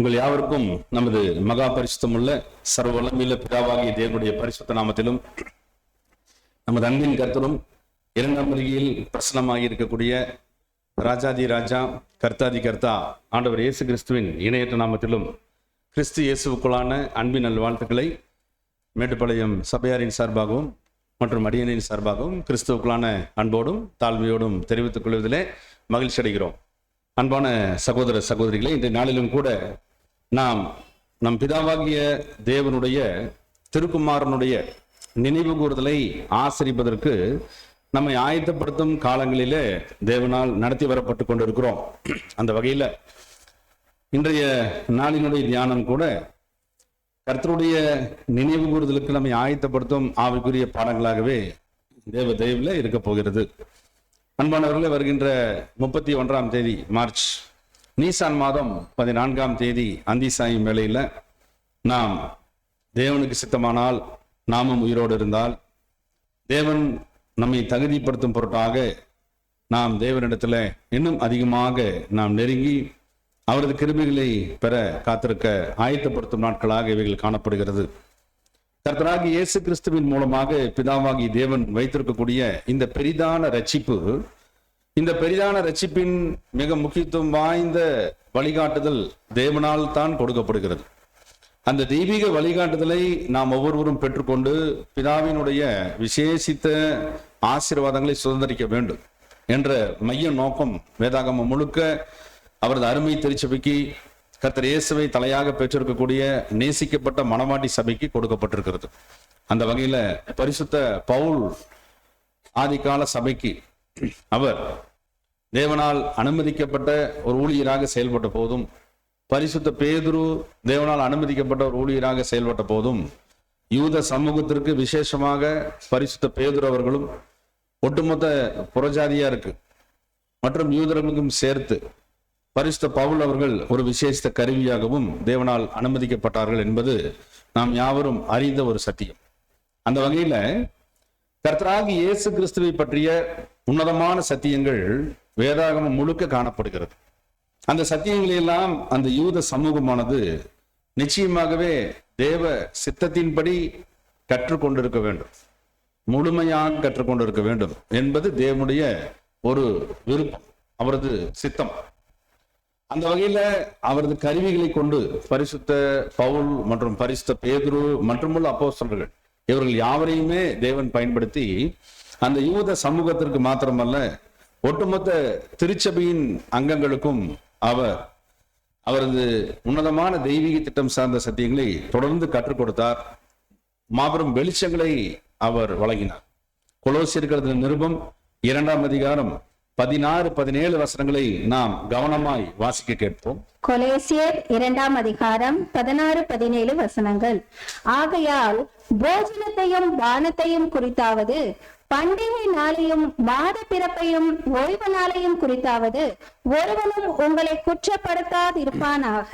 உங்கள் யாவருக்கும் நமது மகா பரிசுத்தமுள்ள சர்வ வல்லமையுள்ள பிதாவாகிய தேவனுடைய பரிசுத்த நாமத்திலும் நமது அன்பின் கர்த்தரும் இரண்டாம் வருகையில் பிரசனமாகி இருக்கக்கூடிய ராஜாதி ராஜா கர்த்தாதி கர்த்தா ஆண்டவர் இயேசு கிறிஸ்துவின் இணையற்ற நாமத்திலும் கிறிஸ்து இயேசுவுக்குள்ளான அன்பின் நல்வாழ்த்துக்களை மேட்டுப்பாளையம் சபையாரின் சார்பாகவும் மற்றும் அடியனின் சார்பாகவும் கிறிஸ்துவுக்குள்ளான அன்போடும் தாழ்மையோடும் தெரிவித்துக் கொள்வதிலே மகிழ்ச்சி அடைகிறோம். அன்பான சகோதர சகோதரிகளை, இன்றைய நாளிலும் கூட நாம் நம் பிதாவாகிய தேவனுடைய திருக்குமாரனுடைய நினைவு கூறுதலை ஆசரிப்பதற்கு நம்மை ஆயத்தப்படுத்தும் காலங்களிலே தேவனால் நடத்தி வரப்பட்டு கொண்டிருக்கிறோம். அந்த வகையில் இன்றைய நாளினுடைய தியானம் கூட கர்த்தருடைய நினைவு கூறுதலுக்கு நம்மை ஆயத்தப்படுத்தும் ஆவிக்குரிய பாடங்களாகவே தேவதேவில் இருக்க போகிறது. அன்பானவர்களே, வருகின்ற 31ஆம் தேதி மார்ச் நீசான் மாதம் 14ஆம் தேதி அந்திசாயும் வேளையில நாம் தேவனுக்கு சித்தமானால், நாமும் உயிரோடு இருந்தால், தேவன் நம்மை தகுதிப்படுத்தும் பொருட்டாக நாம் தேவனிடத்துல இன்னும் அதிகமாக நாம் நெருங்கி அவரது கிருபைகளை பெற காத்திருக்க ஆயத்தப்படுத்தும் நாட்களாக இவைகள் காணப்படுகிறது. கர்த்தராகிய இயேசு கிறிஸ்துவின் மூலமாக பிதாவாகி தேவன் வைத்திருக்கக்கூடிய இந்த பெரிதான ரட்சிப்பு, இந்த பெரிதான ரட்சிப்பின் மிக முக்கியத்துவம் வாய்ந்த வழிகாட்டுதல் தேவனால் தான் கொடுக்கப்படுகிறது. அந்த தெய்வீக வழிகாட்டுதலை நாம் ஒவ்வொருவரும் பெற்றுக்கொண்டு பிதாவினுடைய விசேஷித்த ஆசீர்வாதங்களை சுதந்திரிக்க வேண்டும் என்ற மைய நோக்கம் வேதாகமம் முழுக்க அவரது அருமை திருச்சபைக்கு, கர்த்தர் இயேசுவை தலையாக பெற்றிருக்கக்கூடிய நேசிக்கப்பட்ட மணவாட்டி சபைக்கு கொடுக்கப்பட்டிருக்கிறது. அந்த வகையில பரிசுத்த பவுல் ஆதிகால சபைக்கு அவர் தேவனால் அனுமதிக்கப்பட்ட ஒரு ஊழியராக செயல்பட்ட போதும், பரிசுத்த பேதுரு தேவனால் அனுமதிக்கப்பட்ட ஒரு ஊழியராக செயல்பட்ட போதும், யூத சமூகத்திற்கு விசேஷமாக பரிசுத்த பேதுரு அவர்களும் ஒட்டுமொத்த புறஜாதியாருக்கு மற்றும் யூதர்களுக்கும் சேர்த்து பரிசுத்த பவுல் அவர்கள் ஒரு விசேஷ கருவியாகவும் தேவனால் அனுமதிக்கப்பட்டார்கள் என்பது நாம் யாவரும் அறிந்த ஒரு சத்தியம். அந்த வகையில கர்த்தராகிய இயேசு கிறிஸ்துவை பற்றிய உன்னதமான சத்தியங்கள் வேதாகமம் முழுக்க காணப்படுகிறது. அந்த சத்தியங்களை எல்லாம் அந்த யூத சமூகமானது நிச்சயமாகவே தேவ சித்தத்தின்படி கற்றுக்கொண்டிருக்க வேண்டும், முழுமையாக கற்றுக்கொண்டிருக்க வேண்டும் என்பது தேவனுடைய ஒரு விருப்பம், அவரது சித்தம். அந்த வகையில அவரது கருவிகளை கொண்டு பரிசுத்த பவுல் மற்றும் பரிசுத்த பேதுரு மற்றுமுள்ள அப்போஸ்தலர்கள் இவர்கள் யாவரையுமே தேவன் பயன்படுத்தி அந்த யூத சமூகத்திற்கு மாத்திரமல்ல, ஒட்டுமொத்த திருச்சபையின் அங்கங்களுக்கும் அவரது உன்னதமான தெய்வீக திட்டம் சார்ந்த சத்தியங்களை தொடர்ந்து கற்றுக் கொடுத்தார். மாபெரும் வெளிச்சங்களை அவர் வழங்கினார். கொலோசியர்களது நிருபம் 2ஆம் அதிகாரம் 16-17 வசனங்களை நாம் கவனமாய் வாசிக்க கேட்போம். கொலோசியர் 2ஆம் அதிகாரம் 16-17 வசனங்கள். ஆகையால் போஜனத்தையும் பானத்தையும் குறித்தாவது, பண்டிகை நாளையும் மாத பிறப்பையும் ஓய்வு நாளையும் குறித்தாவது ஒருவனும் உங்களை குற்றப்படுத்தாதிருப்பானாக.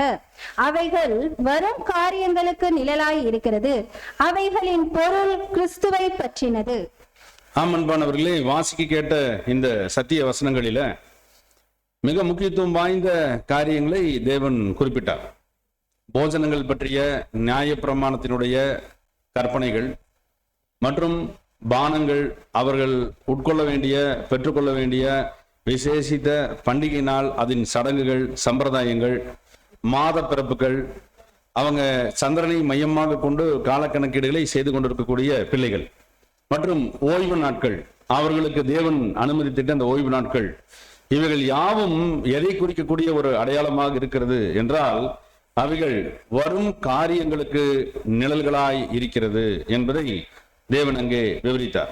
அவைகள் வரும் காரியங்களுக்கு நிழலாய் இருக்கிறது, அவைகளின் பொருள் கிறிஸ்துவை பற்றினது. அன்பானவர்களே, வாசிக்க கேட்ட இந்த சத்திய வசனங்களில மிக முக்கியத்துவம் வாய்ந்த காரியங்களை தேவன் குறிப்பிட்டார். போஜனங்கள் பற்றிய நியாயப்பிரமாணத்தினுடைய கற்பனைகள் மற்றும் பானங்கள், அவர்கள் உட்கொள்ள வேண்டிய பெற்றுக்கொள்ள வேண்டிய விசேஷித்த பண்டிகை நாள், அதன் சடங்குகள், சம்பிரதாயங்கள், மாத பிறப்புகள், அவங்க சந்திரனை மையமாக கொண்டு காலக்கணக்கீடுகளை செய்து கொண்டிருக்கக்கூடிய பிள்ளைகள் மற்றும் ஓய்வு நாட்கள், அவர்களுக்கு தேவன் அனுமதித்திட்ட அந்த ஓய்வு நாட்கள், இவைகள் யாவும் எதை குறிக்கக்கூடிய ஒரு அடையாளமாக இருக்கிறது என்றால், அவைகள் வரும் காரியங்களுக்கு நிழல்களாய் இருக்கிறது என்பதை தேவன் அங்கே விவரித்தார்.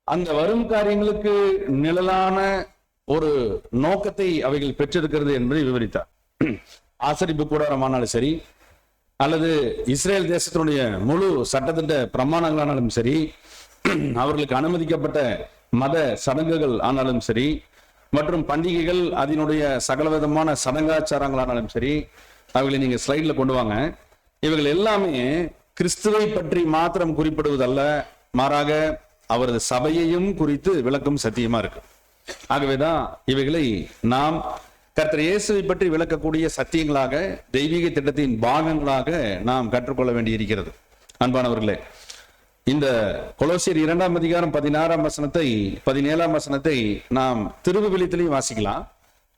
அந்த வரும் காரியங்களுக்கு நிழலான ஒரு நோக்கத்தை அவைகள் பெற்றிருக்கிறது என்பதை விவரித்தார். ஆசரிப்பு கூடாரமானாலும் சரி, அல்லது இஸ்ரேல் தேசத்தினுடைய முழு சட்டத்திட்ட பிரமாணங்களானாலும் சரி, அவர்களுக்கு அனுமதிக்கப்பட்ட மத சடங்குகள் ஆனாலும் சரி, மற்றும் பண்டிகைகள், அதனுடைய சகலவிதமான சடங்காச்சாரங்களானாலும் சரி, அவைகளை நீங்க ஸ்லைட்ல கொண்டு வாங்க. இவைகள் எல்லாமே கிறிஸ்துவை பற்றி மாத்திரம் குறிப்பிடுவதல்ல, மாறாக அவரது சபையையும் குறித்து விளக்கும் சத்தியமா இருக்கு. ஆகவேதான் இவைகளை நாம் கர்த்தர் இயேசுவை பற்றி விளக்கக்கூடிய சத்தியங்களாக, தெய்வீக திட்டத்தின் பாகங்களாக நாம் கற்றுக்கொள்ள வேண்டியிருக்கிறது. அன்பானவர்களே, இந்த கொலோசியர் 2ஆம் அதிகாரம் 16ஆம் வசனத்தை 17ஆம் வசனத்தை நாம் திருவிவிலியத்திலையும் வாசிக்கலாம்.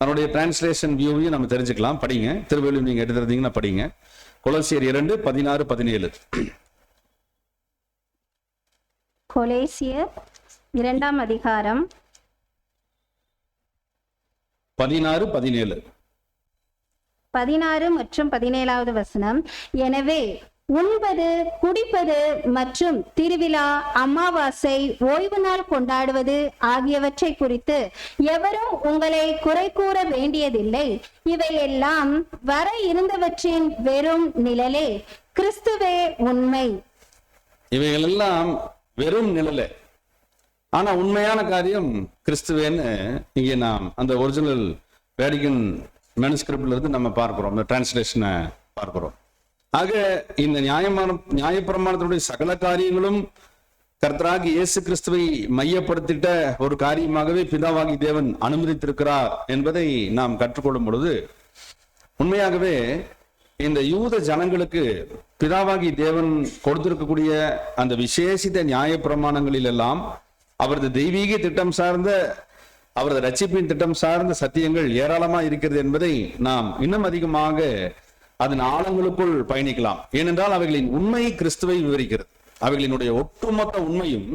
அதனுடைய டிரான்ஸ்லேஷன் வியூவையும் நம்ம தெரிஞ்சுக்கலாம். படிங்க, திருவிவிலியம் நீங்க எடுத்துருந்தீங்கன்னா படிங்க. கொலோசியர் 2, 16, 17. கொலோசியர் 2ஆம் அதிகாரம் 16, 17. 16 மற்றும் 17வது வசனம். எனவே உண்பது, குடிப்பது மற்றும் திருவிழா, அமாவாசை, ஓய்வு நாள் கொண்டாடுவது ஆகியவற்றை குறித்து எவரும் உங்களை குறை கூற வேண்டியதில்லை. இவையெல்லாம் வர இருந்தவற்றின் வெறும் நிழலே, கிறிஸ்துவே உண்மை. இவைகளெல்லாம் வெறும் நிழலே, ஆனா உண்மையான காரியம் கிறிஸ்துவேன்னு இங்கே நாம் அந்த ஒரிஜினல் வேடிகன் மேனுஸ்கிரிப்ட்ல இருந்து நம்ம பார்க்கிறோம், இந்த டிரான்ஸ்லேஷனை பார்க்கிறோம். ஆக இந்த நியாயப்பிரமாணத்தினுடைய சகல காரியங்களும் கர்த்தராகி இயேசு கிறிஸ்துவை மையப்படுத்திட்ட ஒரு காரியமாகவே பிதாவாகி தேவன் அனுமதித்திருக்கிறார் என்பதை நாம் கற்றுக்கொள்ளும் பொழுது, உண்மையாகவே இந்த யூத ஜனங்களுக்கு பிதாவாகி தேவன் கொடுத்திருக்கக்கூடிய அந்த விசேஷித்த நியாயப்பிரமாணங்களில் எல்லாம் அவரது தெய்வீக திட்டம் சார்ந்த, அவரது ரட்சிப்பின் திட்டம் சார்ந்த சத்தியங்கள் ஏராளமா இருக்கிறது என்பதை நாம் இன்னும் அதிகமாக அதன் ஆழங்களுக்குள் பயணிக்கலாம். ஏனென்றால் அவைகளின் உண்மை கிறிஸ்துவை விவரிக்கிறது. அவைகளினுடைய ஒட்டுமொத்த உண்மையும்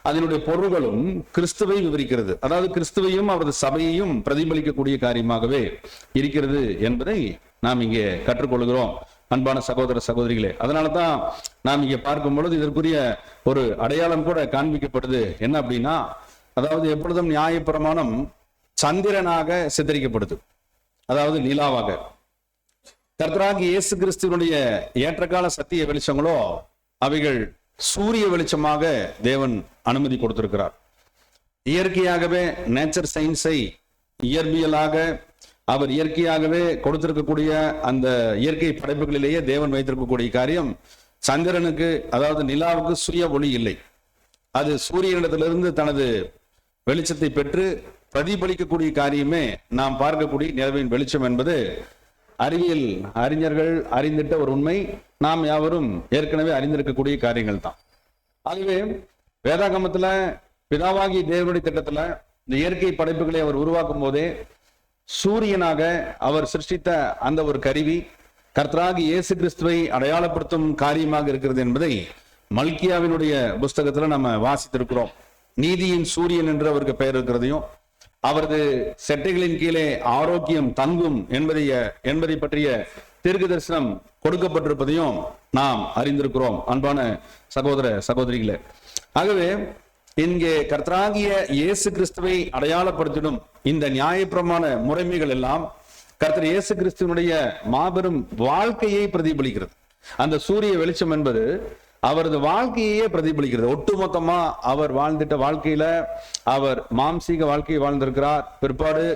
அதனுடைய பொருள்களும் கிறிஸ்துவை விவரிக்கிறது. அதாவது கிறிஸ்துவையும் அவரது சபையையும் பிரதிபலிக்கக்கூடிய காரியமாகவே இருக்கிறது என்பதை நாம் இங்கே கற்றுக்கொள்கிறோம். அன்பான சகோதர சகோதரிகளே, அதனாலதான் நாம் இங்கே பார்க்கும் பொழுது இதற்குரிய ஒரு அடையாளம் கூட காண்பிக்கப்படுது. என்ன அப்படின்னா, அதாவது எப்பொழுதும் நியாயப்பிரமாணம் சந்திரனாக சித்தரிக்கப்படுது, அதாவது நிலாவாக. கர்த்தராகி இயேசு கிறிஸ்துவனுடைய ஏற்றகால சத்திய வெளிச்சங்களோ அவைகள் சூரிய வெளிச்சமாக தேவன் அனுமதி கொடுத்திருக்கிறார். இயற்கையாகவே நேச்சர் சயின்ஸை இயற்பியலாக அவர் இயற்கையாகவே கொடுத்திருக்கக்கூடிய அந்த இயற்கை படைப்புகளிலேயே தேவன் வைத்திருக்கக்கூடிய காரியம், சந்திரனுக்கு அதாவது நிலாவுக்கு சுய ஒளி இல்லை. அது சூரியனிடத்திலிருந்து தனது வெளிச்சத்தை பெற்று பிரதிபலிக்கக்கூடிய காரியமே நாம் பார்க்கக்கூடிய நிலவின் வெளிச்சம் என்பது அறிவியல் அறிஞர்கள் அறிந்திட்ட ஒரு உண்மை. நாம் யாவரும் ஏற்கனவே அறிந்திருக்கக்கூடிய காரியங்கள் தான். ஆகவே வேதாகமத்துல பிதாவாகி தேவனுடைய திட்டத்துல இந்த இயற்கை படைப்புகளை அவர் உருவாக்கும் போதே சூரியனாக அவர் சிருஷ்டித்த அந்த ஒரு கருவி கர்த்தராகி இயேசு கிறிஸ்துவை அடையாளப்படுத்தும் காரியமாக இருக்கிறது என்பதை மல்கியாவினுடைய புஸ்தகத்துல நம்ம வாசித்திருக்கிறோம். நீதியின் சூரியன் என்று அவருக்கு பெயர் இருக்கிறதையும், அவரது செட்டைகளின் கீழே ஆரோக்கியம் தங்கும் என்பதை பற்றிய தீர்க்க தரிசனம் கொடுக்கப்பட்டிருப்பதையும் நாம் அறிந்திருக்கிறோம். அன்பான சகோதர சகோதரிகளே, ஆகவே இங்கே கர்த்தராகிய இயேசு கிறிஸ்துவை அடையாளப்படுத்திடும் இந்த நியாயப்பிரமாண முறைமைகள் எல்லாம் கர்த்தர் இயேசு கிறிஸ்துவனுடைய மாபெரும் வாழ்க்கையை பிரதிபலிக்கிறது. அந்த சூரிய வெளிச்சம் என்பது அவரது வாழ்க்கையே பிரதிபலிக்கிறது. ஒட்டுமொத்தமா அவர் வாழ்ந்துட்ட வாழ்க்கையில அவர் மாம்சீக வாழ்க்கையை வாழ்ந்திருக்கிறார். பிற்பாடு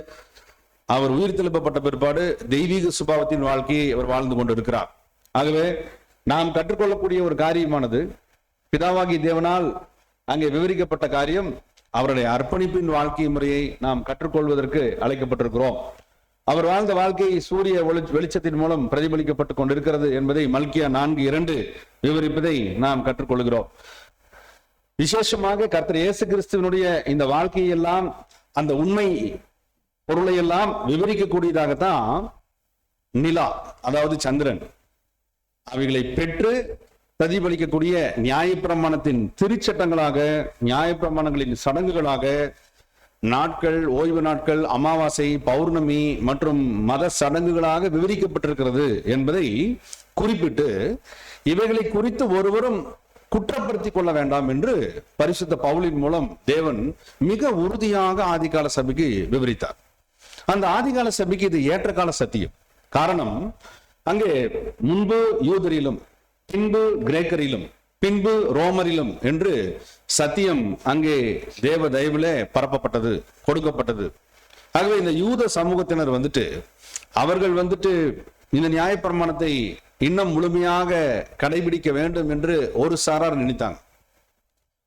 அவர் உயிர் தெழுப்பப்பட்ட பிற்பாடு தெய்வீக சுபாவத்தின் வாழ்க்கையை அவர் வாழ்ந்து கொண்டிருக்கிறார். ஆகவே நாம் கற்றுக்கொள்ளக்கூடிய ஒரு காரியமானது பிதாவாகி தேவனால் அங்கே விவரிக்கப்பட்ட காரியம், அவருடைய அர்ப்பணிப்பின் வாழ்க்கை முறையை நாம் கற்றுக்கொள்வதற்கு அழைக்கப்பட்டிருக்கிறோம். அவர் வாழ்ந்த வாழ்க்கை சூரிய வெளிச்சத்தின் மூலம் பிரதிபலிக்கப்பட்டுக் கொண்டிருக்கிறது என்பதை மல்கியா 4:2 விவரிப்பதை நாம் கற்றுக்கொள்கிறோம். விசேஷமாக கர்த்தர் இயேசு கிறிஸ்துவனுடைய இந்த வாழ்க்கையெல்லாம் அந்த உண்மை பொருளை எல்லாம் விவரிக்கக்கூடியதாகத்தான் நிலா, அதாவது சந்திரன், அவைகளை பெற்று பிரதிபலிக்கக்கூடிய நியாயப்பிரமாணத்தின் திருச்சட்டங்களாக, நியாயப்பிரமாணங்களின் சடங்குகளாக, நாட்கள், ஓய்வு நாட்கள், அமாவாசை, பௌர்ணமி மற்றும் மத சடங்குகளாக விவரிக்கப்பட்டிருக்கிறது என்பதை குறிப்பிட்டு இவைகளை குறித்து ஒருவரும் குற்றப்படுத்திக் கொள்ள வேண்டாம் என்று பரிசுத்த பவுலின் மூலம் தேவன் மிக உறுதியாக ஆதிகால சபைக்கு விவரித்தார். அந்த ஆதிகால சபைக்கு இது ஏற்றகால சத்தியம். காரணம், அங்கே முன்பு யூதரிலும் பின்பு கிரேக்கரிலும் பின்பு ரோமரிலும் என்று சத்தியம் அங்கே தேவ தயவிலே பரப்பப்பட்டது, கொடுக்கப்பட்டது. ஆகவே இந்த யூத சமூகத்தினர் அவர்கள் இந்த நியாயப்பிரமாணத்தை இன்னும் முழுமையாக கடைபிடிக்க வேண்டும் என்று ஒரு சாரார் நினைத்தாங்க.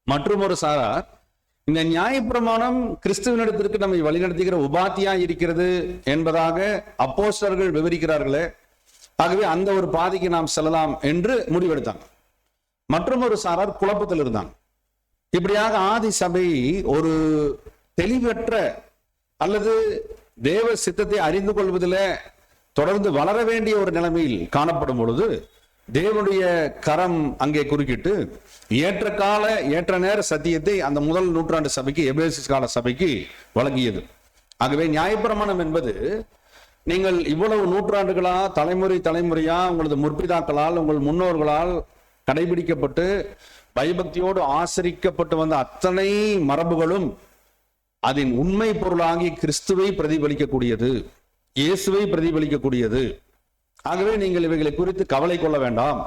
மற்றும் ஒரு சாரார் இந்த நியாயப்பிரமாணம் கிறிஸ்துவனிடத்திற்கு நம்மை வழிநடத்துகிற உபாத்தியா இருக்கிறது என்பதாக அப்போஸ்தலர்கள் விவரிக்கிறார்களே, ஆகவே அந்த ஒரு பாதைக்கு நாம் செல்லலாம் என்று முடிவெடுத்தாங்க. மற்றும் ஒரு சாரார் குழப்பத்தில் இருந்தாங்க. இப்படியாக ஆதி சபை ஒரு தெளிவற்ற அல்லது தேவ சித்தத்தை அறிந்து கொள்வதில் தொடர்ந்து வளர வேண்டிய ஒரு நிலைமையில் காணப்படும் பொழுது தேவனுடைய கரம் அங்கே குறுக்கிட்டு ஏற்ற கால ஏற்ற நேர சத்தியத்தை அந்த முதல் நூற்றாண்டு சபைக்கு, எபேசு கால சபைக்கு வழங்கியது. ஆகவே நியாயப்பிரமாணம் என்பது நீங்கள் இவ்வளவு நூற்றாண்டுகளா, தலைமுறை தலைமுறையா உங்களது முற்பிதாக்களால், உங்கள் முன்னோர்களால் கடைபிடிக்கப்பட்டு பயபக்தியோடு ஆசரிக்கப்பட்டு வந்த அத்தனை மரபுகளும் அதன் உண்மை பொருளாகி கிறிஸ்துவை பிரதிபலிக்கக்கூடியது, இயேசுவை பிரதிபலிக்கக்கூடியது. ஆகவே நீங்கள் இவைகளை குறித்து கவலை கொள்ள வேண்டாம்,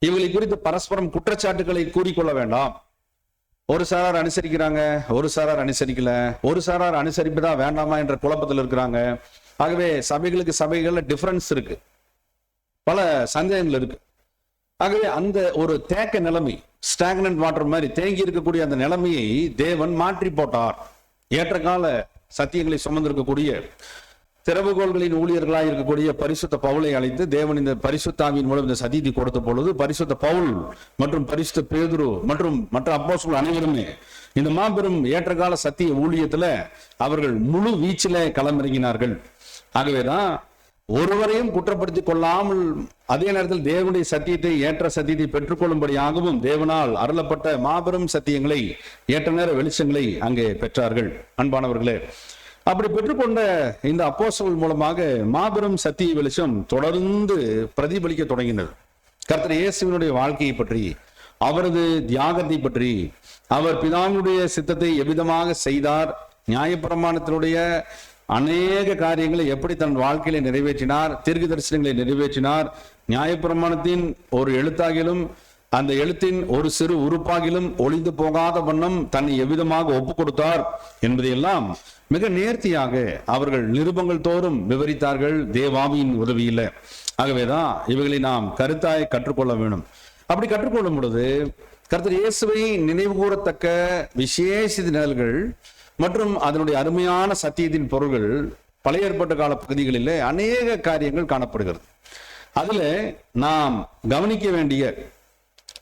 இவைகளை குறித்து பரஸ்பரம் குற்றச்சாட்டுகளை கூறிக்கொள்ள வேண்டாம். ஒரு சாரார் அனுசரிக்கிறாங்க, ஒரு சாரார் அனுசரிக்கல, ஒரு சாரார் அனுசரிப்புதான் வேண்டாமா என்ற குழப்பத்தில் இருக்கிறாங்க. ஆகவே சபைகளுக்கு சபைகள்ல டிஃபரன்ஸ் இருக்கு, பல சந்தேகங்கள் இருக்கு. ஆகவே அந்த ஒரு தேக்க நிலைமை, ஸ்டாக்னன்ட் வாட்டர் மாதிரி தேங்கி இருக்கக்கூடிய அந்த நிலைமையை தேவன் மாற்றி போட்டார். ஏற்ற கால சத்தியங்களை சுமந்திருக்கக்கூடிய திறவுகோள்களின் ஊழியர்களாக இருக்கக்கூடிய பரிசுத்த பவுலை அழைத்து தேவன் இந்த பரிசுத்தாவின் மூலம் இந்த சத்தியத்தை கொடுத்த பொழுது பரிசுத்த பவுல் மற்றும் பரிசுத்த பேதுரு மற்றும் மற்ற அப்போஸ்தலர்கள் அனைவருமே இந்த மாபெரும் ஏற்றகால சத்திய ஊழியத்துல அவர்கள் முழு வீச்சில களமிறங்கினார்கள். ஆகவேதான் ஒருவரையும் குற்றப்படுத்திக் கொள்ளாமல் அதே நேரத்தில் தேவனுடைய சத்தியத்தை, ஏற்ற சத்தியத்தை பெற்றுக்கொள்ளும்படியாகவும் தேவனால் அருளப்பட்ட மாபெரும் சத்தியங்களை, ஏற்ற நேர வெளிச்சங்களை அங்கே பெற்றார்கள். அன்பானவர்களே, அப்படி பெற்றுக்கொண்ட இந்த அப்போஸ்தலர்கள் மூலமாக மாபெரும் சத்திய வெளிச்சம் தொடர்ந்து பிரதிபலிக்க தொடங்கினது. கர்த்தர் இயேசுவினுடைய வாழ்க்கையை பற்றி, அவரது தியாகத்தை பற்றி, அவர் பிதாவினுடைய சித்தத்தை எவ்விதமாக செய்தார், நியாயப்பிரமாணத்தினுடைய அநேக காரியங்களை எப்படி தன் வாழ்க்கையில நிறைவேற்றினார், தீர்க்க தரிசனங்களை நிறைவேற்றினார், நியாயப்பிரமாணத்தின் ஒரு எழுத்தாகிலும் அந்த எழுத்தின் ஒரு சிறு உறுப்பாகிலும் ஒளிந்து போகாத வண்ணம் தன்னை எவ்விதமாக ஒப்பு கொடுத்தார் என்பதையெல்லாம் மிக நேர்த்தியாக அவர்கள் நிருபங்கள் தோறும் விவரித்தார்கள் தேவாவியின் உதவியில. ஆகவேதான் இவைகளை நாம் கருத்தாய் கற்றுக்கொள்ள வேண்டும். அப்படி கற்றுக்கொள்ளும் பொழுது கர்த்தர் இயேசுவை நினைவு கூறத்தக்க விசேஷித்த நிழல்கள் மற்றும் அதனுடைய அருமையான சத்தியத்தின் பொருள்கள் பழைய ஏற்பாட்டு கால பகுதிகளிலே அநேக காரியங்கள் காணப்படுகிறது. அதுல நாம் கவனிக்க வேண்டிய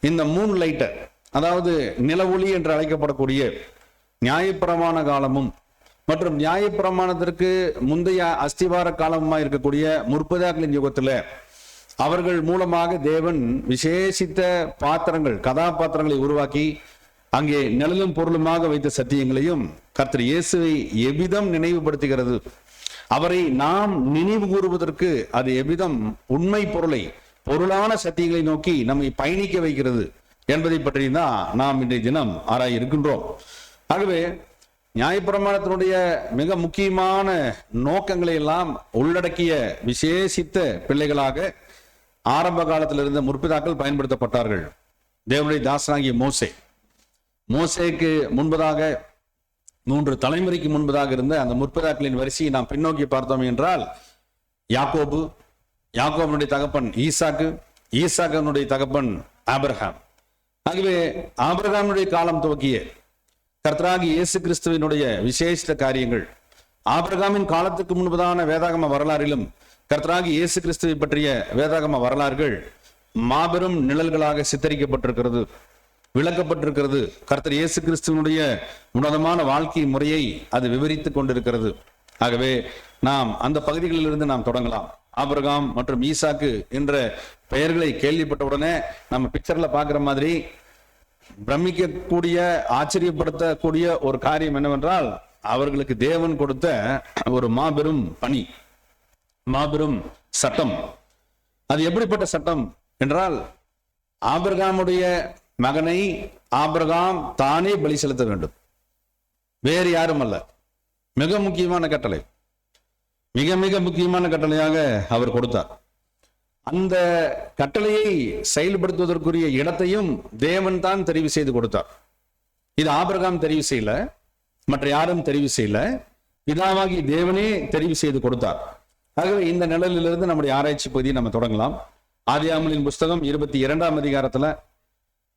இந்த மூன் லைட்டர், அதாவது நிலவொளி என்று அழைக்கப்படக்கூடிய நியாயப்பிரமாண காலமும் மற்றும் நியாயப்பிரமாணத்திற்கு முந்தைய அஸ்திவார காலமா இருக்கக்கூடிய முற்பிதாக்களின் யுகத்துல அவர்கள் மூலமாக தேவன் விசேஷித்த பாத்திரங்கள், கதாபாத்திரங்களை உருவாக்கி அங்கே நிழலும் பொருளுமாக வைத்த சத்தியங்களையும் கர்த்தர் இயேசுவை எவ்விதம் நினைவுபடுத்துகிறது, அவரை நாம் நினைவு கூறுவதற்கு அது எவ்விதம் உண்மை பொருளை, பொருளான சத்தியங்களை நோக்கி நம்மை பயணிக்க வைக்கிறது என்பதை பற்றி தான் நாம் இன்றைய தினம் ஆராய இருக்கின்றோம். ஆகவே நியாயப்பிரமாணத்தினுடைய மிக முக்கியமான நோக்கங்களை எல்லாம் உள்ளடக்கிய விசேஷித்த பிள்ளைகளாக ஆரம்ப காலத்தில் இருந்த முற்பிதாக்கள் பயன்படுத்தப்பட்டார்கள். தேவனுடைய தாசனாகிய மோசேக்கு முன்பதாக 3 தலைமுறைக்கு முன்பதாக இருந்த அந்த முற்பிதாக்களின் வரிசையை நாம் பின்னோக்கி பார்த்தோம் என்றால் யாக்கோபனுடைய தகப்பன் ஈசாக்கனுடைய தகப்பன் ஆபிரகாம். ஆகவே ஆபிரகாமுடைய காலம் துவக்கிய கர்த்தராகி இயேசு கிறிஸ்துவினுடைய விசேஷ காரியங்கள் ஆபிரகாமின் காலத்துக்கு முன்பதான வேதாகம வரலாறிலும் கர்த்தராகி இயேசு கிறிஸ்துவை பற்றிய வேதாகம வரலாறுகள் மாபெரும் நிழல்களாக சித்தரிக்கப்பட்டிருக்கிறது, விளக்கப்பட்டிருக்கிறது. கர்த்தர் இயேசு கிறிஸ்துவனுடைய உன்னதமான வாழ்க்கை முறையை அது விவரித்துக் கொண்டிருக்கிறது. ஆகவே நாம் அந்த பகுதிகளில் இருந்து நாம் தொடங்கலாம். ஆபிரகாம் மற்றும் ஈசாக்கு என்ற பெயர்களை கேள்விப்பட்ட உடனே நம்ம பிக்சர்ல பாக்குற மாதிரி பிரமிக்கக்கூடிய, ஆச்சரியப்படுத்தக்கூடிய ஒரு காரியம் என்னவென்றால் அவர்களுக்கு தேவன் கொடுத்த ஒரு மாபெரும் பணி, மாபெரும் சட்டம். அது எப்படிப்பட்ட சட்டம் என்றால் ஆபிரகாமுடைய மகனை ஆபிரகாம் தானே பலி செலுத்த வேண்டும், வேறு யாரும் அல்ல. மிக முக்கியமான கட்டளை, மிக மிக முக்கியமான கட்டளையாக அவர் கொடுத்தார். அந்த கட்டளையை செயல்படுத்துவதற்குரிய இடத்தையும் தேவன் தான் தெரிவு செய்து கொடுத்தார். இது ஆபிரகாம் தெரிவு செய்யல, மற்ற யாரும் தெரிவு செய்யல, பிதாவாகி தேவனே தெரிவு செய்து கொடுத்தார். ஆகவே இந்த நிழலிலிருந்து நம்முடைய ஆராய்ச்சி பகுதியை நம்ம தொடங்கலாம். ஆதியாகமத்தின் புஸ்தகம் 22ஆம் அதிகாரத்துல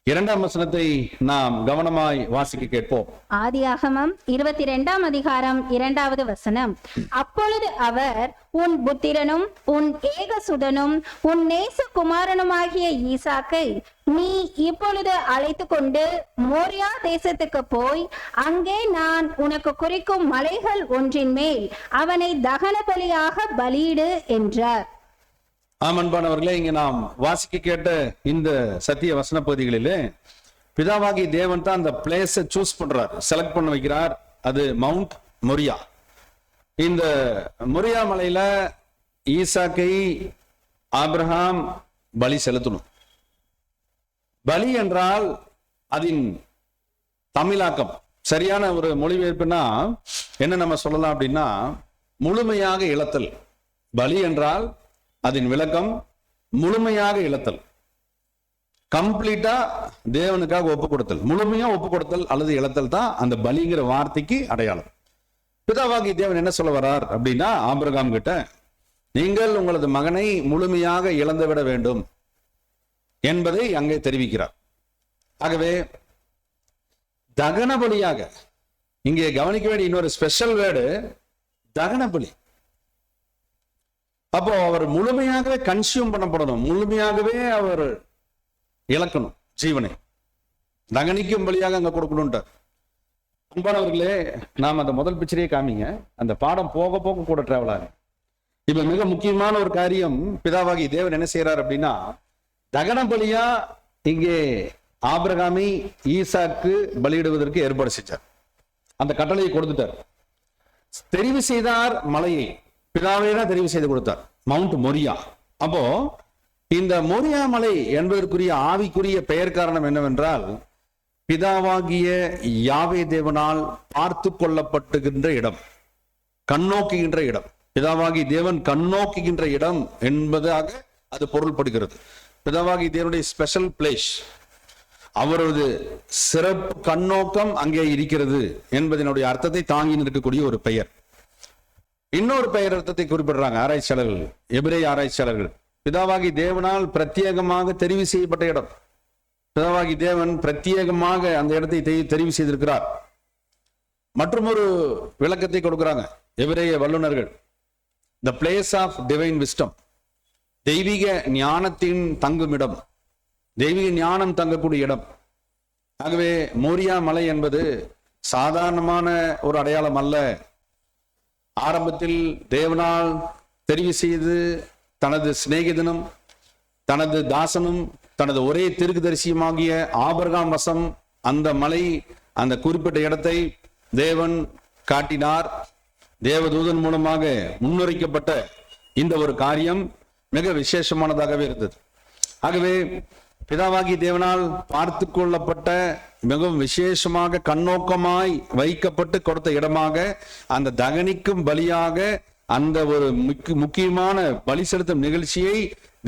2ஆம் வசனத்தை நாம் கவனமாய் வாசிக்க கேட்போம். ஆதியாகமம் 22ஆம் அதிகாரம் 2வது வசனம். அப்பொழுது அவர், உன் புத்திரனும் உன் ஏகசுதனும் உன் நேசகுமாரனுமாகிய ஈசாக்கை நீ இப்பொழுது அழைத்து கொண்டு மோரியா தேசத்துக்கு போய் அங்கே நான் உனக்கு குறிக்கும் மலைகள் ஒன்றின் மேல் அவனை தகன பலியாக பலியிடு என்றார். அன்பானவர்களே, இங்க நாம் வாசிக்க கேட்ட இந்த சத்திய வசன பகுதிகளிலே பிதாவாகி தேவன் தான் அந்த பிளேஸை சூஸ் பண்றார், செலக்ட் பண்ண வைக்கிறார். அது மவுண்ட் மொரியா. இந்த மொரியா மலையில ஈசாக்கை ஆபிரகாம் பலி செலுத்தணும். பலி என்றால் அதன் தமிழாக்கம், சரியான ஒரு மொழிபெயர்ப்புனா என்ன நம்ம சொல்லலாம் அப்படின்னா, முழுமையாக இழத்தல். பலி என்றால் அதன் விளக்கம் முழுமையாக இழத்தல், கம்ப்ளீட்டா தேவனுக்காக ஒப்பு கொடுத்தல், முழுமையா ஒப்பு கொடுத்தல் அல்லது இழத்தல் தான் அந்த பலிங்கிற வார்த்தைக்கு அடையாளம். பிதாவாகி தேவன் என்ன சொல்ல வர்றார் அப்படின்னா, ஆபிரகாம் கிட்ட நீங்கள் உங்களது மகனை முழுமையாக இழந்து விட வேண்டும் என்பதை அங்கே தெரிவிக்கிறார். ஆகவே தகன பலியாக, இங்கே கவனிக்க வேண்டிய இன்னொரு ஸ்பெஷல் வேர்டு தகன பலி. அப்போ அவர் முழுமையாகவே கன்சியூம் பண்ணப்படணும், முழுமையாகவே அவர் இழக்கணும் ஜீவனை, தகனிக்கும் பலியாக அங்க கொடுக்கணும்ட்டார். அன்பானவர்களே, நாம் அந்த முதல் பிக்சரையே காமிங்க, அந்த பாடம் போக போக கூட டிராவல் ஆகும். இப்ப மிக முக்கியமான ஒரு காரியம் பிதாவாகி தேவன் என்ன செய்யறார் அப்படின்னா, தகன பலியா இங்கே ஆபிரகாமை ஈசாக்கு பலியிடுவதற்கு ஏற்பாடு செஞ்சார். அந்த கட்டளையை கொடுத்துட்டார். தெரிவு செய்தார் மலையை, பிதாவே தான் தெரிவு செய்து கொடுத்தார், மவுண்ட் மொரியா. அப்போ இந்த மொரியா மலை என்பதற்குரிய ஆவிக்குரிய பெயர் காரணம் என்னவென்றால், பிதாவாகிய யாவே தேவனால் பார்த்து கொள்ளப்பட்டுகின்ற இடம், கண்ணோக்குகின்ற இடம். பிதாவாகி தேவன் கண்ணோக்குகின்ற இடம் என்பதாக அது பொருள்படுகிறது. பிதாவாகி தேவனுடைய ஸ்பெஷல் பிளேஸ், அவரது சிறப்பு கண்ணோக்கம் அங்கே இருக்கிறது என்பதனுடைய அர்த்தத்தை தாங்கி நிற்கக்கூடிய ஒரு பெயர். இன்னொரு பெயர் அர்த்தத்தை குறிப்பிடுறாங்க ஆராய்ச்சியாளர்கள், எபிரேய ஆராய்ச்சியாளர்கள். பிதாவாகி தேவனால் பிரத்யேகமாக தெரிவு செய்யப்பட்ட இடம். பிதாவாகி தேவன் பிரத்யேகமாக அந்த இடத்தை தெரிவு செய்திருக்கிறார். மற்றும் ஒரு விளக்கத்தை கொடுக்கிறாங்க எபிரேய வல்லுநர்கள். The place of divine wisdom, தெய்வீக ஞானத்தின் தங்குமிடம், தெய்வீக ஞானம் தங்கக்கூடிய இடம். ஆகவே மோரியா மலை என்பது சாதாரணமான ஒரு அடையாளம் அல்ல. ஆரம்பத்தில் தேவனால் தெரிவு செய்து தனது சிநேகிதனும் தனது தாசனும் தனது ஒரே தீர்க்கதரிசியுமாகிய ஆபிரகாம் வசம் அந்த மலை, அந்த குறிப்பிட்ட இடத்தை தேவன் காட்டினார். தேவதூதன் மூலமாக முன்னுரைக்கப்பட்ட இந்த ஒரு காரியம் மிக விசேஷமானதாகவே இருந்தது. ஆகவே பிதாவாகி தேவனால் பார்த்து கொள்ளப்பட்ட மிகவும் விசேஷமாக கண்ணோக்கமாய் வைக்கப்பட்டு கொடுத்த இடமாக, அந்த தகனிக்கும் பலியாக அந்த ஒரு முக்கியமான பலி செலுத்தும் நிகழ்ச்சியை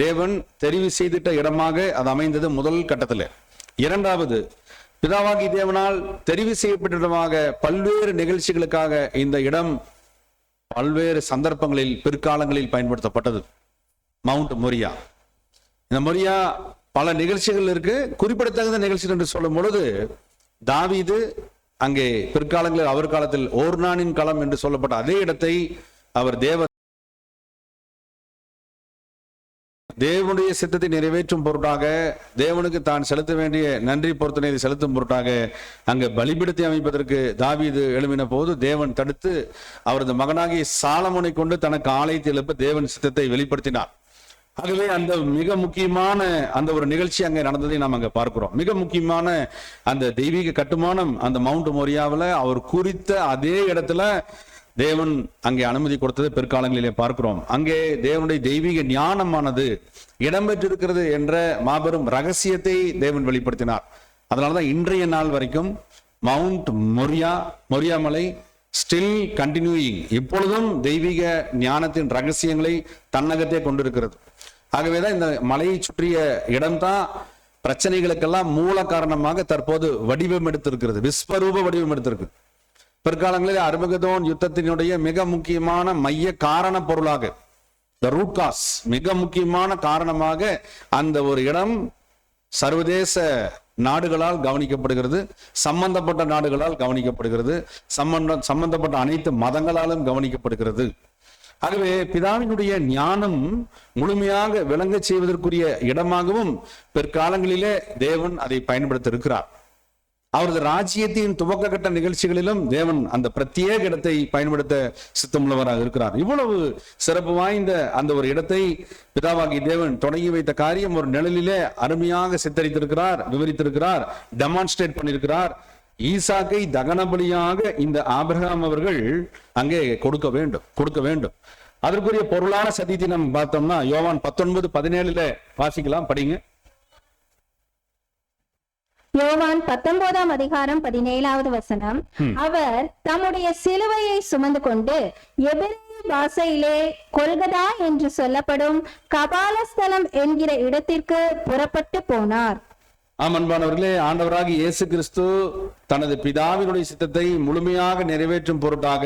தேவன் தெரிவு செய்திட்ட இடமாக அது அமைந்தது முதல் கட்டத்தில். இரண்டாவது, பிதாவாகி தேவனால் தெரிவு செய்யப்பட்ட இடமாக பல்வேறு நிகழ்ச்சிகளுக்காக இந்த இடம் பல்வேறு சந்தர்ப்பங்களில் பிற்காலங்களில் பயன்படுத்தப்பட்டது. மவுண்ட் மொரியா. இந்த மொரியா பல நிகழ்ச்சிகள் இருக்கு. குறிப்பிடத்தகுந்த நிகழ்ச்சிகள் என்று சொல்லும் பொழுது, தாவீது அங்கே பிற்காலங்களில் அவர் காலத்தில் ஓர்னானின் களம் என்று சொல்லப்பட்ட அதே இடத்தை அவர் தேவனுடைய சித்தத்தை நிறைவேற்றும் பொருட்டாக, தேவனுக்கு தான் செலுத்த வேண்டிய நன்றி பொருத்தனை செலுத்தும் பொருட்டாக அங்கு பலிபீடத்தை அமைப்பதற்கு தாவீது எழுப்பின போது தேவன் தடுத்து அவரது மகனாகிய சாலமோனை கொண்டு தனக்கு ஆலயத்தை எழுப்ப தேவன் சித்தத்தை வெளிப்படுத்தினார். ஆகவே அந்த மிக முக்கியமான அந்த ஒரு நிகழ்ச்சி அங்கே நடந்ததை நாம் அங்க பார்க்கிறோம். மிக முக்கியமான அந்த தெய்வீக கட்டுமானம் அந்த மவுண்ட் மொரியாவில் அவர் குறித்த அதே இடத்துல தேவன் அங்கே அனுமதி கொடுத்தது பிற்காலங்களிலே பார்க்கிறோம். அங்கே தேவனுடைய தெய்வீக ஞானமானது இடம்பெற்றிருக்கிறது என்ற மாபெரும் ரகசியத்தை தேவன் வெளிப்படுத்தினார். அதனாலதான் இன்றைய நாள் வரைக்கும் மவுண்ட் மொரியா மலை ஸ்டில் கண்டினியூயிங், இப்பொழுதும் தெய்வீக ஞானத்தின் ரகசியங்களை தன்னகத்தே கொண்டிருக்கிறது. ஆகவேதான் இந்த மலையை சுற்றிய இடம்தான் பிரச்சனைகளுக்கெல்லாம் மூல காரணமாக தற்போது வடிவம் எடுத்திருக்கிறது, விஸ்வரூப வடிவம் எடுத்திருக்கு. பிற்காலங்களில் அர்மகதோன் யுத்தத்தினுடைய மிக முக்கியமான மைய காரண பொருளாக, த ரூட் காஸ், மிக முக்கியமான காரணமாக அந்த ஒரு இடம் சர்வதேச நாடுகளால் கவனிக்கப்படுகிறது, சம்பந்தப்பட்ட நாடுகளால் கவனிக்கப்படுகிறது, சம்பந்தப்பட்ட அனைத்து மதங்களாலும் கவனிக்கப்படுகிறது. ஆகவே பிதாவினுடைய ஞானம் முழுமையாக விளங்க செய்வதற்குரிய இடமாகவும் பிற்காலங்களிலே தேவன் அதை பயன்படுத்த இருக்கிறார். அவரது ராஜ்யத்தின் துவக்க கட்ட நிகழ்ச்சிகளிலும் தேவன் அந்த பிரத்யேக இடத்தை பயன்படுத்த சித்தமுள்ளவராக இருக்கிறார். இவ்வளவு சிறப்பு வாய்ந்த அந்த ஒரு இடத்தை பிதாவாகி தேவன் தொடங்கி வைத்த காரியம் ஒரு நிழலிலே அருமையாக சித்தரித்திருக்கிறார், விவரித்திருக்கிறார், டெமான்ஸ்ட்ரேட் பண்ணியிருக்கிறார். ஈசாக்கை தகன பலியாக இந்த ஆபிரகாம் அவர்கள் அங்கே கொடுக்க வேண்டும். அதற்குரிய பொருளான சத்தியத்தை நம்ம பார்த்தோம்னா யோவான் 19:17 வாசிக்கலாம், படிங்க. யோவான் 19:17 அவர் தம்முடைய சிலுவையை சுமந்து கொண்டு எபிரேய பாஷையிலே கொல்கதா என்று சொல்லப்படும் கபாலஸ்தலம் என்கிற இடத்திற்கு புறப்பட்டு போனார். அன்பானவர்களே, ஆண்டவராகிய இயேசு கிறிஸ்து தனது பிதாவினுடைய சித்தத்தை முழுமையாக நிறைவேற்றும் பொருட்டாக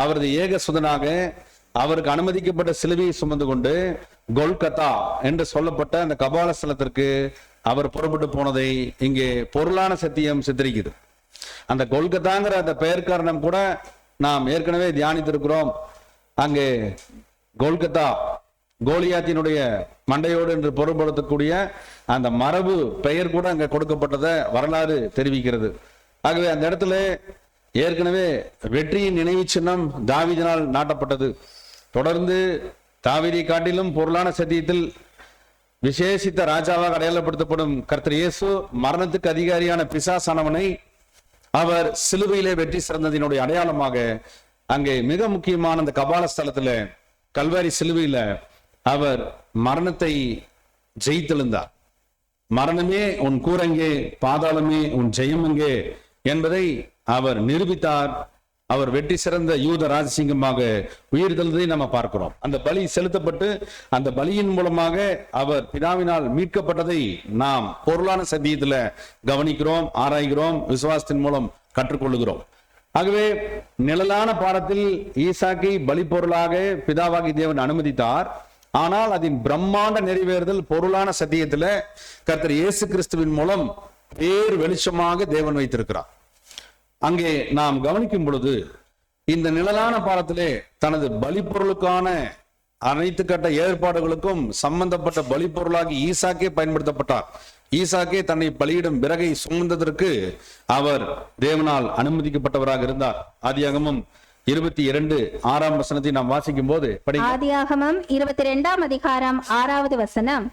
அவரது ஏக சுதனாக அவருக்கு அனுமதிக்கப்பட்ட சிலுவையை சுமந்து கொண்டு கொல்கத்தா என்று சொல்லப்பட்ட அந்த கபாலஸ்தலத்திற்கு அவர் புறப்பட்டு போனதை இங்கே பொருளான சத்தியம் சித்தரிக்குது. அந்த கொல்கத்தாங்கிற அந்த பெயர் காரணம் கூட நாம் ஏற்கனவே தியானித்திருக்கிறோம். அங்கே கொல்கத்தா கோலியாத்தினுடைய மண்டையோடு என்று பொருள்படுத்தக்கூடிய அந்த மரபு பெயர் கூட அங்கே கொடுக்கப்பட்டதை வரலாறு தெரிவிக்கிறது. ஆகவே அந்த இடத்துல ஏற்கனவே வெற்றியின் நினைவு சின்னம் தாவீதினால் நாட்டப்பட்டது. தொடர்ந்து தாவீதை காட்டிலும் பொருளான சத்தியத்தில் விசேஷித்த ராஜாவாக அடையாளப்படுத்தப்படும் கர்த்தர் இயேசு மரணத்துக்கு அதிகாரியான பிசாசானவனை அவர் சிலுவையிலே வெற்றி சிறந்ததினுடைய அடையாளமாக அங்கே மிக முக்கியமான அந்த கபால ஸ்தலத்துல கல்வாரி சிலுவையில அவர் மரணத்தை ஜெயித்தெழுந்தார். மரணமே உன் கூரங்கே, பாதாளமே உன் ஜெயமங்கே என்பதை அவர் நிரூபித்தார். அவர் வெற்றி சிறந்த யூத ராஜசிங்கமாக உயிர்த்தெழுந்ததை நம்ம பார்க்கிறோம். அந்த பலி செலுத்தப்பட்டு அந்த பலியின் மூலமாக அவர் பிதாவினால் மீட்கப்பட்டதை நாம் பொருளான சத்தியத்துல கவனிக்கிறோம், ஆராய்கிறோம், விசுவாசத்தின் மூலம் கற்றுக்கொள்ளுகிறோம். ஆகவே நிழலான பாடத்தில் ஈசாக்கை பலி பொருளாக பிதாவாகி தேவன் அனுமதித்தார். ஆனால் அதன் பிரம்மாண்ட நிறைவேறுதல் பொருளான சத்தியத்துல கர்த்தர் இயேசு கிறிஸ்துவின் மூலம் வேறு வெளிச்சமாக தேவன் வைத்திருக்கிறார். அங்கே நாம் கவனிக்கும் பொழுது இந்த நிழலான பாடத்திலே தனது பலி பொருளுக்கான அனைத்து கட்ட ஏற்பாடுகளுக்கும் சம்பந்தப்பட்ட பலி பொருளாகி ஈசாக்கே பயன்படுத்தப்பட்டார். ஈசாக்கே தன்னை பலியிடும் விறகை சுமந்ததற்கு அவர் தேவனால் அனுமதிக்கப்பட்டவராக இருந்தார். ஆதியாகமம் 22:6 நாம் வாசிக்கும் போது ஆதியாகமம் 22:6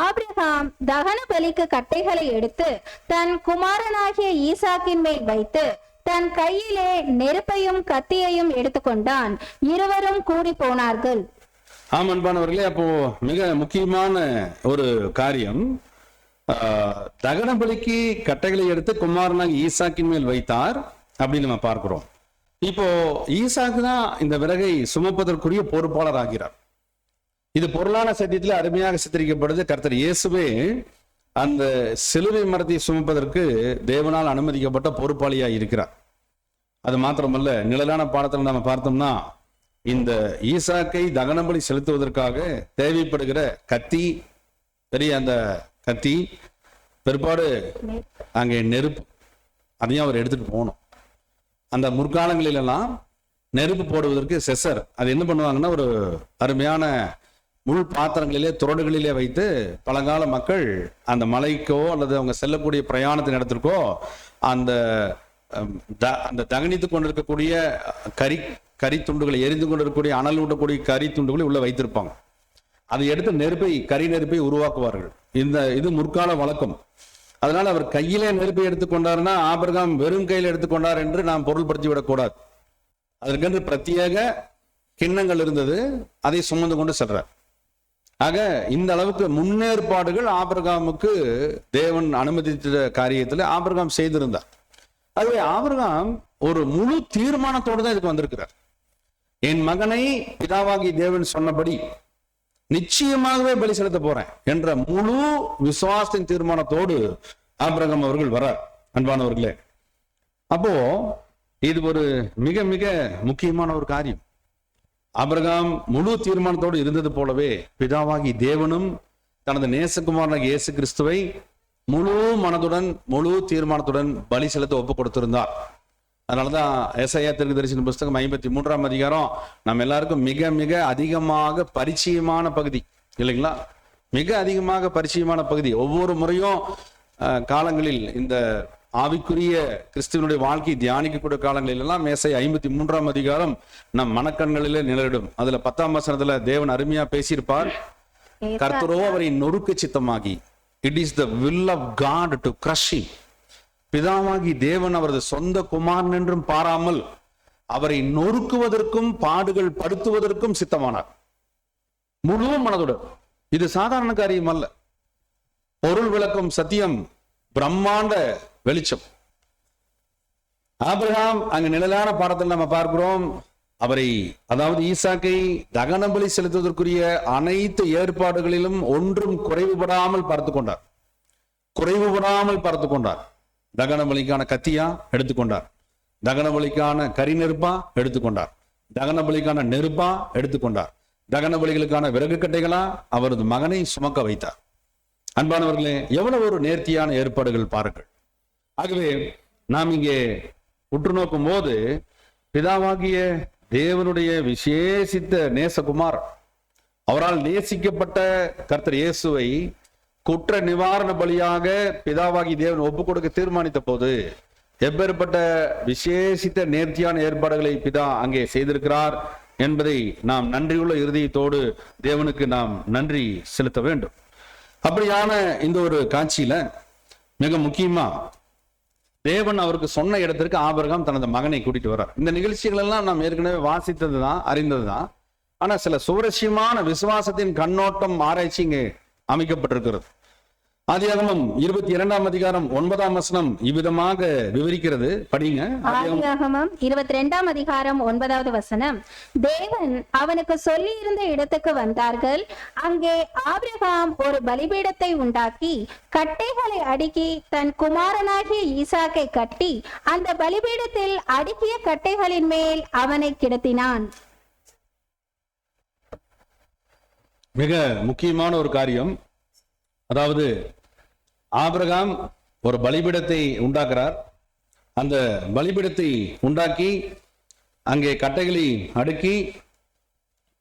ஆபிரகாம் தகன பலிக்கு கட்டைகளை எடுத்து தன் குமாரனாகிய ஈசாக்கின் மேல் வைத்து தன் கையிலே நெருப்பையும் கத்தியையும் எடுத்துக்கொண்டான். இருவரும் கூடி போனார்கள். அன்பானவர்களே, அப்போ மிக முக்கியமான ஒரு காரியம், தகன பலிக்கு கட்டைகளை எடுத்து குமாரனாகிய ஈசாக்கின் மேல் வைத்தார் அப்படின்னு நம்ம பார்க்கிறோம். இப்போ ஈசாக்கு தான் இந்த விறகை சுமப்பதற்குரிய பொறுப்பாளர் ஆகிறார். இது பொருளான சத்தியத்தில் அருமையாக சித்தரிக்கப்படுது. கர்த்தர் இயேசுவே அந்த சிலுவை மரத்தை சுமப்பதற்கு தேவனால் அனுமதிக்கப்பட்ட பொறுப்பாளியா இருக்கிறார். அது மாத்திரமல்ல, நிழலான பாடத்தில் நம்ம பார்த்தோம்னா இந்த ஈசாக்கை தகனபலி செலுத்துவதற்காக தேவைப்படுகிற கத்தி, பெரிய அந்த கத்தி, பிற்பாடு அங்கே நெருப்பு, அதையும் அவர் எடுத்துட்டு போகணும். அந்த முற்காலங்களிலெல்லாம் நெருப்பு போடுவதற்கு செசர், அது என்ன பண்ணுவாங்கன்னா ஒரு அருமையான முள் பாத்திரங்களிலே துறடுகளிலே வைத்து பழங்கால மக்கள் அந்த மலைக்கோ அல்லது அவங்க செல்லக்கூடிய பிரயாணத்தின் இடத்திற்கோ அந்த தகனித்து கொண்டிருக்கக்கூடிய கரி துண்டுகளை, எரிந்து கொண்டிருக்கக்கூடிய அனல் ஊட்டக்கூடிய கரி துண்டுகளை உள்ள வைத்திருப்பாங்க. அதை எடுத்து கரி நெருப்பை உருவாக்குவார்கள். இது முற்கால வழக்கம். அதனால அவர் கையிலே நெருப்பை எடுத்துக்கொண்டார்னா ஆபிரகாம் வெறும் கையில் எடுத்துக்கொண்டார் என்று நாம் பொருள்படுத்தி விடக்கூடாது. அதற்கென்று பிரத்யேக கிண்ணங்கள் இருந்தது, அதை சுமந்து கொண்டு செல்றார். ஆக இந்த அளவுக்கு முன்னேற்பாடுகள் ஆபிரகாமுக்கு தேவன் அனுமதித்த காரியத்தில் ஆபிரகாம் செய்திருந்தார். ஆகவே ஆபிரகாம் ஒரு முழு தீர்மானத்தோடு தான் இதுக்கு வந்திருக்கிறார். என் மகனை பிதாவாகி தேவன் சொன்னபடி நிச்சயமாகவே பலி செலுத்த போறேன் என்ற முழு விசுவாசத்தின் தீர்மானத்தோடு ஆபிரகாம் அவர்கள் வரார். அன்பானவர்களே, அப்போ இது ஒரு மிக மிக முக்கியமான ஒரு காரியம். ஆபிரகாம் முழு தீர்மானத்தோடு இருந்தது போலவே பிதாவாகி தேவனும் தனது நேசகுமாரனாகிய இயேசு கிறிஸ்துவை முழு மனதுடன் முழு தீர்மானத்துடன் பலி செலுத்த ஒப்பு கொடுத்திருந்தார். அதனாலதான் ஏசாயா தீர்க்கதரிசன புஸ்தகம் 53ஆம் அதிகாரம் நம்ம எல்லாருக்கும் மிக மிக அதிகமாக பரிச்சயமான பகுதி இல்லைங்களா? மிக அதிகமாக பரிச்சயமான பகுதி. ஒவ்வொரு முறையும் காலங்களில் இந்த ஆவிக்குரிய கிறிஸ்துவனுடைய வாழ்க்கை தியானிக்கக்கூடிய காலங்களில் எல்லாம் ஏசாயா 53ஆம் அதிகாரம் நம் மனக்கண்களிலே நிழலிடும். அதுல 10ஆம் வசனத்துல தேவன் அருமையா பேசியிருப்பார். கர்த்தரோ அவரை நொறுக்க சித்தமாகி, it is the will of God to crush him. பிதாவாகி தேவன் அவரது சொந்த குமாரன் என்றும் பாராமல் அவரை நொறுக்குவதற்கும் பாடுகள் படுத்துவதற்கும் சித்தமானார் முழு மனதுடன். இது சாதாரண காரியம் அல்ல. பொருள் விளக்கும் சத்தியம், பிரம்மாண்ட வெளிச்சம். ஆபிரகாம் அங்கு நிழலான பாடத்தில் நம்ம பார்க்கிறோம். அவரை, அதாவது ஈசாக்கை தகன பலி செலுத்துவதற்குரிய அனைத்து ஏற்பாடுகளிலும் ஒன்றும் குறைவுபடாமல் பார்த்து கொண்டார். குறைவுபடாமல் பார்த்து கொண்டார். தகன பலிக்கான கத்தியா எடுத்துக்கொண்டார், தகன பலிக்கான கரி நெருப்பா எடுத்துக்கொண்டார், தகன பலிக்கான நெருப்பா எடுத்துக்கொண்டார், தகன பலிகளுக்கான விறகு கட்டைகளா அவரது மகனை சுமக்க வைத்தார். அன்பானவர்களே, எவ்வளவு ஒரு நேர்த்தியான ஏற்பாடுகள் பாருங்கள். ஆகவே நாம் இங்கே உற்று நோக்கும் போது பிதாவாகிய தேவனுடைய விசேஷித்த நேசகுமார், அவரால் நேசிக்கப்பட்ட கர்த்தர் இயேசுவை குற்ற நிவாரண பலியாக பிதாவாகி தேவன் ஒப்புக் கொடுக்க தீர்மானித்த போது எப்பேற்பட்ட விசேஷித்த நேர்த்தியான ஏற்பாடுகளை பிதா அங்கே செய்திருக்கிறார் என்பதை நாம் நன்றியுள்ள இருதயத்தோடு தேவனுக்கு நாம் நன்றி செலுத்த வேண்டும். அப்படியான இந்த ஒரு காட்சியில மிக முக்கியமா தேவன் அவருக்கு சொன்ன இடத்திற்கு ஆபிரகாம் தனது மகனை கூட்டிட்டு வர்றார். இந்த நிகழ்ச்சிகள் எல்லாம் நாம் ஏற்கனவே வாசித்ததுதான், அறிந்ததுதான். ஆனா சில சுவரசியமான விசுவாசத்தின் கண்ணோட்டம் ஆராய்ச்சி இங்கே அமைக்கப்பட்டிருக்கிறது. ஆதியாகமம் 22ஆம் அதிகாரம் 9ஆம் வசனம் இவ்விதமாக விவரிக்கிறது. படிங்க. ஆதியாகமம் 22ஆம் அதிகாரம் 9வது வசனம். தேவன் அவனுக்கு சொல்லி இருந்த இடத்துக்கு வந்தார்கள். அங்கே ஆபிரகாம் ஒரு பலிபீடத்தை உண்டாக்கி கட்டைகளை அடுக்கி தன் குமாரனாகிய ஈசாக்கை கட்டி அந்த பலிபீடத்தில் அடுக்கிய கட்டைகளின் மேல் அவனை கிடத்தினான். மிக முக்கியமான ஒரு காரியம். அதாவது ஆபிரகாம் ஒரு பலிபீடத்தை உண்டாக்குறார். அந்த பலிபீடத்தை உண்டாக்கி அங்கே கட்டைகளை அடுக்கி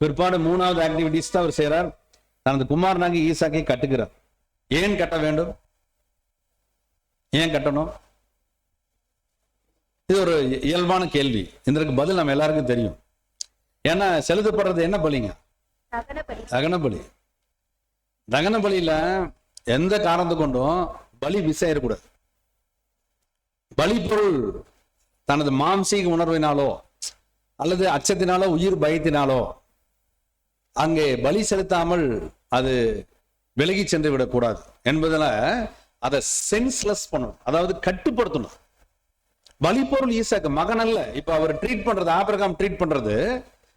பிற்பாடு 3வது ஆக்டிவிட்டிஸ் தான் அவர் செய்யறார். தனது குமாரனாகி ஈசாக்கை கட்டுகிறார். ஏன் கட்ட வேண்டும்? ஏன் கட்டணும்? இது ஒரு இயல்பான கேள்வி. இதற்கு பதில் நம்ம எல்லாருக்கும் தெரியும். ஏன்னா செலுத்தப்படுறது என்ன பலிங்க? தகன பலி. தகன பலியில எந்த காரணத்தை கொண்டும் பலி மிஸ் ஆயிடக்கூடாது. பலி பொருள் தனது மாம்சீக உணர்வினாலோ அல்லது அச்சத்தினாலோ உயிர் பயத்தினாலோ அங்கே பலி செலுத்தாமல் அது விலகி சென்று விடக்கூடாது என்பதுல அதை சென்ஸ்லெஸ் பண்ணணும், அதாவது கட்டுப்படுத்தணும். பலி பொருள் ஈசாக்கு மகன் அல்ல. இப்ப அவர் ட்ரீட் பண்றது, ஆபிரகாம் ட்ரீட் பண்றது,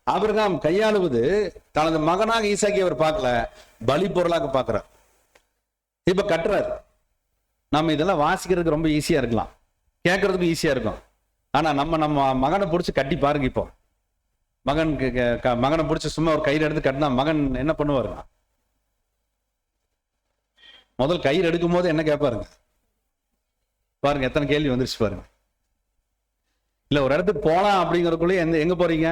ஆபிரகாம் கையாளுவது தனது மகனாக ஈசாக்கை அவர் பார்க்கல, பலி பொருளாக பார்க்கிறார். இப்ப கட்டுறாரு. நம்ம இதெல்லாம் வாசிக்கிறதுக்கு ரொம்ப ஈஸியா இருக்கலாம், கேட்கறதுக்கும் ஈஸியா இருக்கும். ஆனா நம்ம மகனை பிடிச்சி கட்டி பாருங்க. இப்போ மகனை பிடிச்சி சும்மா ஒரு கயிறு எடுத்து கட்டினா மகன் என்ன பண்ணுவாருங்க? முதல் கயிறு எடுக்கும் போது என்ன கேட்பாருங்க? பாருங்க எத்தனை கேள்வி வந்துருச்சு பாருங்க. இல்ல ஒரு இடத்துக்கு போலாம் அப்படிங்கறதுக்குள்ள எங்க போறீங்க,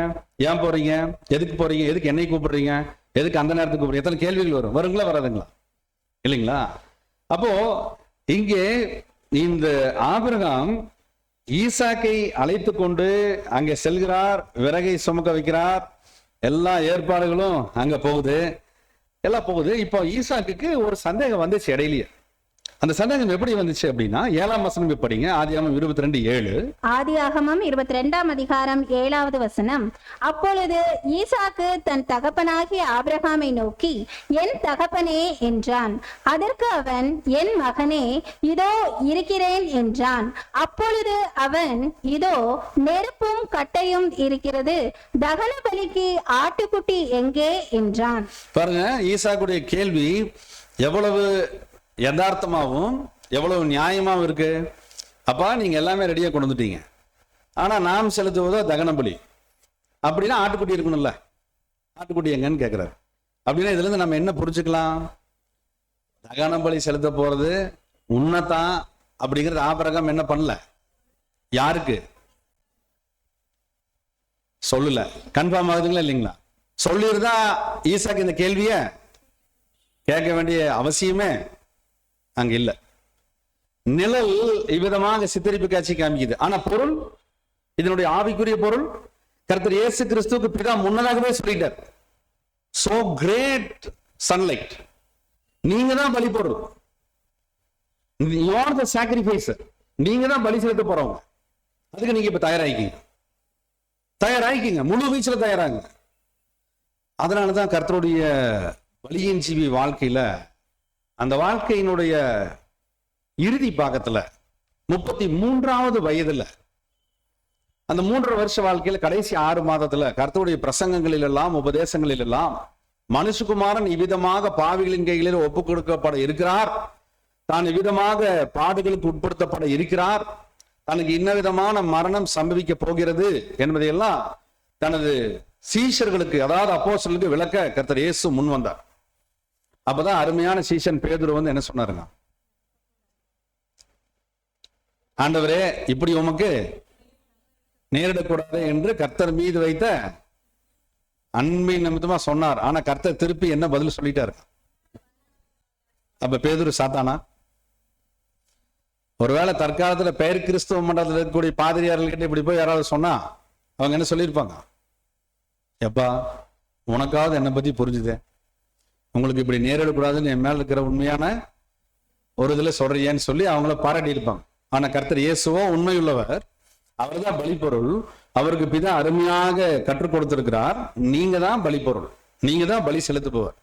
ஏன் போறீங்க, எதுக்கு போறீங்க, எதுக்கு என்னை கூப்பிடுறீங்க, எதுக்கு அந்த நேரத்துக்கு கூப்பிடுறீங்க, எத்தனை கேள்விகள் வரும். வருங்களா வராதுங்களா? இல்லைங்களா? அப்போ இங்கே இந்த ஆபிரகாம் ஈசாக்கை அழைத்து கொண்டு அங்கே செல்கிறார், விறகை சுமக்க வைக்கிறார், எல்லா ஏற்பாடுகளும் அங்க போகுது, எல்லாம் போகுது. இப்போ ஈசாக்குக்கு ஒரு சந்தேகம் வந்துச்சு இடையிலேயே. அந்த சந்தேகம் எப்படி வந்துச்சு அப்படின்னா 7ஆம் வசனம் படிங்க. ஆதியாகமம் 22:7. ஆதியாகமம் 22ஆம் அதிகாரம் 7வது வசனம். அப்பொழுது ஈசாக்கு தன் தகப்பனாகிய ஆபிரகாமை நோக்கி, என் தகப்பனே என்றான். அதற்கு அவன், என் மகனே, இதோ இருக்கிறேன் என்றான். அப்பொழுது அவன், இதோ நெருப்பும் கட்டையும் இருக்கிறது, தகன பலிக்கு ஆட்டுக்குட்டி எங்கே என்றான். பாருங்க, ஈசாக்குடைய கேள்வி எவ்வளவு யதார்த்தமாகவும் எவ்வளவு நியாயமாகவும் இருக்கு. அப்பா நீங்க எல்லாமே ரெடியா கொண்டு வந்துட்டீங்க, ஆனா நாம் செலுத்துவதோ தகன பலி. அப்படின்னா ஆட்டுக்குட்டி இருக்கணும்ல, ஆட்டுக்குட்டி எங்கன்னு கேட்கிறாரு. அப்படின்னா இதுல இருந்து நம்ம என்ன புரிஞ்சுக்கலாம்? தகன பலி செலுத்த போறது உன்னதான் அப்படிங்கிறது ஆபிரகாம் என்ன பண்ணல, யாருக்கு சொல்லல. கன்ஃபார்ம் ஆகுதுங்களா இல்லைங்களா? சொல்லிருந்தா ஈசாக்கு இந்த கேள்விய கேட்க வேண்டிய அவசியமே அங்க இல்ல. நிழல் இவ்விதமாக சித்தரிப்பு காட்சி காமிக்குது. ஆனா பொருள், இதனுடைய ஆவிக்குரிய பொருள் கர்த்தர் இயேசு கிறிஸ்துவுக்கு பிதா முன்னதாகவே சொல்லிட்டார். சோ கிரேட் சன்லைட், நீங்க தான் பலி பொருள், you are the sacrificer, நீங்க தான் பலி செலுத்த போறவங்க. அதுக்கு நீங்க இப்ப தயாராகிக்கீங்க, முழு வீச்சுல தயாராங்க. அதனாலதான் கர்த்தருடைய பலியின் ஜீவி வாழ்க்கையில, அந்த வாழ்க்கையினுடைய இறுதி பாகத்துல 33வது வயதுல, அந்த 3.5 வருஷ வாழ்க்கையில கடைசி 6 மாதத்துல கர்த்தருடைய பிரசங்கங்களில் எல்லாம் உபதேசங்களில் எல்லாம் மனுஷகுமாரன் இவ்விதமாக பாவிகளின் கைகளில் ஒப்புக் கொடுக்கப்பட இருக்கிறார், தான் இவ்விதமாக பாடுகளுக்கு உட்படுத்தப்பட இருக்கிறார், தனக்கு இன்ன விதமான மரணம் சம்பவிக்க போகிறது என்பதையெல்லாம் தனது சீஷர்களுக்கு, அதாவது அப்போஸ்தலர்களுக்கு விளக்க கர்த்தர் இயேசு முன் வந்தார். அப்பதான் அருமையான சீஷன் பேதுரு வந்து என்ன சொன்னாருங்க, ஆண்டவரே இப்படி உமக்கு நேரிடக்கூடாது என்று கர்த்தர் மீது வைத்த அன்பின் நிமித்தமா சொன்னார். ஆனா கர்த்தர் திருப்பி என்ன பதில் சொல்லிட்டாரு? அப்ப பேதுரு சாத்தானா? ஒருவேளை தற்காலத்துல பெயர் கிறிஸ்துவ மண்டலத்தில் இருக்கக்கூடிய பாதிரியார்கள்கிட்ட இப்படி போய் யாராவது சொன்னா அவங்க என்ன சொல்லியிருப்பாங்க? எப்பா உனக்காவது என்னை பத்தி புரிஞ்சுதே, உங்களுக்கு இப்படி நேரிடக்கூடாதுன்னு என் மேல இருக்கிற உண்மையான ஒரு இதுல சொல்றியேன்னு சொல்லி அவங்கள பாராட்டி இருப்பாங்க. ஆனா கர்த்தர் இயேசுவோ உண்மையுள்ளவர், அவர் தான் பலிப்பொருள், அவருக்கு பிதா அருமையாக கற்றுக் கொடுத்திருக்கிறார். நீங்க தான் பலிப்பொருள், நீங்க தான் பலி செலுத்துபவர்,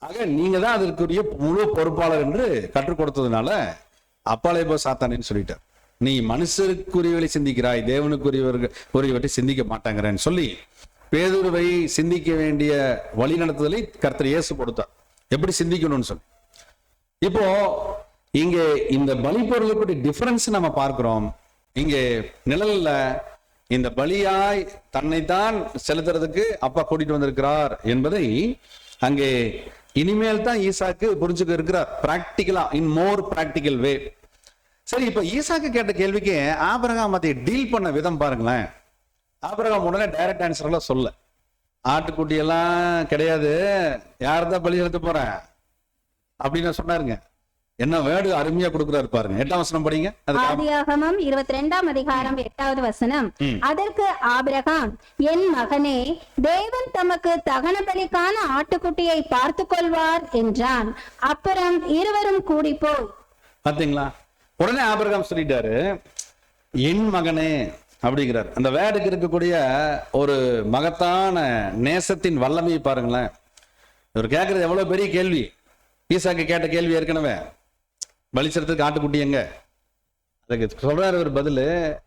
ஆக நீங்க தான் அதற்குரிய முழு பொறுப்பாளர் என்று கற்றுக் கொடுத்ததுனால அப்பாலே போ சாத்தானேன்னு சொல்லிட்டார். நீ மனுஷருக்குரியவரை சிந்திக்கிறாய், தேவனுக்குரியவரை சிந்திக்க மாட்டாங்கிறேன்னு சொல்லி பேதுருவை சிந்திக்க வேண்டிய வழி நடத்துதலை கர்த்தர் இயேசு கொடுத்தார், எப்படி சிந்திக்கணும்னு சொல்லி. இப்போ இங்க இந்த பலி பொருளுக்குரிய டிஃபரன்ஸ் நம்ம பார்க்கிறோம். இங்கே நிழல்ல இந்த பலியாய் தன்னைத்தான் செலுத்துறதுக்கு அப்பா கூட்டிட்டு வந்திருக்கிறார் என்பதை அங்கே இனிமேல் தான் ஈசாக்கு புரிஞ்சுக்க இருக்கிறார், பிராக்டிக்கலா, இன் மோர் பிராக்டிக்கல் வே. சரி, இப்ப ஈசாக்கு கேட்ட கேள்விக்கு ஆபிரகாம் அதை டீல் பண்ண விதம் பாருங்களேன். ஆபிரகாம் உடனே டைரக்ட் ஆன்சர் எல்லாம் சொல்ல, ஆட்டுக்குட்டி எல்லாம் கிடையாது, யார்தான் பலி செலுத்த போறேன் அப்படின்னு சொன்னாருங்க. என்ன வேர்டு அருமையா கொடுக்கிறாரு பாருங்க. 8ஆம் வசனம் படிங்க. ஆதியாகமம் 22ஆம் அதிகாரம் 8வது வசனம். அதற்கு ஆபிரகாம், என் மகனே, தேவன் தமக்கு தகன பலிக்கான ஆட்டுக்குட்டியை பார்த்து கொள்வார் என்றான். அப்புறம் இருவரும் கூடி போய். பாத்தீங்களா, உடனே ஆபிரகாம் சொல்லிட்டாரு என் மகனே அப்படிங்கிறார். அந்த வேர்டுக்கு இருக்கக்கூடிய ஒரு மகத்தான நேசத்தின் வல்லமையை பாருங்களேன். இவர் கேட்கறது எவ்வளவு பெரிய கேள்வி. ஈசாக்கு கேட்ட கேள்வி ஏற்கனவே, பலி செலுத்துறதுக்கு ஆட்டுக்குட்டி எங்க, அதுக்கு சொல்றாரு ஒரு பதில்,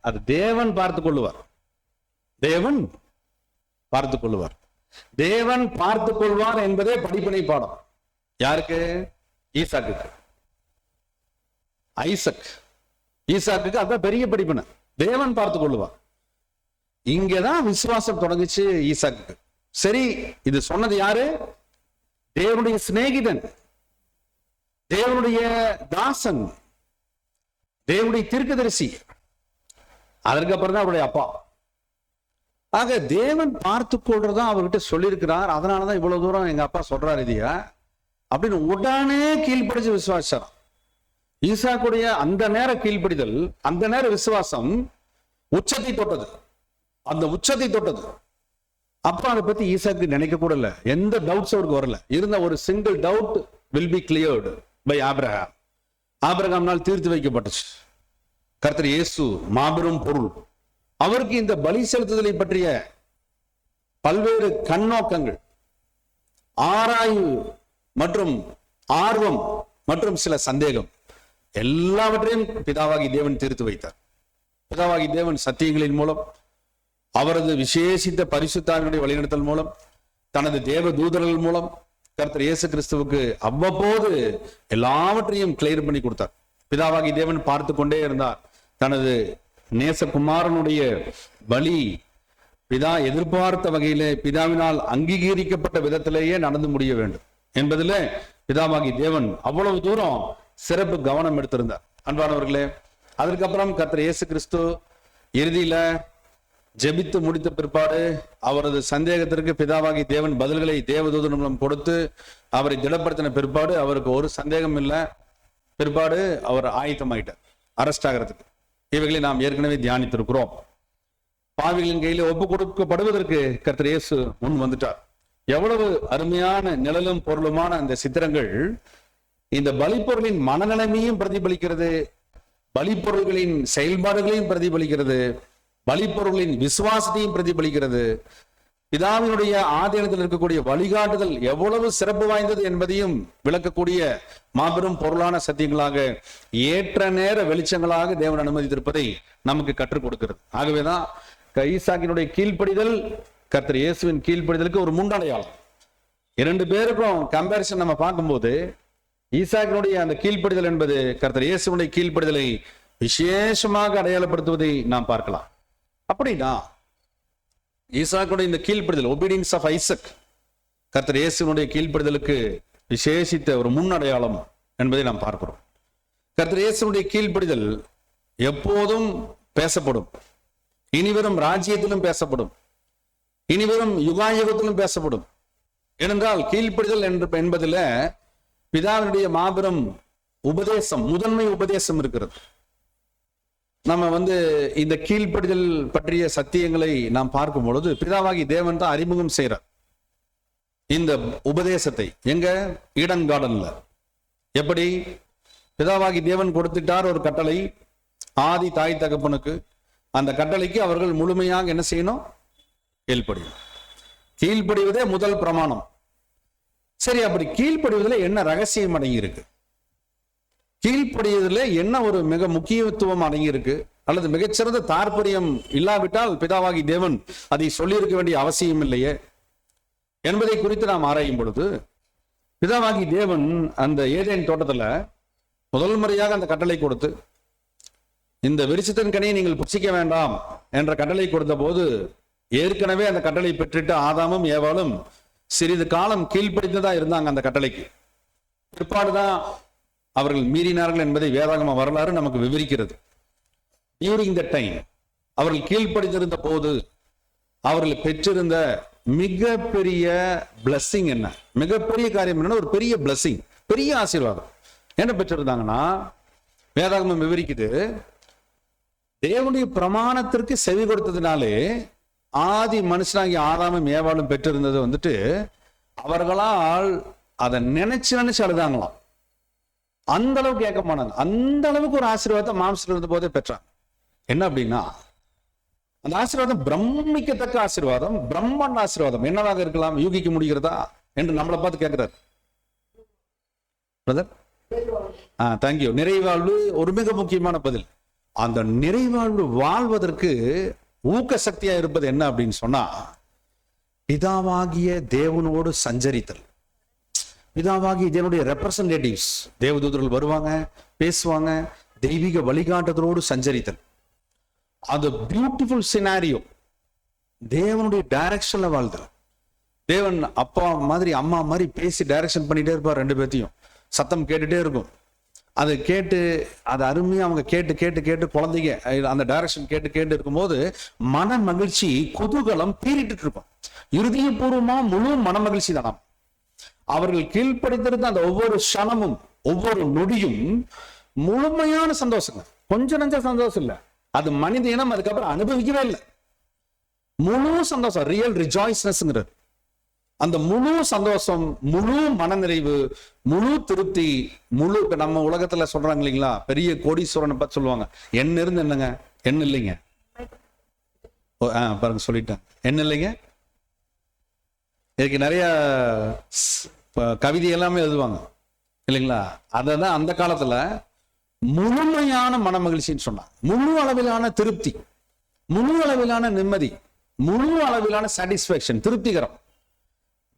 அது தேவன் பார்த்து கொள்ளுவார், தேவன் பார்த்து கொள்ளுவார். தேவன் பார்த்து கொள்வார் என்பதே படிப்பினை பாடம். யாருக்கு? ஈசாக்குக்கு. ஈசாக்குக்கு அதான் பெரிய படிப்பினை, தேவன் பார்த்து கொள்ளுவார். இங்கதான் விசுவாசம் தொடங்குச்சு ஈசாக்குக்கு. சரி, இது சொன்னது யாரு? தேவனுடைய சிநேகிதன், தேவனுடைய தாசன், தேவனுடைய தீர்க்கதரிசி, அதற்கப்புறம் தான் அவருடைய அப்பா. ஆக தேவன் பார்த்து கொள்றதா அவர்கிட்ட சொல்லியிருக்கிறார். அதனாலதான் இவ்வளவு தூரம் எங்க அப்பா சொல்றாரு இதையா அப்படின்னு உடனே கீழ்ப்படிச்சு விசுவாசம். ஈசாக்குடைய அந்த நேர கீழ்ப்படிதல், அந்த நேர விசுவாசம் உச்சத்தை தொட்டது, அந்த உச்சத்தை தொட்டது. அப்ப அதை பத்தி ஈசாக்கு நினைக்க கூட இல்ல, எந்த டவுட்ஸ் அவருக்கு வரல. இருந்த ஒரு single doubt will be cleared by Abraham. ஆபிரகாம்னால் தீர்த்து வைக்கப்பட்டுச்சு. கர்த்தர் இயேசு மாபெரும் பொருள். அவருக்கு இந்த பலி செலுத்துதலை பற்றிய பல்வேறு கண்ணோக்கங்கள், ஆராய்வு மற்றும் ஆர்வம் மற்றும் சில சந்தேகம் எல்லாவற்றையும் பிதாவாகி தேவன் தீர்த்து வைத்தார். பிதாவாகி தேவன் சத்தியங்களின் மூலம், அவரது விசேஷித்த பரிசுத்தாவினுடைய வழிநடத்தல் மூலம், தனது தேவ தூதர்கள் மூலம் கர்த்தர் இயேசு கிறிஸ்துவுக்கு அவ்வப்போது எல்லாவற்றையும் கிளியர் பண்ணி கொடுத்தார். பிதாவாகி தேவன் பார்த்து கொண்டே இருந்தார். தனது நேசகுமாரனுடைய பலி பிதா எதிர்பார்த்த வகையிலே, பிதாவினால் அங்கீகரிக்கப்பட்ட விதத்திலேயே நடந்து முடிய வேண்டும் என்பதிலே பிதாவாகி தேவன் அவ்வளவு தூரம் சிறப்பு கவனம் எடுத்திருந்தார். அன்பானவர்களே, அதற்கப்புறம் கர்த்தர் இயேசு கிறிஸ்து இறுதியில ஜெபித்து முடித்த பிற்பாடு அவரது சந்தேகத்திற்கு பிதாவாகி தேவன் பதில்களை தேவதூதன் மூலம் கொடுத்து அவரை திடப்படுத்தின பிற்பாடு அவருக்கு ஒரு சந்தேகம் இல்லை. பிற்பாடு அவர் ஆயத்தமாயிட்டார் அரெஸ்ட் ஆகிறதுக்கு. இவைகளை நாம் ஏற்கனவே தியானித்திருக்கிறோம். பாவிகளின் கையில ஒப்பு கொடுக்கப்படுவதற்கு கர்த்தர் இயேசு முன் வந்துட்டார். எவ்வளவு அருமையான நிழலும் பொருளுமான அந்த சித்திரங்கள் இந்த பலிப்பொருளின் மனநிலைமையும் பிரதிபலிக்கிறது, பலிப்பொருள்களின் செயல்பாடுகளையும் பிரதிபலிக்கிறது, பலிப்பொருளின் விசுவாசத்தையும் பிரதிபலிக்கிறது. பிதாவினுடைய ஆதீனத்தில் இருக்கக்கூடிய வழிகாட்டுதல் எவ்வளவு சிறப்பு வாய்ந்தது என்பதையும் விளக்கக்கூடிய மாபெரும் பொருளான சத்தியங்களாக ஏற்ற நேர வெளிச்சங்களாக தேவன் அனுமதித்திருப்பதை நமக்கு கற்றுக் கொடுக்கிறது. ஆகவேதான் ஈசாக்கினுடைய கீழ்ப்படிதல் கர்த்தர் இயேசுவின் கீழ்ப்படிதலுக்கு ஒரு முன்னடையாளம். இரண்டு பேருக்கும் கம்பேரிசன் நம்ம பார்க்கும்போது ஈசாக்கினுடைய அந்த கீழ்ப்படிதல் என்பது கர்த்தர் இயேசுவினுடைய கீழ்ப்படிதலை விசேஷமாக அடையாளப்படுத்துவதை நாம் பார்க்கலாம். அப்படின்னா ஈசாக்குடைய இந்த கீழ்ப்படிதல், ஒபீடியன்ஸ் ஆஃப் ஐசக், கர்த்தர் இயேசுவினுடைய கீழ்ப்படிதலுக்கு விசேஷித்த ஒரு முன்னடையாளம் என்பதை நாம் பார்க்கிறோம். கர்த்தர் இயேசுவினுடைய கீழ்ப்படிதல் எப்போதும் பேசப்படும், இனிவரும் ராஜ்யத்திலும் பேசப்படும், இனிவரும் யுகாயுகத்திலும் பேசப்படும். ஏனென்றால் கீழ்ப்படிதல் என்பதில் பிதாவினுடைய மாபெரும் உபதேசம், முதன்மை உபதேசம் இருக்கிறது. நம்ம இந்த கீழ்ப்படிதல் பற்றிய சத்தியங்களை நாம் பார்க்கும் பொழுது பிதாவாகி தேவன் தான் அறிமுகம் செய்கிறார் இந்த உபதேசத்தை. எங்க? ஈடன் கார்டன்ல. எப்படி? பிதாவாகி தேவன் கொடுத்துட்டார் ஒரு கட்டளை ஆதி தாய் தகப்பனுக்கு. அந்த கட்டளைக்கு அவர்கள் முழுமையாக என்ன செய்யணும்? கீழ்ப்படியும். கீழ்ப்படிவதே முதல் பிரமாணம். சரி, அப்படி கீழ்ப்படிவதில் என்ன ரகசியம் அடங்கி இருக்கு? கீழ்ப்படிவதில் என்ன ஒரு மிக முக்கியத்துவம் அடங்கி இருக்கு? அல்லது மிகச்சிறந்த தாற்பயம் இல்லாவிட்டால் பிதாவாகி தேவன் அதை சொல்லியிருக்க வேண்டிய அவசியம் இல்லையே என்பதை குறித்து நாம் ஆராயும் பொழுது, பிதாவாகி தேவன் அந்த ஏதேன் தோட்டத்துல முதல் முறையாக அந்த கட்டளை கொடுத்து, இந்த விருட்சத்தின் கனியை நீங்கள் புசிக்க வேண்டாம் என்ற கட்டளை கொடுத்த போது, ஏற்கனவே அந்த கட்டளை பெற்றுட்டு ஆதாமும் ஏவாளும் சிறிது காலம் கீழ்ப்படிந்ததா இருந்தாங்க அந்த கட்டளைக்கு. பிற்பாடுதான் அவர்கள் மீறினார்கள் என்பதை வேதாகம வரலாறு நமக்கு விவரிக்கிறது. டியூரிங் த டைம் அவர்கள் கீழ்ப்படிந்திருந்த போது அவர்கள் பெற்றிருந்த மிகப்பெரிய பிளஸ்ஸிங் என்ன? மிகப்பெரிய காரியம் என்ன? ஒரு பெரிய பிளஸ்ஸிங், பெரிய ஆசீர்வாதம் என்ன பெற்றிருந்தாங்கன்னா, வேதாகமம் விவரிக்குது, தேவனுடைய பிரமாணத்திற்கு செவி கொடுத்ததுனாலே ஆதி மனுஷனாகிய ஆதாமும் ஏவாளும் பெற்றிருந்தது அவர்களால் அதை நினைச்சு அழுதாங்களாம். அந்த அளவுக்கு ஏக்கமானாங்க. அந்த அளவுக்கு ஒரு ஆசீர்வாதத்தை மாம்சத்தில் இருந்த போதே பெற்றாங்க. என்ன அப்படின்னா, அந்த ஆசீர்வாதம் பிரமிக்கத்தக்க ஆசீர்வாதம், பிரம்மாண்ட ஆசீர்வாதம். என்னவாக இருக்கலாம்? யூகிக்க முடிகிறதா என்று நம்மளை பார்த்து கேட்கிறார். Brother, thank you. நிறைவாழ்வு ஒரு மிக முக்கியமான பதில். அந்த நிறைவாழ்வு வாழ்வதற்கு ஊக்க சக்தியா இருப்பது என்ன அப்படின்னு சொன்னா, பிதாவாகிய தேவனோடு சஞ்சரித்தல். பிதாவாகிய தேவனுடைய ரெப்ரசன்டேட்டிவ்ஸ், தேவதூதர்கள் வருவாங்க, பேசுவாங்க, தெய்வீக வழிகாட்டுதலோடு சஞ்சரித்தல். அது பியூட்டிஃபுல் சினாரியோ. தேவனுடைய டைரக்ஷன்ல வாழ்தல். தேவன் அப்பா மாதிரி அம்மா மாதிரி பேசி டைரக்ஷன் பண்ணிட்டே இருப்பார். ரெண்டு பேர்த்தையும் சத்தம் கேட்டுட்டே இருக்கும். அதை கேட்டு அதை அருமையா அவங்க கேட்டு கேட்டு கேட்டு குழந்தைங்க அந்த டைரக்ஷன் கேட்டு கேட்டு இருக்கும்போது மன மகிழ்ச்சி, குதூகலம் பீறிட்டு இருக்கும். இறுதியபூர்வமா முழு மன மகிழ்ச்சி தானாம். அவர்கள் கீழ்ப்படித்திருந்த அந்த ஒவ்வொரு க்ஷணமும் ஒவ்வொரு நொடியும் முழுமையான சந்தோஷங்க. கொஞ்சம் நஞ்ச சந்தோஷம் இல்லை. அது மனித இனம் அதுக்கப்புறம் அனுபவிக்கவே இல்லை. முழு சந்தோஷம், ரியல் ரிஜாய்ஸ்னஸ்ங்கிறது. அந்த முழு சந்தோஷம், முழு மனநிறைவு, முழு திருப்தி, முழு நம்ம உலகத்துல சொல்றாங்க இல்லைங்களா, பெரிய கோடீஸ்வரனை பார்த்து சொல்லுவாங்க, என்ன இருந்து என்னங்க, என்ன இல்லைங்க, பாருங்க சொல்லிட்டேன், என்ன இல்லைங்க. இதுக்கு நிறைய கவிதை எல்லாமே எழுதுவாங்க இல்லைங்களா. அதான் அந்த காலத்துல முழுமையான மன மகிழ்ச்சின்னு சொன்னாங்க. முழு அளவிலான திருப்தி, முழு அளவிலான நிம்மதி, முழு அளவிலான சாட்டிஸ்பேக்ஷன், திருப்திகரம்.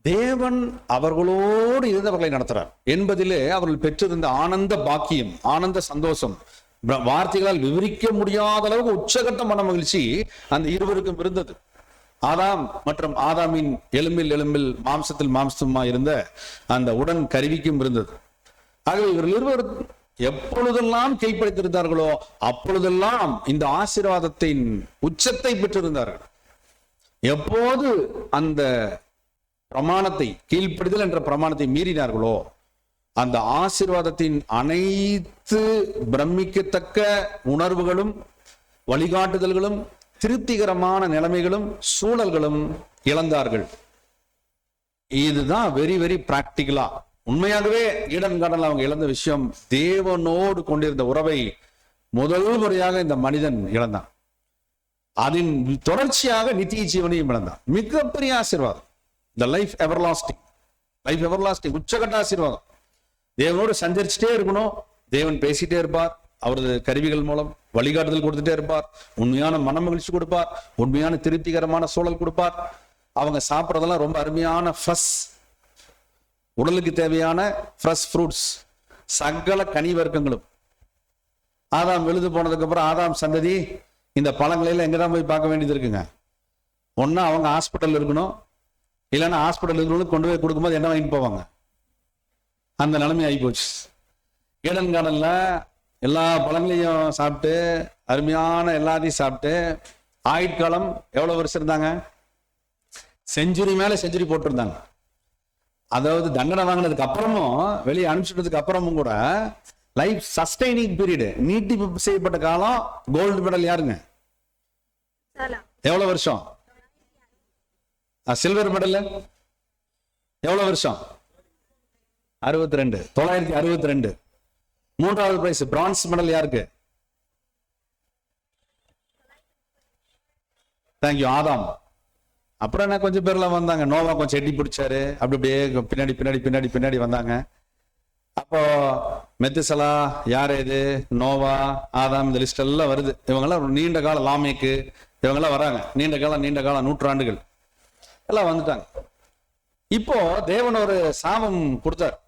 தேவன் அவர்களோடு இருந்தவர்களை நடத்துறார் என்பதிலே அவர்கள் பெற்றிருந்த ஆனந்த பாக்கியம், ஆனந்த சந்தோஷம் வார்த்தைகளால் விவரிக்க முடியாத அளவுக்கு உச்சகட்ட மன மகிழ்ச்சி அந்த இருவருக்கும் இருந்தது. ஆதாம் மற்றும் ஆதாமின் எலும்பில் எலும்பில் மாம்சத்தில் மாம்சமா இருந்த அந்த உடன் கருவிக்கும் இருந்தது. ஆகவே இவர்கள் இருவர் எப்பொழுதெல்லாம் கீழ்ப்படுத்திருந்தார்களோ அப்பொழுதெல்லாம் இந்த ஆசீர்வாதத்தின் உச்சத்தை பெற்றிருந்தார்கள். எப்போது அந்த பிரமாணத்தை, கீழ்ப்படிதல் என்ற பிரமாணத்தை மீறினார்களோ அந்த ஆசீர்வாதத்தின் அனைத்து பிரமிக்கத்தக்க உணர்வுகளும் வழிகாட்டுதல்களும் திருப்திகரமான நிலைமைகளும் சூழல்களும் இழந்தார்கள். இதுதான் வெரி வெரி பிராக்டிகலா. உண்மையாகவே ஈடன் கார்டன்ல அவங்க இழந்த விஷயம், தேவனோடு கொண்டிருந்த உறவை முதல் முறையாக இந்த மனிதன் இழந்தான். அதன் தொடர்ச்சியாக நித்திய ஜீவனையும் இழந்தான். மிகப்பெரிய ஆசீர்வாதம், the life everlasting. Life everlasting உச்சகட்ட ஆசீர்வாதம். தேவனோடு சஞ்சரிச்சுட்டே இருக்கணும், தேவன் பேசிட்டே இருப்பார், அவரது கருவிகள் மூலம் வழிகாட்டுதல் கொடுத்துட்டே இருப்பார், உண்மையான மனமகிழ்ச்சி கொடுப்பார், உண்மையான திருப்திகரமான சூழல் கொடுப்பார். அவங்க சாப்பிட்றதெல்லாம் ரொம்ப அருமையான ஃப்ரெஷ், உடலுக்கு தேவையான ஃப்ரெஷ் ஃப்ரூட்ஸ், சகல கனி வர்க்கங்களும். ஆதாம் எழுது போனதுக்கு அப்புறம் ஆதாம் சந்ததி இந்த பழங்களையெல்லாம் எங்கதான் போய் பார்க்க வேண்டியது இருக்குங்க. ஒன்னா அவங்க ஹாஸ்பிட்டல் இருக்கணும், இல்லைன்னா ஹாஸ்பிட்டல் இருக்கிறவங்களுக்கு கொண்டு போய் கொடுக்கும்போது என்ன வாங்கிட்டு போவாங்க. அந்த நிலைமை ஆகி போச்சு. ஈடன் கார்டன்ல எல்லா பழங்களையும் சாப்பிட்டு அருமையான எல்லாத்தையும் சாப்பிட்டு ஆயுட்காலம் எவ்வளவு வருஷம் இருந்தாங்க? செஞ்சுரி மேல செஞ்சுரி போட்டிருந்தாங்க. அதாவது தண்டனை வாங்கினதுக்கு அப்புறமும், வெளியே அனுப்பிச்சுட்டதுக்கு அப்புறமும் கூட லைஃப் சஸ்டைனிங் பீரியட், நீட்டிப்பு செய்யப்பட்ட காலம். கோல்டு மெடல் யாருங்க? எவ்வளவு வருஷம்? சில்வர் மெடல் எவ்வளவு வருஷம்? 62, 962. மூன்றாவது பிரைஸ் பிரான்ஸ் மெடல் யாருக்கு? தேங்க்யூ, ஆதாம். அப்புறம் என்ன கொஞ்சம் பேர்லாம் வந்தாங்க. நோவா கொஞ்சம் எட்டி பிடிச்சாரு, அப்படி அப்படியே பின்னாடி பின்னாடி பின்னாடி பின்னாடி வந்தாங்க. அப்போ மெத்துசலா யார், இது நோவா, ஆதாம், இந்த லிஸ்ட் எல்லாம் வருது. இவங்கெல்லாம் நீண்ட கால லாமேக்கு, இவங்கெல்லாம் வராங்க. நீண்ட கால நூற்றாண்டுகள் எல்லாம் வந்துட்டாங்க. இப்போ தேவன் ஒரு சாபம் கொடுத்தார்.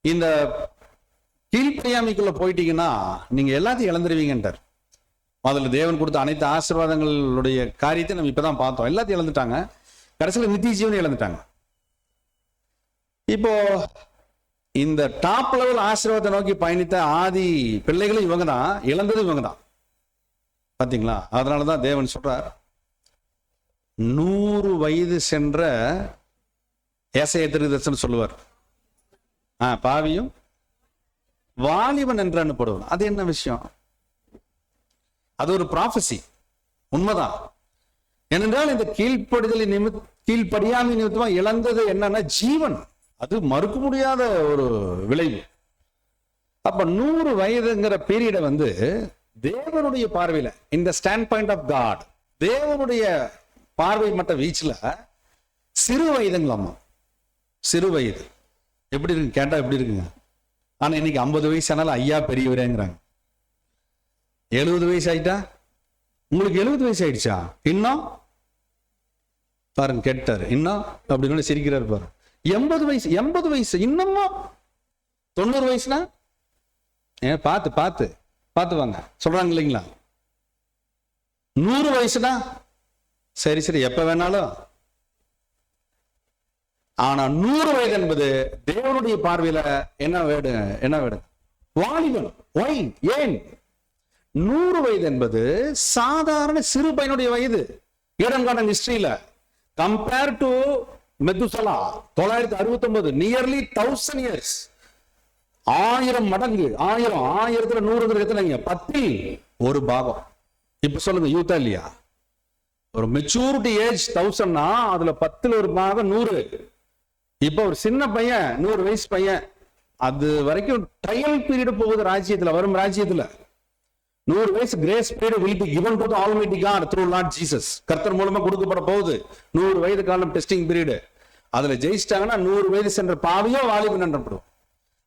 இந்த கீழ்ப்படியாமைக்குள்ள போயிட்டீங்கன்னா நீங்க எல்லாத்தையும் இழந்துருவீங்கன்றார். அதுல தேவன் கொடுத்த அனைத்து ஆசீர்வாதங்களுடைய காரியத்தை நம்ம இப்பதான் பார்த்தோம். எல்லாத்தையும் இழந்துட்டாங்க. கடைசியில் நித்திய ஜீவனை இழந்துட்டாங்க. இப்போ இந்த டாப் லெவல் ஆசீர்வாதத்தை நோக்கி பயணித்த ஆதி பிள்ளைகளும் இவங்க தான், இழந்ததும் இவங்க தான். பாத்தீங்களா? அதனாலதான் தேவன் சொல்றார், 100 வயது சென்ற ஏசாயா தீர்க்கதரிசனம் சொல்லுவார், பாவியும் வாலிபன் என்று அனுப்படுவான். அது என்ன விஷயம்? அது ஒரு ப்ராஃபசி, உண்மைதான். ஏனென்றால் இந்த கீழ்ப்படியாமை நிமித்தமா இழந்தது என்னன்னா ஜீவன். அது மறுக்க முடியாத ஒரு விளைவு. அப்ப 100 வயதுங்கிற பீரியட தேவனுடைய பார்வையில, இந்த ஸ்டாண்ட் பாயிண்ட் ஆஃப் காட், தேவனுடைய பார்வை மட்ட வீச்சுல சிறு வயதுங்களாமா. சிறு வயது எப்படி இருக்கு கேட்டா எப்படி இருக்குங்க? ஆனா இன்னைக்கு 50 வயசு ஆனாலும் ஐயா பெரியவரேங்கிறாங்க. 70 வயசு ஆயிட்டா, உங்களுக்கு 70 வயசு ஆயிடுச்சா இன்னும் பாருங்க, கேட்டாரு இன்னும் அப்படின்னு சிரிக்கிறாரு பாரு. 80 வயசு இன்னமும் 90 வயசுனா பார்த்து பார்த்து பார்த்து வாங்க சொல்றாங்க இல்லைங்களா? 100 வயசுனா சரி சரி எப்ப வேணாலும். ஆனா 100 வயது என்பது தேவனுடைய பார்வையில என்ன வேடு? வாலிபன். ஏன் 100 வயது என்பது சாதாரண சிறு பையனுடைய வயது. ஈடன் கார்டன் ஹிஸ்டரியில compare to Methuselah 969, nearly 1000 years, 1000 மடங்கு. 1000த்துல 100 எத்தனைங்க? 10ல் ஒரு பாகம். இப்ப சொல்லுங்க, யூத்தா இல்லையா? ஒரு மெச்சூரிட்டி ஏஜ் 1000னா அதுல 10ல் ஒரு பாகம் 100. இப்ப ஒரு சின்ன பையன், 100 வயசு பையன், அது வரைக்கும் ட்ரையல் பீரியட் போகுது ராஜ்யத்துல. வரும் ராஜ்யத்துல 100 வயசு grace period will be given to the Almighty God through Lord Jesus. கர்த்தர் மூலமா கொடுக்கப்பட போகுது 100 வயது காலம் டெஸ்டிங் பீரியட். அதுல ஜெயிச்சிட்டாங்கன்னா 100 வயது சென்ற பாவியோ வாலிபன் என்றப்படும்.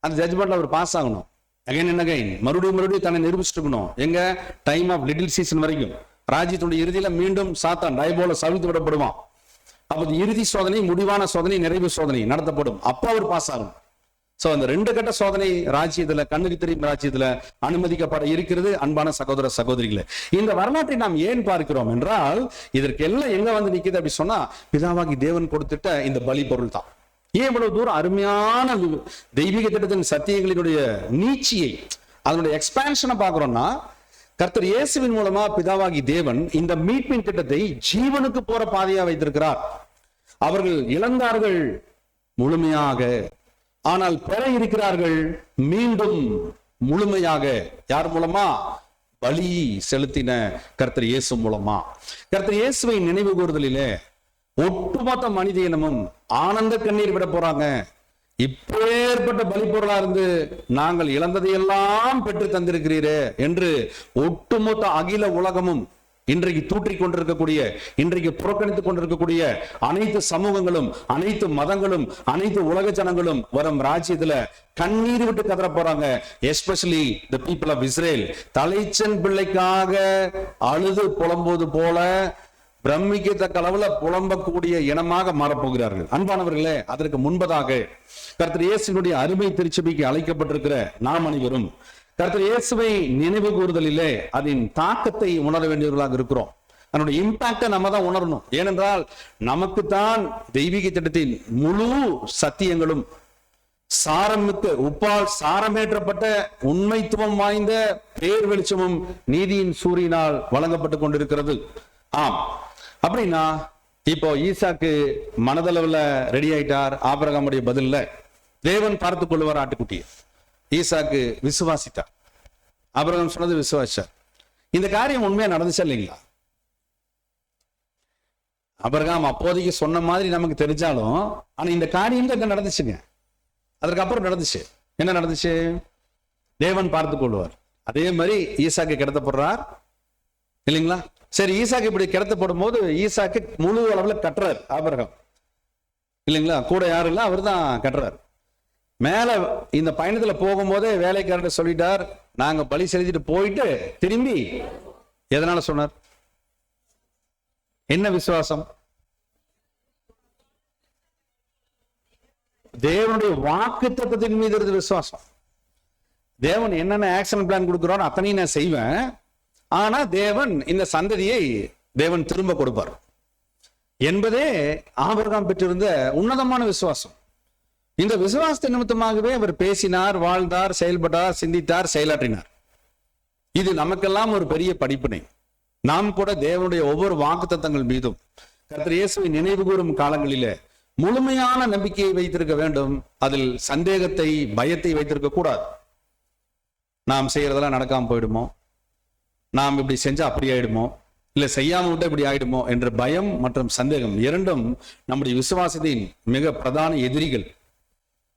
அந்த ஜட்ஜ்மெண்ட்ல அவர் பாஸ் ஆகணும். அகைன் அண்ட் அகைன், மறுபடியும் தன்னை நிரூபிச்சுக்கணும். எங்க? டைம் ஆஃப் லிட்டில் சீசன் வரைக்கும். ராஜ்யத்துடைய இறுதியில மீண்டும் சாத்தான் டயபோல சவிழ்த்து விடப்படுவான். அப்ப இறுதி சோதனை, முடிவான சோதனை, நிறைவு சோதனை நடத்தப்படும். அப்ப அவர் பாஸ் ஆகும். சோ அந்த 2 கட்ட சோதனை ராஜ்யத்துல, கண்ணுக்கு தெரியும் ராஜ்யத்துல அனுமதிக்கப்பட இருக்கிறது. அன்பான சகோதர சகோதரிகளே, இந்த வரலாற்றை நாம் ஏன் பார்க்கிறோம் என்றால், இதற்கு எல்லாம் எங்க நிக்குது அப்படி சொன்னா, பிதாவாகி தேவன் கொடுத்துட்ட இந்த பலி பொருள் தான். ஏன் இவ்வளவு தூரம் அருமையான தெய்வீக திட்டத்தின் சத்தியங்களினுடைய நீட்சியை, அதனுடைய எக்ஸ்பான்ஷனை பார்க்கிறோம்னா, கர்த்தர் இயேசுவின் மூலமா பிதாவாகி தேவன் இந்த மீட்பின் திட்டத்தை ஜீவனுக்கு போற பாதையா வைத்திருக்கிறார். அவர்கள் இழந்தார்கள் முழுமையாக, ஆனால் பெற இருக்கிறார்கள் மீண்டும் முழுமையாக. யார் மூலமா? பலி செலுத்தின கர்த்தர் இயேசு மூலமா. கர்த்தர் இயேசுவை நினைவு கூறுதலிலே ஒட்டுமொத்த மனித இனமும் ஆனந்த கண்ணீர் விட போறாங்க. இப்பேற்பட்ட பலி பொருளா இருந்து நாங்கள் இழந்ததையெல்லாம் பெற்று தந்திருக்கிறீரே என்று ஒட்டுமொத்த அகில உலகமும், இன்றைக்கு தூற்றிக் கொண்டிருக்கக்கூடிய, இன்றைக்கு புறக்கணித்துக் கொண்டிருக்கக்கூடிய அனைத்து சமூகங்களும், அனைத்து மதங்களும், அனைத்து உலக ஜனங்களும் வரும் ராஜ்யத்துல கண்ணீர் விட்டு கதற போறாங்க. Especially the people of Israel. தலைச்சன் பிள்ளைக்காக அழுது புலம்போது போல பிரமிக்கத்தக்க அளவுல புலம்பக்கூடிய இனமாக மாறப்போகிறார்கள். அன்பானவர்களே, அதற்கு முன்பதாக கர்த்தர் இயேசுவினுடைய அருமை திருச்சபைக்கு அழைக்கப்பட்டிருக்கிற நாம் அனைவரும் கர்த்தர் இயேசுவை நினைவு கூறுதலிலே அதன் தாக்கத்தை உணர வேண்டியவர்களாக இருக்கிறோம். அதனுடைய இம்பாக்டை நம்ம தான் உணரணும். ஏனென்றால் நமக்குத்தான் தெய்வீக திட்டத்தின் முழு சத்தியங்களும் சாரமிக்க உப்பால் சாரமேற்றப்பட்ட உண்மைத்துவம் வாய்ந்த பேர் வெளிச்சமும் நீதியின் சூரியனால் வழங்கப்பட்டு கொண்டிருக்கிறது. ஆம், அப்படின்னா இப்போ ஈசாக்கு மனதளவுல ரெடி ஆயிட்டார். ஆபிரகாமுடைய பதில்ல தேவன் பார்த்து கொள்வார் ஆட்டுக்குட்டியை. ஈசாக்கு விசுவாசித்தார். ஆபிரகாம் சொன்னது விசுவாசிச்சார். இந்த காரியம் உண்மையா நடந்துச்சா இல்லைங்களா? ஆபிரகாம் அப்போதைக்கு சொன்ன மாதிரி நமக்கு தெரிஞ்சாலும், ஆனா இந்த காரியம் தான் நடந்துச்சுங்க. அதற்கப்புறம் நடந்துச்சு. என்ன நடந்துச்சு? தேவன் பார்த்து கொள்வார். அதே மாதிரி ஈசாக்கு கிடத்தப்படுறார் இல்லைங்களா? சரி, ஈசாக்கு இப்படி கிடத்தப்படும் போது ஈசாக்கு முழு அளவுல கட்டுறார் ஆபிரகாம் இல்லைங்களா? கூட யாரும் இல்ல, அவர் தான் கட்டுறார். மேல இந்த பயணத்துல போகும்போதே வேலைக்காரர் சொல்லிட்டார், நாங்க பலி செலுத்திட்டு போயிட்டு திரும்பி. எதனால சொன்னார்? என்ன விசுவாசம்? தேவனுடைய வாக்கு தத்தத்தின் மீது இருந்த விசுவாசம். தேவன் என்னென்ன ஆக்ஷன் பிளான் கொடுக்கிறாரோ அத்தனையும் நான் செய்வேன். ஆனா தேவன் இந்த சந்ததியை தேவன் திரும்ப கொடுப்பார் என்பதே ஆபிரகாம் பெற்றிருந்த உன்னதமான விசுவாசம். இந்த விசுவாசத்தை நிமித்தமாகவே அவர் பேசினார், வாழ்ந்தார், செயல்பட்டார், சிந்தித்தார், செயலாற்றினார். இது நமக்கெல்லாம் ஒரு பெரிய படிப்பினை. நாம் கூட தேவனுடைய ஒவ்வொரு வாக்குத்தத்தங்கள் மீதும் கர்த்தர் இயேசுவை நினைவு கூறும் காலங்களிலே முழுமையான நம்பிக்கையை வைத்திருக்க வேண்டும். அதில் சந்தேகத்தை, பயத்தை வைத்திருக்க கூடாது. நாம் செய்யறதெல்லாம் நடக்காம போயிடுமோ, நாம் இப்படி செஞ்சா அப்படி ஆயிடுமோ, இல்ல செய்யாம விட்டு இப்படி ஆயிடுமோ என்ற பயம் மற்றும் சந்தேகம் இரண்டும் நம்முடைய விசுவாசத்தின் மிக பிரதான எதிரிகள்.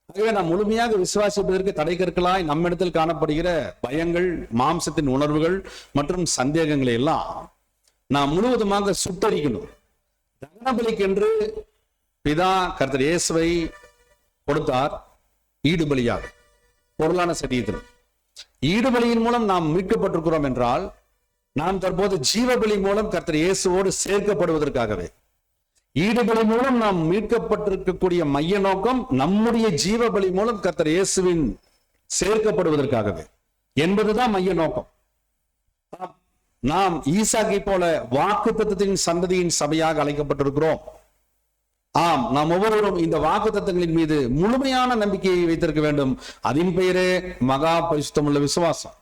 ஆகவே நாம் முழுமையாக விசுவாசிப்பதற்கு தடை கற்களாய் நம்மிடத்தில் காணப்படுகிற பயங்கள், மாம்சத்தின் உணர்வுகள் மற்றும் சந்தேகங்களை எல்லாம் நாம் முழுவதுமாக சுட்டரிக்கணும். தகனபலிக்கென்று பிதா கர்த்தர் இயேசுவை கொடுத்தார் ஈடுபலியாக, பொருளான சரீரத்தில். ஈடுபலியின் மூலம் நாம் மீட்கப்பட்டிருக்கிறோம் என்றால், நாம் தற்போது ஜீவபலி மூலம் கர்த்தர் இயேசுவோடு சேர்க்கப்படுவதற்காகவே. ஈடுபலி மூலம் நாம் மீட்கப்பட்டிருக்கக்கூடிய மைய நோக்கம் நம்முடைய ஜீவபலி மூலம் கர்த்தர் இயேசுவின் சேர்க்கப்படுவதற்காகவே என்பதுதான் மைய நோக்கம். நாம் ஈசாக்கை போல வாக்குத்தத்தத்தின் சந்ததியின் சபையாக அழைக்கப்பட்டிருக்கிறோம். ஆம், நாம் ஒவ்வொருவரும் இந்த வாக்குத்தத்தங்களின் மீது முழுமையான நம்பிக்கையை வைத்திருக்க வேண்டும். அதன் பெயரே மகா பரிசுத்தமுள்ள விசுவாசம்.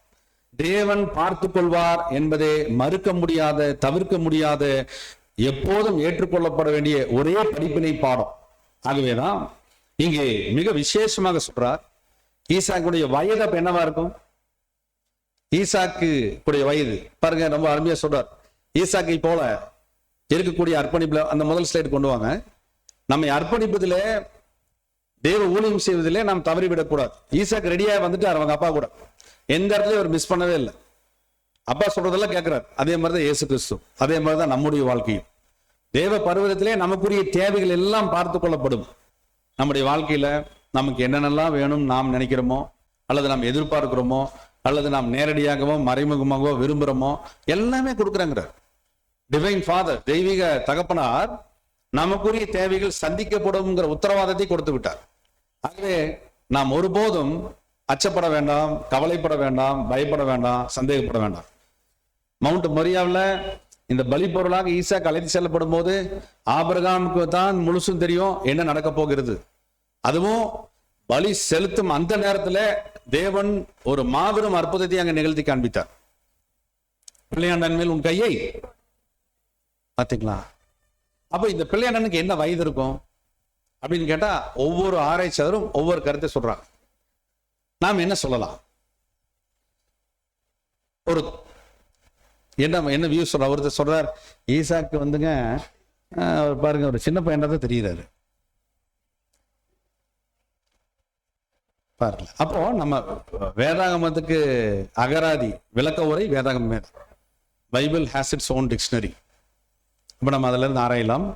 தேவன் பார்த்து கொள்வார் என்பதே மறுக்க முடியாத, தவிர்க்க முடியாத, எப்போதும் ஏற்றுக்கொள்ளப்பட வேண்டிய ஒரே படிப்பினை பாடம். ஆகவேதான் இங்கே மிக விசேஷமாக சொல்றார். ஈசாக்குடைய வயது அப்ப என்னவா இருக்கும்? ஈசாக்கு கூடிய வயது பாருங்க, ரொம்ப அருமையா சொல்றார். ஈசாக்கை போல இருக்கக்கூடிய அர்ப்பணிப்புல, அந்த முதல் ஸ்லைடு கொண்டு வாங்க. நம்மை அர்ப்பணிப்பதிலே, தேவ ஊழியம் செய்வதிலே நாம் தவறிவிடக்கூடாது. ஈசாக்கு ரெடியா வந்துட்டார் அவங்க அப்பா கூட. எந்த இடத்துலயும் அவர் மிஸ் பண்ணவே இல்லை. அப்பா சொல்றதெல்லாம் கேட்கிறார். அதே மாதிரிதான் இயேசு கிறிஸ்து, அதே மாதிரிதான் நம்முடைய வாழ்க்கையும். தேவ பருவத்திலே நமக்குரிய தேவைகள் எல்லாம் பார்த்து கொள்ளப்படும். நம்முடைய வாழ்க்கையில நமக்கு என்னென்னலாம் வேணும் நாம் நினைக்கிறோமோ, அல்லது நாம் எதிர்பார்க்கிறோமோ, அல்லது நாம் நேரடியாகவோ மறைமுகமாகவோ விரும்புகிறோமோ, எல்லாமே கொடுக்குறாங்கிறார். டிவைன் ஃபாதர், தெய்வீக தகப்பனார் நமக்குரிய தேவைகள் சந்திக்கப்படும்ங்கிற உத்தரவாதத்தை கொடுத்து விட்டார். ஆகவே நாம் ஒருபோதும் அச்சப்பட வேண்டாம், கவலைப்பட வேண்டாம், பயப்பட வேண்டாம், சந்தேகப்பட வேண்டாம். மவுண்ட் மொரியாவில் இந்த பலி பொருளாக ஈசாக்கு அழைத்து செல்லப்படும் போது ஆபிரகாமுக்கு தான் முழுசும் தெரியும் என்ன நடக்க போகிறது. அதுவும் பலி செலுத்தும் அந்த நேரத்துல தேவன் ஒரு மாபெரும் அற்புதத்தை அங்க நிகழ்த்தி காண்பித்தார். பிள்ளையாண்டன் மேல் உன் கையை பாத்தீங்களா? அப்ப இந்த பிள்ளையாண்டனுக்கு என்ன வயது இருக்கும் அப்படின்னு கேட்டா ஒவ்வொரு ஆராய்ச்சியாளரும் ஒவ்வொரு கருத்தை சொல்றாங்க. நாம் என்ன சொல்லலாம்? ஒரு என்ன வியூ சொல்ற ஒருத்தர் சொல்றார், ஈசாக்கு வந்துங்க பாருங்க ஒரு சின்ன பையன் தெரியுறாரு பாருங்க. அப்போ நம்ம வேதாகமத்துக்கு அகராதி விளக்க உரை வேதாகம், Bible has its own dictionary. இப்ப நம்ம அதுல இருந்து ஆராயலாம்.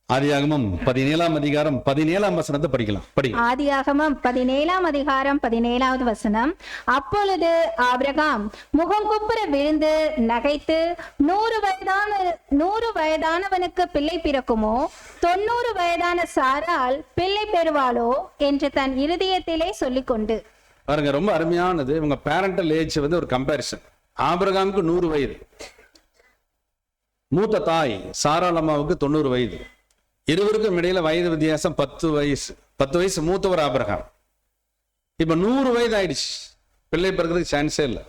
ஆதியாகமம் 17ஆம் அதிகாரம் 17ஆம் வசனத்தை படிக்கலாம். ஆதியாகமம் 17ஆம் அதிகாரம் 17வது வசனம். அப்பொழுது ஆபிரகாம் முகங்குப்புற விழுந்து நகைத்து 100 வயதானவனுக்கு பிள்ளை பிறக்குமோ 90 வயதான சாரால் பிள்ளை பெறுவாளோ என்று தன் இருதயத்திலே சொல்லிக்கொண்டு. பாருங்க, ரொம்ப அருமையானது. இவங்க பேரண்டல் ஏஜ் வந்து ஒரு கம்பேரிசன். ஆபிரகாமுக்கு 100 வயது, மூத்த தாய் சாராள் அம்மாவுக்கு 90 வயது. இருவருக்கும் இடையில வயது வித்தியாசம் 10 வயசு. 10 வயசு மூத்தவர் ஆபிரகாம். இப்ப 100 வயது ஆயிடுச்சு, பிள்ளை பிறக்கிறதுக்கு சான்ஸே இல்லை.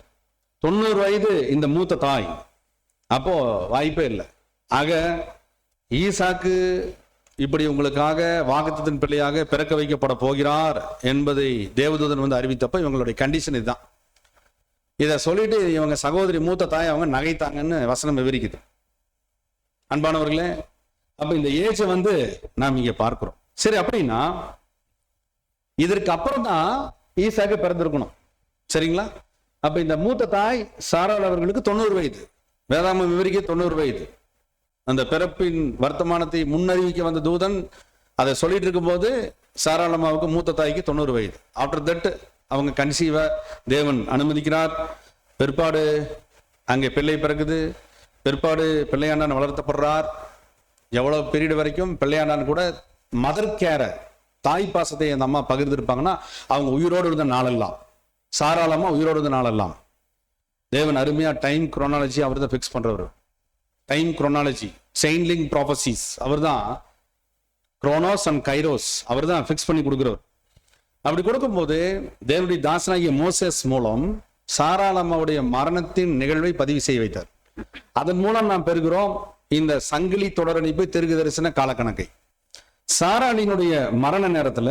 90 வயது இந்த மூத்த தாய், அப்போ வாய்ப்பே இல்லை. ஆக ஈசாக்கு இப்படி உங்களுக்காக வாக்குத்தத்தின் பிள்ளையாக பிறக்க வைக்கப்பட போகிறார் என்பதை தேவதூதன் வந்து அறிவித்தப்ப இவங்களுடைய கண்டிஷன் இதுதான். இதை சொல்லிட்டு இவங்க சகோதரி மூத்த தாய் அவங்க நகைத்தாங்கன்னு வசனம் விவரிக்குது. அன்பானவர்களே, அப்ப இந்த ஏஜை வந்து நாம் இங்க பார்க்கிறோம். சரி, அப்படின்னா இதற்கு அப்புறம் தான் ஈசாக்கு பிறந்திருக்கணும், சரிங்களா? அப்ப இந்த மூத்த தாய் சாராள் அவர்களுக்கு 90 வயது, வேதாகமம் விவரிக்க 90 வயது. அந்த பிறப்பின் வர்த்தமானத்தை முன்னறிவிக்க வந்த தூதன் அதை சொல்லிட்டு இருக்கும் போது சாராள் அம்மாவுக்கு மூத்த தாய்க்கு 90 வயது. ஆஃப்டர் தட் அவங்க கன்சீவ தேவன் அனுமதிக்கிறார். பிற்பாடு அங்கே பிள்ளை பிறகுது. பிற்பாடு பிள்ளையாண்டான் வளர்த்தப்படுறார். எவ்வளவு பீரியட் வரைக்கும் பிள்ளையாண்டான் கூட மதர் கேர, தாய் பாசத்தை அந்த அம்மா பகிர்ந்திருப்பாங்கன்னா அவங்க உயிரோடு இருந்த நாளெல்லாம், சாராளமா உயிரோடு இருந்த நாளெல்லாம். தேவன் அருமையா டைம் குரோனாலஜி அவர் தான் பிக்ஸ் பண்றவர். டைம் குரோனாலஜி, செயின்லிங் ப்ராபசிஸ் அவர் தான், குரோனோஸ் அண்ட் கைரோஸ் அவர் தான் பிக்ஸ் பண்ணி கொடுக்குறவர். அப்படி கொடுக்கும்போது தேவனுடைய தாசனாகிய மோசஸ் மூலம் சாராள் அம்மாவுடைய மரணத்தின் நிகழ்வை பதிவு செய்ய வைத்தார். அதன் மூலம் நாம் பெறுகிறோம் இந்த சங்கிலி தொடரணிப்பு தெற்கு தரிசன காலக்கணக்கை. சாராளினுடைய மரண நேரத்துல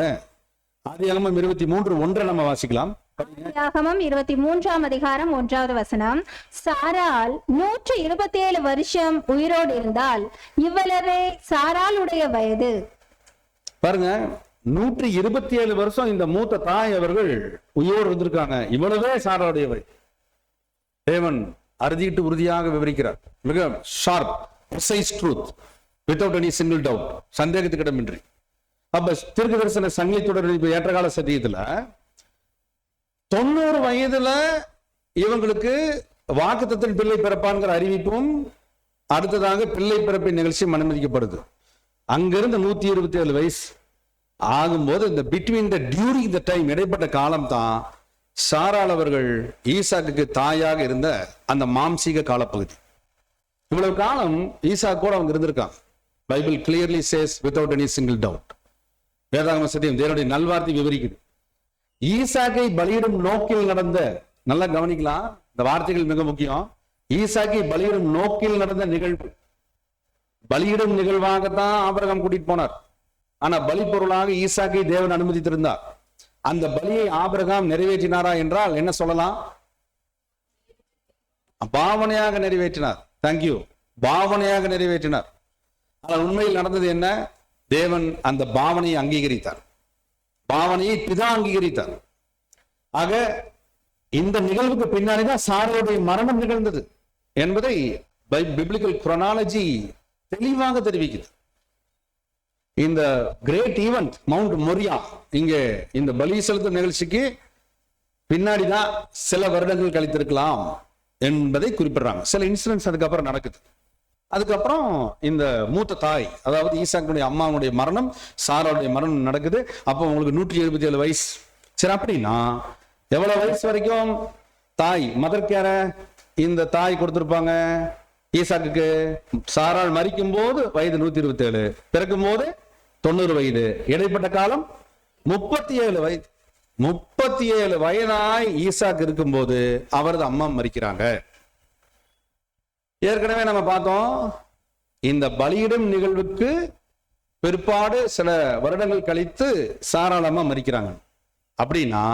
ஆதியாகமம் 23:1 நம்ம வாசிக்கலாம். ஆதியாகமம் 23ஆம் அதிகாரம் 1வது வசனம். சாராள் 127 வருஷம் உயிரோடு இருந்தால் இவ்வளவே சாராளுடைய வயது. பாருங்க, 127 வருஷம் இந்த மூத்த தாய் அவர்கள் உயிரோடு இருந்திருக்காங்க. இவ்வளவே சாராளுடைய வயது. தேவன் அறுதிட்டு உறுதியாக விவரிக்கிறார். மிக sharp, precise truth, without any single doubt, சந்தேகத்துக்கு இடமின்றி. அப்ப தீர்க்க தரிசன சங்கிலி தொடர் ஏற்றகால சத்தியத்துல 90 வயதுல இவங்களுக்கு வாக்குத்தத்தின் பிள்ளை பிறப்பான்கிற அறிவிப்பும் அடுத்ததாக பிள்ளை பிறப்பின் நிகழ்ச்சியும் அனுமதிக்கப்படுது. அங்கிருந்து 127 வயசு ஆகும்போது இந்த between the during the time, இடைப்பட்ட காலம் தான் சாராள் அவர்கள் ஈசாக்கு தாயாக இருந்த அந்த மாம்சீக காலப்பகுதி. இவ்வளவு காலம் ஈசாக்கு கூட அவங்க இருந்திருக்காங்க. Bible clearly chase without any single doubt. வேதாகம சத்தியம் தேவனுடைய நல்வார்த்தை விவரிக்குது. ஈசாக்கை பலியிடும் நோக்கில் நடந்த, நல்லா கவனிக்கலாம், இந்த வார்த்தைகள் மிக முக்கியம். ஈசாக்கை பலியிடும் நோக்கில் நடந்த நிகழ்வு, பலியிடும் நிகழ்வாகத்தான் ஆபிரகாம் கூட்டிட்டு போனார். ஆனா பலி பொருளாக ஈசாக்கை தேவன் அனுமதித்திருந்தார். அந்த பலியை ஆபிரகாம் நிறைவேற்றினாரா என்றால் என்ன சொல்லலாம்? பாவனையாக நிறைவேற்றினார். தேங்க்யூ, பாவனையாக நிறைவேற்றினார். ஆனால் உண்மையில் நடந்தது என்ன? தேவன் அந்த பாவனையை அங்கீகரித்தார். பாவனையை பிதா அங்கீகரித்தார். ஆக இந்த நிகழ்வுக்கு பின்னாடிதான் சாராளுடைய மரணம் நிகழ்ந்தது என்பதை பிப்ளிக்கல் குரோனாலஜி தெளிவாக தெரிவிக்குது. இந்த கிரேட் ஈவென்ட் மவுண்ட் மொரியா, இங்கே இந்த பலி செலுத்தும் நிகழ்ச்சிக்கு பின்னாடிதான் சில வருடங்கள் கழித்திருக்கலாம் என்பதை குறிப்பிடுறாங்க. சில இன்சிடென்ட்ஸ் அதுக்கப்புறம் நடக்குது. அதுக்கப்புறம் இந்த மூத்த தாய், அதாவது ஈசாக்குடைய அம்மாவுடைய மரணம், சாராளுடைய மரணம் நடக்குது. அப்போ உங்களுக்கு 127 வயசு. சரி, அப்படின்னா எவ்வளவு வயசு வரைக்கும் தாய் மதர் கேர இந்த தாய் கொடுத்திருப்பாங்க ஈசாக்கு? சாராள் மரிக்கும் போது வயது 127, பிறக்கும் போது 90 வயது. இடைப்பட்ட காலம் 37 வயது 37 வயதாய் ஈசாக்கு இருக்கும்போது அவரது அம்மா மரிக்கிறாங்க. ஏற்கனவே நம்ம பார்த்தோம், இந்த பலியிடும் நிகழ்வுக்கு பிற்பாடு சில வருடங்கள் கழித்து சாராளமா மரிக்கிறாங்க. அப்படின்னா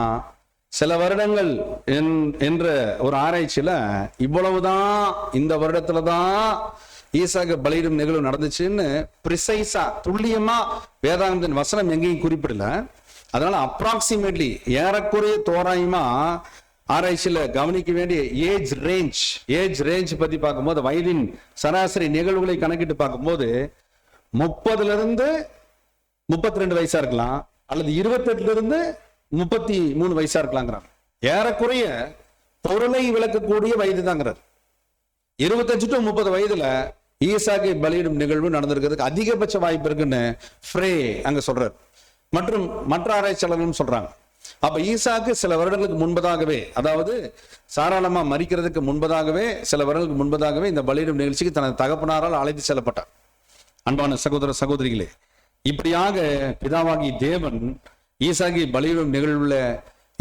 சில வருடங்கள் என்ற ஒரு ஆராய்ச்சியில இவ்வளவுதான், இந்த வருடத்துலதான் ஈசாக்கு பலியிடும் நிகழ்வு நடந்துச்சுன்னு பிரிசைஸா துல்லியமா வேதாகமத்தின் வசனம் எங்கேயும் குறிப்பிடல. அதனால அப்ராக்சிமேட்லி ஏறக்குறைய தோராயமா ஆராய்ச்சியில கவனிக்க வேண்டிய ஏஜ் ரேஞ்ச் பத்தி பார்க்கும்போது, வயதின் சராசரி நிகழ்வுகளை கணக்கிட்டு பார்க்கும்போது 30 32 வயசா இருக்கலாம், அல்லது 28 33 வயசா இருக்கலாங்கிறார். ஏறக்குறைய பொருளை விளக்கக்கூடிய வயது தாங்கிறார். 25 to 30 வயதுல ஈசாக்கு பலியிடும் நிகழ்வு நடந்திருக்கிறதுக்கு அதிகபட்ச வாய்ப்பு இருக்குன்னு ஃப்ரே அங்க சொல்றாரு, மற்றும் மற்ற ஆராய்ச்சியாளர்களும் சொல்றாங்க. அப்ப ஈசாக்கு சில வருடங்களுக்கு முன்பதாகவே, அதாவது சாராளமா மரிக்கிறதுக்கு முன்பதாகவே, சில வருடங்களுக்கு முன்பதாகவே இந்த பலியிடும் நிகழ்ச்சிக்கு தனது தகப்பனாரால் அழைத்து செல்லப்பட்டார். அன்பான சகோதர சகோதரிகளே, இப்படியாக பிதாவாகி தேவன் ஈசாக்கி பலியிடும் நிகழ்வுல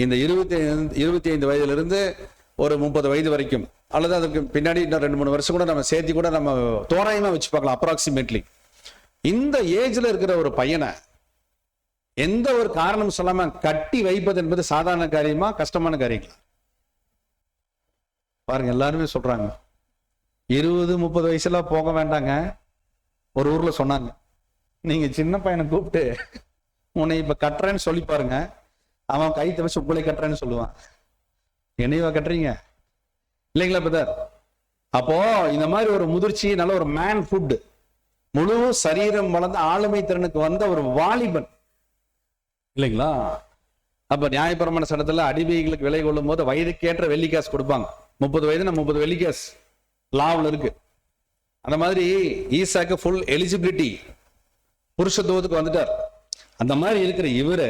இந்த 25 வயதிலிருந்து ஒரு 30 வயது வரைக்கும், அல்லது அதுக்கு பின்னாடி இன்னும் 2-3 வருஷம் கூட நம்ம சேர்த்து கூட நம்ம தோராயமா வச்சு பார்க்கலாம், அப்ராக்சிமேட்லி. இந்த ஏஜ்ல இருக்கிற ஒரு பையனை எந்த ஒரு காரணம் சொல்லாம கட்டி வைப்பது என்பது சாதாரண காரியமா, கஷ்டமான காரியங்களா? பாருங்க, எல்லாருமே சொல்றாங்க 20-30 வயசுல போக வேண்டாங்க. ஒரு ஊர்ல சொன்னாங்க, நீங்க சின்ன பையனை கூப்பிட்டு உன்னை இப்ப கட்டுறேன்னு சொல்லி பாருங்க, அவன் கை தவச்சு உங்களை கட்டுறேன்னு சொல்லுவான். என்னைவா கட்டுறீங்க இல்லைங்களா பிரதர்? அப்போ இந்த மாதிரி ஒரு முதிர்ச்சி, நல்ல ஒரு மேன் ஃபுட், முழு சரீரம் வளர்ந்த ஆளுமை திறனுக்கு வந்த ஒரு வாலிபன் இல்லைங்களா? அப்ப நியாயபரமான சட்டத்துல அடிமைகளுக்கு விலை கொள்ளும் போது வயதுக்கேற்ற வெள்ளிக்காசு கொடுப்பாங்க. 30 வயதுனா 30 வெள்ளிக்காசு லாவில் இருக்கு. அந்த மாதிரி ஈசாக்கு ஃபுல் எலிஜிபிலிட்டி, புருஷத்துவத்துக்கு வந்துட்டார். அந்த மாதிரி இருக்கிற இவரு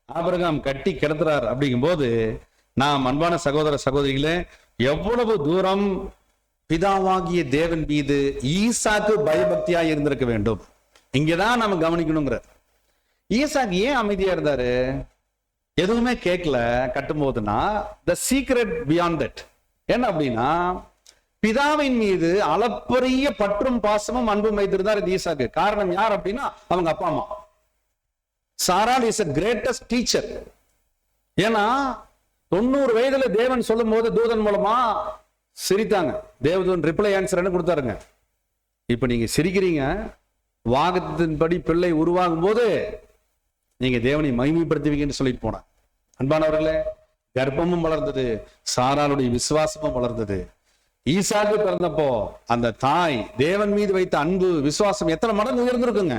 ஆபிரகாம் கட்டி கிடத்துறார். அப்படிங்கும் போது நாம் அன்பான சகோதர சகோதரிகளே, எவ்வளவு தூரம் பிதாவாகிய தேவன் மீது ஈசாக்கு பயபக்தியா இருந்திருக்க வேண்டும், இங்கதான் நம்ம கவனிக்கணுங்கிற. ஈசாக்கு ஏன் அமைதியா இருந்தாரு? எதுவுமே கேட்கல கட்டும் போதுன்னா, த சீக்ரெட் பியாண்ட் தட் என்ன அப்படின்னா, பிதாவின் மீது அளப்பரிய பற்றும் பாசமும் அன்பும் வைத்திருந்தார் இந்த ஈசாக்கு. காரணம் யார் அப்படின்னா, அவங்க அப்பா அம்மா. சாராள் இஸ் a greatest teacher. ஏன்னா 90 வயதுல தேவன் சொல்லும் போது தூதன் மூலமா சிரித்தாங்க. தேவதூதன் ரிப்ளை ஆன்சர் கொடுத்தாருங்க. இப்ப நீங்க சிரிக்கிறீங்க, வாக்குத்தத்தின்படி பிள்ளை உருவாகும் போது நீங்க தேவனை மகிமைப்படுத்துவீங்கன்னு சொல்லிட்டு போனாங்க. அன்பானவர்களே, கர்ப்பமும் வளர்ந்தது, சாராளுடைய விசுவாசமும் வளர்ந்தது. ஈசாக்கு பிறந்தப்போ அந்த தாய் தேவன் மீது வைத்த அன்பு விசுவாசம் எத்தனை மடங்கு உயர்ந்திருக்குங்க.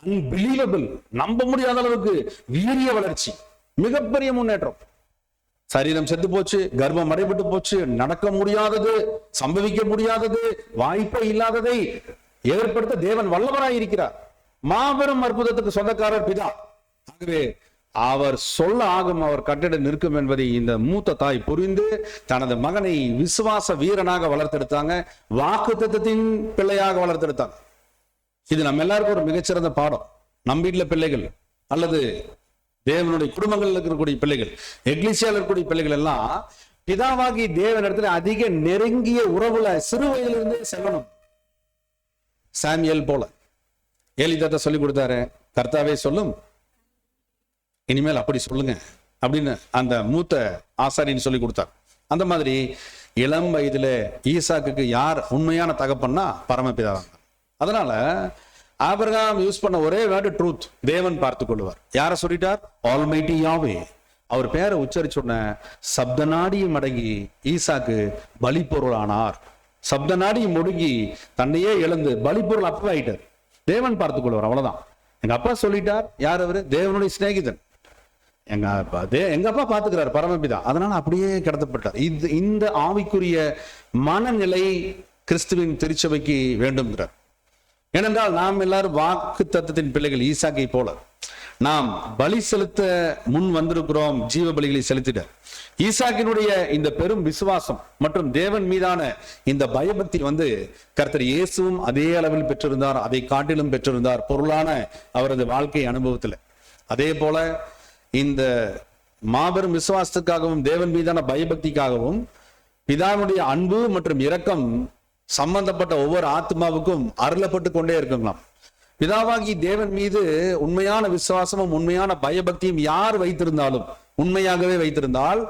அன்பிலீவபிள், நம்ப முடியாத அளவுக்கு வீரிய வளர்ச்சி, மிகப்பெரிய முன்னேற்றம். சரீரம் செத்து போச்சு, கர்ப்பம் அடைபட்டு போச்சு, நடக்க முடியாதது, சம்பவிக்க முடியாதது, வாய்ப்பே இல்லாததை ஏற்படுத்த தேவன் வல்லவராய் இருக்கிறார். மாபெரும் அற்புதத்துக்கு சொந்தக்காரர் பிதா. ஆகவே அவர் சொல்ல ஆகும், அவர் கட்டிட நிற்கும் என்பதை இந்த மூத்த தாய் புரிந்து தனது மகனை விசுவாச வீரனாக வளர்த்தெடுத்தாங்க, வாக்குத்தத்தத்தின் பிள்ளையாக வளர்த்தெடுத்தாங்க. இது நம்ம எல்லாருக்கும் ஒரு மிகச்சிறந்த பாடம். நம் வீட்டுல பிள்ளைகள் அல்லது தேவனுடைய குடும்பங்கள் இருக்கக்கூடிய பிள்ளைகள், எக்லிசியால இருக்கக்கூடிய பிள்ளைகள் எல்லாம் பிதாவாகி தேவனிடத்துல அதிக நெருங்கிய உறவுல சிறு வயதிலிருந்து செல்லணும். சாமியல் போல ஏலிதாத்த சொல்லி கொடுத்தாரு, கர்த்தாவே சொல்லும், இனிமேல் அப்படி சொல்லுங்க அப்படின்னு அந்த மூத்த ஆசாரின்னு சொல்லி கொடுத்தார். அந்த மாதிரி இளம் வயதுல ஈசாக்குக்கு யார் உண்மையான தகப்பன்னா பரமபிதா. அதனால ஆபிரகாம் யூஸ் பண்ண ஒரே வேர்டு ட்ரூத், தேவன் பார்த்து கொள்வார். யார சொல்லிட்டார்? ஆல்மைட்டி யாவே. அவர் பேரை உச்சரிச்சுடன சப்த நாடியும் அடங்கி ஈசாக்கு பலி பொருள் ஆனார். சப்த நாடியும் முடுங்கி தன்னையே இழந்து பலி பொருள் அப்பவாயிட்டார். தேவன் பார்த்து கொள்வார், அவ்வளவுதான். எங்க அப்பா சொல்லிட்டார். யார் அவரு? தேவனுடைய சிநேகிதன். எங்க அப்பா பாத்துக்கிறார், பரமபிதா. அதனால அப்படியே கடத்தப்பட்டார். இந்த ஆவிக்குரிய மனநிலை கிறிஸ்துவின் திருச்சபைக்கு வேண்டும்ங்கிறார். ஏனென்றால் நாம் எல்லாரும் வாக்கு தத்தத்தின் பிள்ளைகள். ஈசாக்கை போல நாம் பலி செலுத்த முன் வந்திருக்கிறோம், ஜீவ பலிகளை செலுத்திட. ஈசாக்கினுடைய இந்த பெரும் விசுவாசம் மற்றும் தேவன் மீதான இந்த பயபக்தி கர்த்தர் இயேசுவும் அதே அளவில் பெற்றிருந்தார், அதை காட்டிலும் பெற்றிருந்தார் பொருளான அவரது வாழ்க்கை அனுபவத்தில். அதே போல இந்த மாபெரும் விசுவாசத்துக்காகவும் தேவன் மீதான பயபக்திக்காகவும் பிதாவுடைய அன்பு மற்றும் இரக்கம் சம்பந்தப்பட்ட ஒவ்வொரு ஆத்மாவுக்கும் அருளப்பட்டு கொண்டே இருக்குங்களாம். பிதாவாகி தேவன் மீது உண்மையான விசுவாசமும் உண்மையான பயபக்தியும் யார் வைத்திருந்தாலும், உண்மையாகவே வைத்திருந்தால்,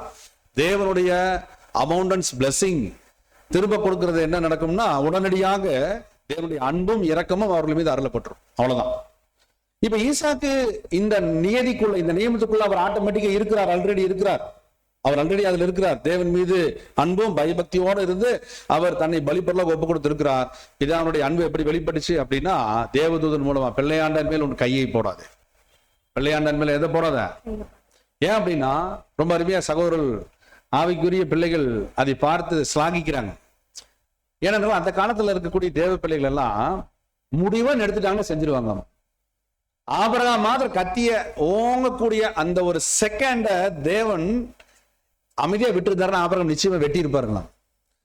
தேவனுடைய அபவுண்டன்ஸ் பிளெஸிங் திரும்ப கொடுக்கிறது என்ன நடக்கும்னா, உடனடியாக தேவனுடைய அன்பும் இரக்கமும் அவர்கள் மீது அருளப்பட்டுரும். அவ்வளவுதான். இப்ப ஈசாக்கு இந்த நியதிக்குள்ள, இந்த நியமத்துக்குள்ள அவர் ஆட்டோமேட்டிக்கா இருக்கிறார், ஆல்ரெடி இருக்கிறார். அவர் ஆல்ரெடி அதுல இருக்கிறார். தேவன் மீது அன்பும் பயபக்தியோடு இருந்து அவர் தன்னை பலிபொருளாக ஒப்பு கொடுத்திருக்கிறார். பிதாவுடைய அன்பு எப்படி வெளிப்பட்டுச்சு அப்படின்னா, தேவதூதன் மூலமா. பிள்ளையாண்டன் மேல் உன் கையை போடாது. பிள்ளையாண்டன் மேல எதை போடாத? ஏன் அப்படின்னா, ரொம்ப அருமையா சகோதரர்கள், ஆவிக்குரிய பிள்ளைகள் அதை பார்த்து ஸ்லாகிக்கிறாங்க. ஏனென்றால் அந்த காலத்துல இருக்கக்கூடிய தேவ பிள்ளைகள் எல்லாம் முடிவா எடுத்துட்டாங்க, செஞ்சிருவாங்க. ஆபிரகாம் மாதிரி கத்திய ஓங்கக்கூடிய அந்த ஒரு செகண்ட தேவன் அமைதியா விட்டு இருந்தாருன்னா ஆபிரகாம் நிச்சயமா வெட்டி இருப்பாருங்களாம்.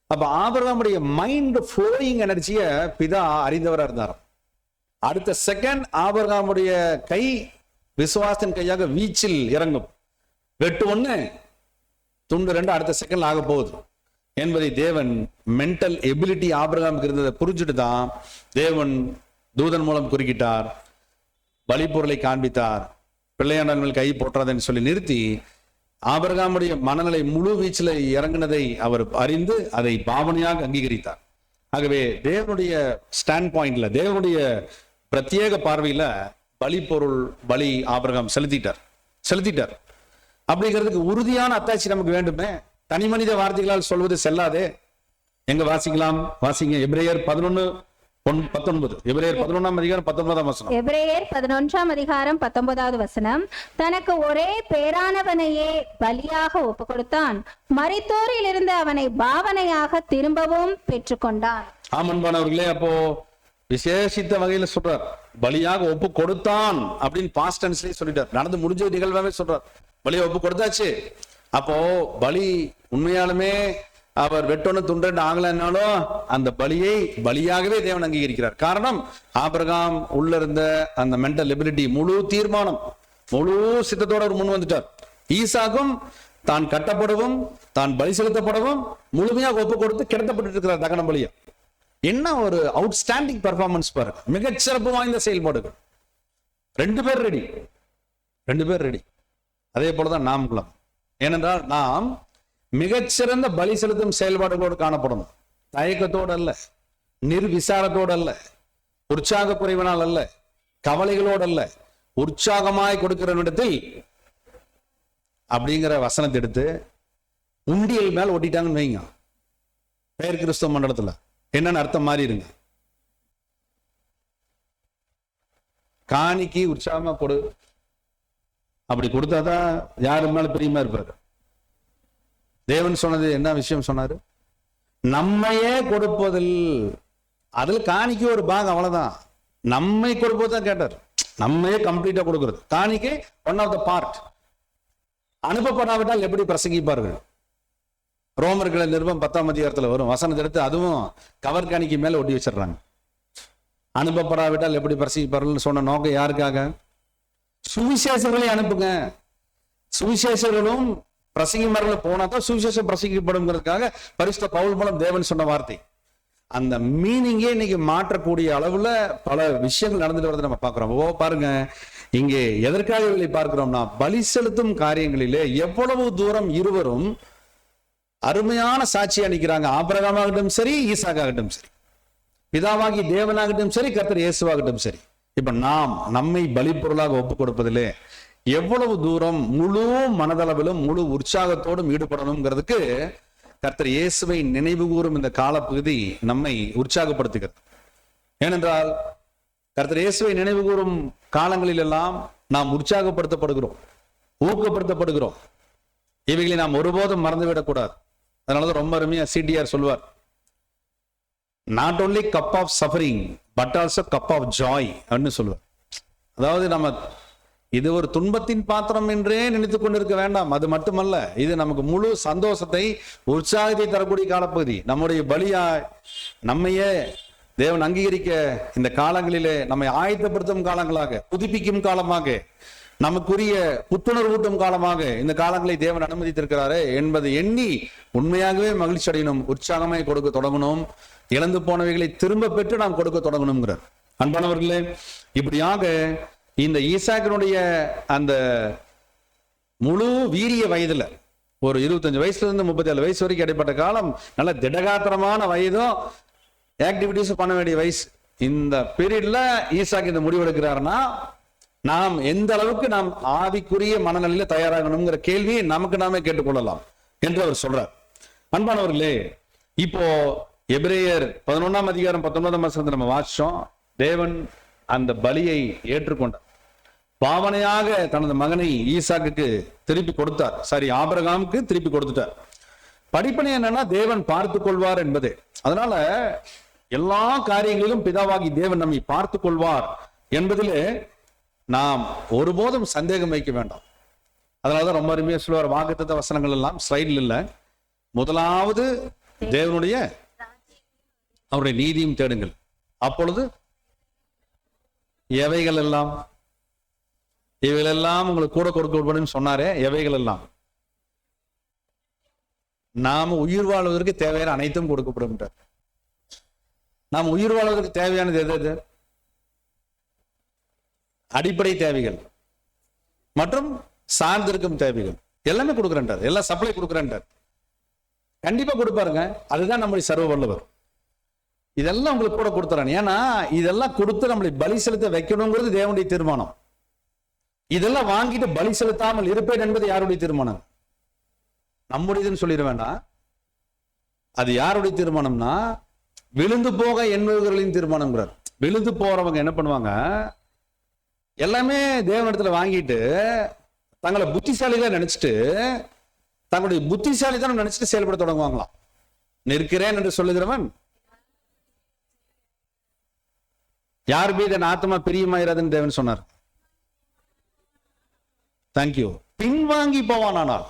அப்ப ஆபிரகாமுடைய மைண்ட் ஃப்ளோயிங் எனர்ஜிய பிதா அறிந்தவரா இருந்தார். அடுத்த செகண்ட் ஆபிரகாமுடைய கை விசுவாசத்தின் கையாக வீச்சில் இறங்கும். வெட்டு ஒண்ணு, துண்டு ரெண்டு அடுத்த செகண்ட் ஆக போகுது என்பதை தேவன் மென்டல் எபிலிட்டி ஆபிரகாமுக்கு இருந்ததை புரிஞ்சுட்டு தான் தேவன் தூதன் மூலம் குறுக்கிட்டார், பலிப்பொருளை காண்பித்தார், பிள்ளையாண்டான் மேல் கை போட்டுறாதுன்னு சொல்லி நிறுத்தி ஆபிரகாமுடைய மனநிலை முழு வீச்சில் இறங்கினதை அவர் அறிந்து அதை பாவனையாக அங்கீகரித்தார். ஆகவே தேவனுடைய ஸ்டாண்ட் பாயிண்ட்ல, தேவனுடைய பிரத்யேக பார்வையில பலிப்பொருள் பலி ஆபிரகாம் செலுத்திட்டார். அப்படிங்கிறதுக்கு உறுதியான அத்தாட்சி நமக்கு வேண்டுமே. தனி மனித வார்த்தைகளால் சொல்வது செல்லாதே. எங்க வாசிக்கலாம்? வாசிங்க. எபிரேயர் 11:19. எபிரேயர் 11ஆம் அதிகாரம் 19ஆம் வசனம். எபிரேயர் 11ஆம் அதிகாரம் 19வது வசனம். தனக்கு ஒரே பேரானவனையே பலியாக ஒப்பு கொடுத்தான், மரித்தோரில் இருந்து அவனை பாவனையாக திரும்பவும் பெற்றுக்கொண்டான். ஆமன்பானவர்களே, அப்போ விசேஷித்த வகையில சொல்றார், பலியாக ஒப்பு கொடுத்தான் அப்படின்னு பாஸ்ட் டென்ஸ்லயே சொல்லிட்டார். நடந்து முடிஞ்ச நிகழ்வாவே சொல்றார், பலியை ஒப்பு கொடுத்தாச்சு. அப்போ பலி உண்மையாலுமே அவர் வெட்டொன்னு துண்டு ஆகலன்னாலும் அந்த பலியை பலியாகவே தேவன் அங்கீகரிக்கிறார். காரணம், ஆபிரகாம் உள்ள இருந்த அந்த மென்டல் எபிலிட்டி, முழு தீர்மானம், முழு சித்தத்தோட அவர் முன் வந்துட்டார். ஈசாக்கும் தான் கட்டப்படவும் தான் பலி செலுத்தப்படவும் முழுமையாக ஒப்பு கொடுத்து கிடத்தப்பட்டு இருக்கிறார் தகன பலியா. என்ன ஒரு அவுட்ஸ்டாண்டிங் பெர்ஃபார்மன்ஸ் பாருங்க, மிகச்சிறப்பு வாய்ந்த செயல்பாடுகள். ரெண்டு பேர் ரெடி. அதே போலதான் நாமளும். ஏனென்றால் நாம் மிகச்சிறந்த பலி செலுத்தும் செயல்பாடுகளோடு காணப்படணும். தயக்கத்தோடு அல்ல, நிர்விசாரத்தோடு அல்ல, உற்சாக குறைவினால் அல்ல, கவலைகளோடு அல்ல, உற்சாகமாய் கொடுக்கிற இடத்தில் அப்படிங்கிற வசனத்தை எடுத்து உண்டியல் மேல் ஒட்டிட்டாங்கன்னு வைங்க. பெயர் கிறிஸ்தவ மண்டலத்துல என்னன்னு அர்த்தம் மாறிடுங்க. காணிக்கு உற்சாகமா கொடு, அப்படி கொடுத்தாதான் யாரு மேல பிரியமா இருப்பாரு. தேவன் சொன்னது என்ன விஷயம் சொன்னாரு? நம்மையே கொடுப்பதில், அதுல காணிக்கு ஒரு பாகம், அவ்வளவுதான். நம்மை கொடுப்பதுதான் கேட்டார். நம்மையே கம்ப்ளீட்டா கொடுக்கிறது. காணிக்கை ஒன் ஆஃப் த பார்ட். அனுப்பப்படாவிட்டால் எப்படி பிரசங்கிப்பார்கள்? ரோமர்களை நிருபம் 10ஆம் அதிகாரத்துல வரும் வசனத்தை எடுத்து அதுவும் கவர் காணிக்கை மேல ஒட்டி வச்சிடறாங்க. அனுப்பப்படாவிட்டால் எப்படி பிரசங்கிப்பார்கள் சொன்ன நோக்கம் யாருக்காக? சுவிசேஷங்களை அனுப்புங்க. சுவிசேஷர்களும் பிரசங்கிமார்கள் போனாதான் சுவிசேஷம் பிரசங்கிக்கப்படுங்கிறதுக்காக பரிசுத்த பவுல் மூலம் தேவன் சொன்ன வார்த்தை. அந்த மீனிங்கே இன்னைக்கு மாற்றக்கூடிய அளவுல பல விஷயங்கள் நடந்துட்டு வரது நம்ம பார்க்கிறோம். பாருங்க, இங்கே எதற்காக இவளை பார்க்கிறோம்னா, பலி செலுத்தும் காரியங்களிலே எவ்வளவு தூரம் இருவரும் அருமையான சாட்சி அளிக்கிறாங்க. ஆபிரகாமாகட்டும் சரி, ஈசாக்காகட்டும் சரி, பிதாவாகி தேவனாகட்டும் சரி, கர்த்தர் இயேசுவாகட்டும் சரி. இப்ப நாம் நம்மை பலி பொருளாக ஒப்பு கொடுப்பதிலே எவ்வளவு தூரம் முழு மனதளவிலும் முழு உற்சாகத்தோடும் ஈடுபடணுங்கிறதுக்கு கர்த்தர் இயேசுவை நினைவு கூறும் இந்த காலப்பகுதி நம்மை உற்சாகப்படுத்துகிறது. ஏனென்றால் கர்த்தர் இயேசுவை நினைவு கூறும் காலங்களில் எல்லாம் நாம் உற்சாகப்படுத்தப்படுகிறோம், ஊக்கப்படுத்தப்படுகிறோம். இவைகளை நாம் ஒருபோதும் மறந்துவிடக்கூடாது. அதனாலதான் ரொம்ப அருமையா சிடிஆர் சொல்வார், not only cup of suffering but also cup of joy அப்படின்னு சொல்லுவார். அதாவது நம்ம இது ஒரு துன்பத்தின் பாத்திரம் என்றே நினைத்துக் கொண்டிருக்க வேண்டாம். அது மட்டுமல்ல, இது நமக்கு முழு சந்தோஷத்தை, உற்சாகத்தை தரக்கூடிய காலப்பகுதி. நம்முடைய பலியாய் நம்மையே தேவன் அங்கீகரிக்க இந்த காலங்களிலே நம்மை ஆயத்தப்படுத்தும் காலங்களாக, புதுப்பிக்கும் காலமாக, நமக்குரிய புத்துணர்வூட்டும் காலமாக இந்த காலங்களை தேவன் அனுமதித்திருக்கிறாரே என்பதை எண்ணி உண்மையாகவே மகிழ்ச்சி அடையணும், உற்சாகமாய் கொடுக்க தொடங்கணும், இழந்து போனவைகளை திரும்ப பெற்று நாம் கொடுக்க தொடங்கணுங்கிறார். அன்பானவர்களே, இப்படியாக இந்த ஈசாக்கினுடைய அந்த முழு வீரிய வயதுல ஒரு 25 வயசுல இருந்து 37 வயசு வரைக்கும் இடைப்பட்ட காலம் நல்ல திடகாத்திரமான வயதும் ஆக்டிவிட்டிஸ் பண்ண வேண்டிய வயசு. இந்த பீரியட்ல ஈசாக்கு இந்த முடிவெடுக்கிறாருன்னா நாம் எந்த அளவுக்கு நாம் ஆவிக்குரிய மனநிலையில தயாராகணுங்கிற கேள்வியை நமக்கு நாமே கேட்டுக்கொள்ளலாம் என்று அவர் சொல்றார். அன்பானவர்களே, இப்போ எபிரேயர் 11ஆம் அதிகாரம் 19ஆம் வசனத்தை நம்ம வாசிச்சோம். தேவன் அந்த பலியை ஏற்றுக்கொண்டார். பாவனையாக தனது மகனை ஈசாக்குக்கு திருப்பி கொடுத்தார். சரி, ஆபிரகாமுக்கு திருப்பி கொடுத்துட்டார். படிப்பனை என்னன்னா தேவன் பார்த்து கொள்வார் என்பது. அதனால எல்லா காரியங்களிலும் பிதாவாகி தேவன் நம்மை பார்த்து கொள்வார் என்பதிலே நாம் ஒருபோதும் சந்தேகம் வைக்க வேண்டாம். அதனாலதான் ரொம்ப அருமையா சொல்லுவார், வாக்குத்தத்த வசனங்கள் எல்லாம் ஸ்லைடில் இல்ல. முதலாவது தேவனுடைய அவருடைய நீதியும் தேடுங்கள், அப்பொழுது எவைகள் எல்லாம் உங்களுக்கு கூட கொடுக்கப்படும்னு சொன்னாரே, எவைகள் எல்லாம் நாம உயிர் வாழ்வதற்கு தேவையான அனைத்தும் கொடுக்கப்படும். நாம் உயிர் வாழ்வதற்கு தேவையானது எது? அடிப்படை தேவைகள் மற்றும் சார்ந்திருக்கும் தேவைகள் எல்லாமே கொடுக்குறேன்டார், எல்லாம் சப்ளை கொடுக்குறேன்டார். கண்டிப்பா கொடுப்பாருங்க, அதுதான் நம்முடைய சர்வ வல்லவர். இதெல்லாம் உங்களுக்கு கூட கொடுத்துறான். ஏன்னா இதெல்லாம் கொடுத்து நம்மளை பலி செலுத்த வைக்கணுங்கிறது தேவனுடைய தீர்மானம். இதெல்லாம் வாங்கிட்டு பலி செலுத்தாமல் இருப்பேன் என்பது யாருடைய தீர்மானம்? நம்முடையதுன்னு சொல்லிட வேண்டாம். அது யாருடைய தீர்மானம்னா விழுந்து போக எண்ணுபவர்களின் தீர்மானம்ங்கிறார். விழுந்து போறவங்க என்ன பண்ணுவாங்க, எல்லாமே தேவனிடத்துல வாங்கிட்டு தங்களை புத்திசாலிதான் நினைச்சிட்டு தங்களுடைய புத்திசாலிதான் நினைச்சிட்டு செயல்பட தொடங்குவாங்களாம். நிற்கிறேன் என்று சொல்லுகிறவன் யார் மீது என் ஆத்மா பிரியமாயிராதுன்னு தேவன் சொன்னார். தேங்க்யூ. பின்வாங்கி போவான். ஆனால்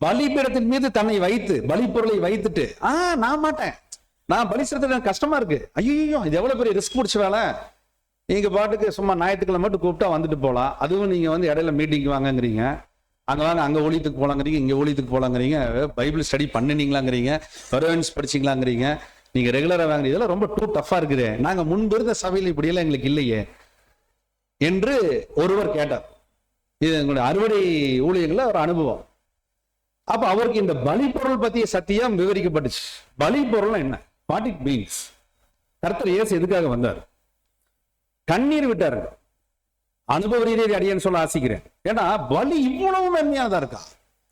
பலிபீடத்தின் மீது தன்னை வைத்து பலி பொருளை வைத்துட்டு நான் மாட்டேன், நான் பலி செலுத்த கஷ்டமா இருக்கு, ஐயோ இது எவ்வளவு பெரிய ரிஸ்க் பிடிச்ச வேலை, நீங்க பாட்டுக்கு சும்மா ஞாயிற்றுக்கிழமை மட்டும் கூப்பிட்டா வந்துட்டு போகலாம், அதுவும் நீங்க வந்து இடையில மீட்டிங் வாங்கங்கிறீங்க, அங்க வாங்க அங்க ஊழியத்துக்கு போலாங்கிறீங்க, இங்க ஊழியத்துக்கு போலாங்கிறீங்க, பைபிள் ஸ்டடி பண்ணினீங்களாங்கிறீங்க, பர்வன்ஸ் படிச்சிங்களாங்கிறீங்க, நீங்க ரெகுலரா வாங்குறீங்க, இதெல்லாம் ரொம்ப டூ டஃபா இருக்குது, நாங்க முன்பு இருந்த சபையில் இப்படியெல்லாம் எங்களுக்கு இல்லையே என்று ஒருவர் கேட்டார். இது எங்களுடைய அறுவடை ஊழியர்கள ஒரு அனுபவம். அப்ப அவருக்கு இந்த பலி பொருள் பத்திய சத்தியம் விவரிக்கப்பட்டுச்சு. பலி பொருள் என்ன, வாட் இட் மீன்ஸ். கர்த்தர் இயேசு எதுக்காக வந்தார்? கண்ணீர் விட்டாரு. அனுபவ ரீதியை அடியேன்னு சொல்ல ஆசிக்கிறேன். ஏன்னா பலி இவ்வளவு மென்மையானதா இருக்கா?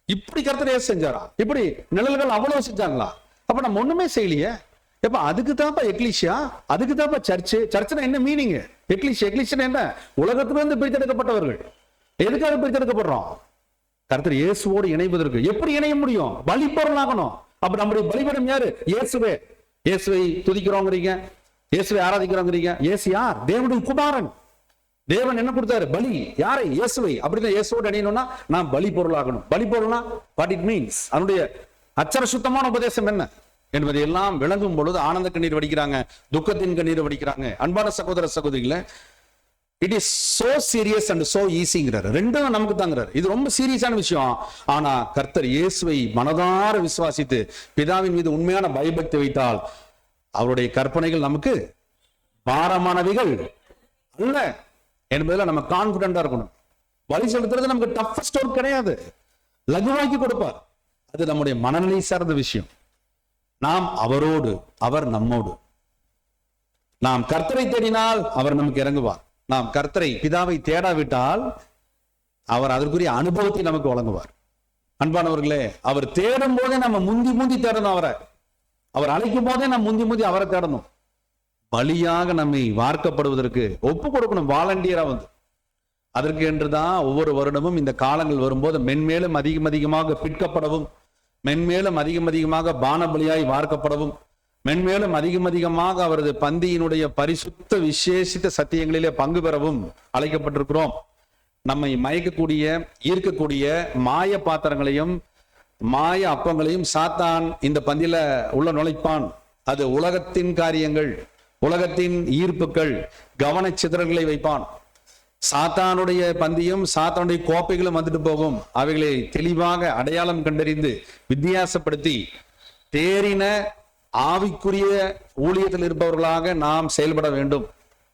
இப்படி கர்த்தர் இயேசு செஞ்சாரா? இப்படி நிழல்கள் அவ்வளவு செஞ்சாங்களா? அப்ப நம்ம ஒண்ணுமே செய்யலையே. எப்ப அதுக்கு தான்ப்பா எக்லீசியா, அதுக்கு தான்ப்பா சர்ச்சு. சர்ச்சுனா என்ன மீனிங்? எக்லீசியா என்ன? உலகத்திலிருந்து பிரித்தெடுக்கப்பட்டவர்கள். எதுக்காக பிரித்தெடுக்கப்படுறோம்? கர்த்தர் இயேசுவோடு இணைவதற்கு. எப்படி இணைய முடியும்? பலி பொருள் ஆகணும். அப்ப நம்முடைய பலிபீடம் யாரு? இயேசுவே. இயேசுவை துதிக்கிறோங்கிறீங்க, இயேசுவை ஆராதிக்கிறோங்கிறீங்க. இயேசு யார்? தேவனுடைய குமாரன். தேவன் என்ன கொடுத்தாரு? பலி. யாரை? இயேசுவை. அப்படிதான் இயேசுவோடு இணையணும்னா நான் பலி பொருள் ஆகணும். பலி பொருள்னா வாட் இட் மீன்ஸ், அதனுடைய அச்சர சுத்தமான உபதேசம் என்ன என்பதை எல்லாம் விளங்கும் பொழுது ஆனந்த கண்ணீர் வடிக்கிறாங்க, துக்கத்தின் கண்ணீர் வடிக்கிறாங்க. அன்பான சகோதர சகோதரிகளே, it is so serious and so ஈஸிங்கிறார். ரெண்டும் நமக்கு தாங்கிறார். இது ரொம்ப சீரியஸான விஷயம். ஆனா கர்த்தர் இயேசுவை மனதார விசுவாசித்து பிதாவின் மீது உண்மையான பயபக்தி வைத்தால் அவருடைய கற்பனைகள் நமக்கு பாரமானவைகள் அல்ல என்பதில் நம்ம கான்பிடண்டா இருக்கணும். வழி செலுத்துறது நமக்கு டஃபஸ்ட் ஒர்க் கிடையாது, லகுவாக்கி கொடுப்பார். அது நம்முடைய மனநிலை சார்ந்த விஷயம். நாம் அவரோடு, அவர் நம்மோடு. நாம் கர்த்தரை தேடினால் அவர் நமக்கு இறங்குவார். நாம் கர்த்தரை பிதாவை தேடாவிட்டால் அவர் அதற்குரிய அனுபவத்தை நமக்கு வழங்குவார். அன்பானவர்களே, அவர் தேடும் போதே நம்ம முந்தி தேடணும் அவரை. அவர் அழைக்கும் போதே நம்ம முந்தி அவரை தேடணும். பலியாக நம்மை வார்க்கப்படுவதற்கு ஒப்பு கொடுக்கணும், வாலண்டியரா வந்து. அதற்கு என்றுதான் ஒவ்வொரு வருடமும் இந்த காலங்கள் வரும்போது மென்மேலும் அதிகமாக பிற்கப்படவும், மென்மேலும் அதிகமாக பான பலியாய் வார்க்கப்படவும், மென்மேலும் அதிகமாக அவரது பந்தியினுடைய பரிசுத்த விசேஷித்த சத்தியங்களிலே பங்கு பெறவும் அழைக்கப்பட்டிருக்கிறோம். நம்மை மயக்கக்கூடிய, ஈர்க்கக்கூடிய மாய பாத்திரங்களையும் மாய அப்பங்களையும் சாத்தான் இந்த பந்தியில உள்ள நுழைப்பான். அது உலகத்தின் காரியங்கள், உலகத்தின் ஈர்ப்புகள், கவன சிதறல்களை வைப்பான். சாத்தானுடைய பந்தியும் சாத்தானுடைய கோப்பைகளும் வந்துட்டு போகும். அவைகளை தெளிவாக அடையாளம் கண்டறிந்து வித்தியாசப்படுத்தி தேறின ஆவிக்குரிய ஊழியத்தில் இருப்பவர்களாக நாம் செயல்பட வேண்டும்.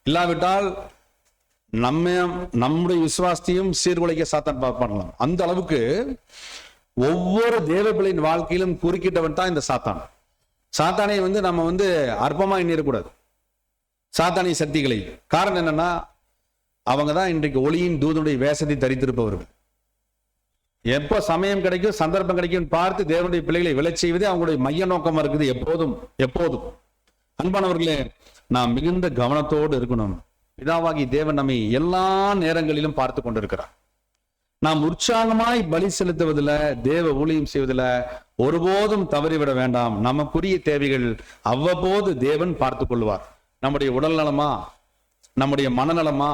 இல்லாவிட்டால் நம்முடைய விசுவாசத்தையும் சீர்குலைக்க சாத்தான் பண்ணலாம். அந்த அளவுக்கு ஒவ்வொரு தேவபிள்ளையின் வாழ்க்கையிலும் குறுக்கிட்டவன் தான் இந்த சாத்தான். சாத்தானை நம்ம அற்பமா எண்ணிடக்கூடாது. சாத்தானிய சக்திகளை காரணம் என்னன்னா, அவங்க தான் இன்றைக்கு ஒளியின் தூதனுடைய வேஷத்தை தரித்திருப்பவர்கள். எப்போ சமயம் கிடைக்கும், சந்தர்ப்பம் கிடைக்கும் பார்த்து தேவனுடைய பிள்ளைகளை விளைச் செய்வதே அவங்களுடைய மைய நோக்கமா இருக்குது. எப்போதும் அன்பானவர்களே, நாம் மிகுந்த கவனத்தோடு இருக்கணும். பிதாவாகி தேவன் நம்மை எல்லா நேரங்களிலும் பார்த்து கொண்டிருக்கிறார். நாம் உற்சாகமாய் பலி செலுத்துவதில், தேவ ஊழியம் செய்வதில் ஒருபோதும் தவறிவிட வேண்டாம். நமக்குரிய தேவைகள் அவ்வப்போது தேவன் பார்த்து கொள்வார். நம்முடைய உடல் நலமா, நம்முடைய மனநலமா,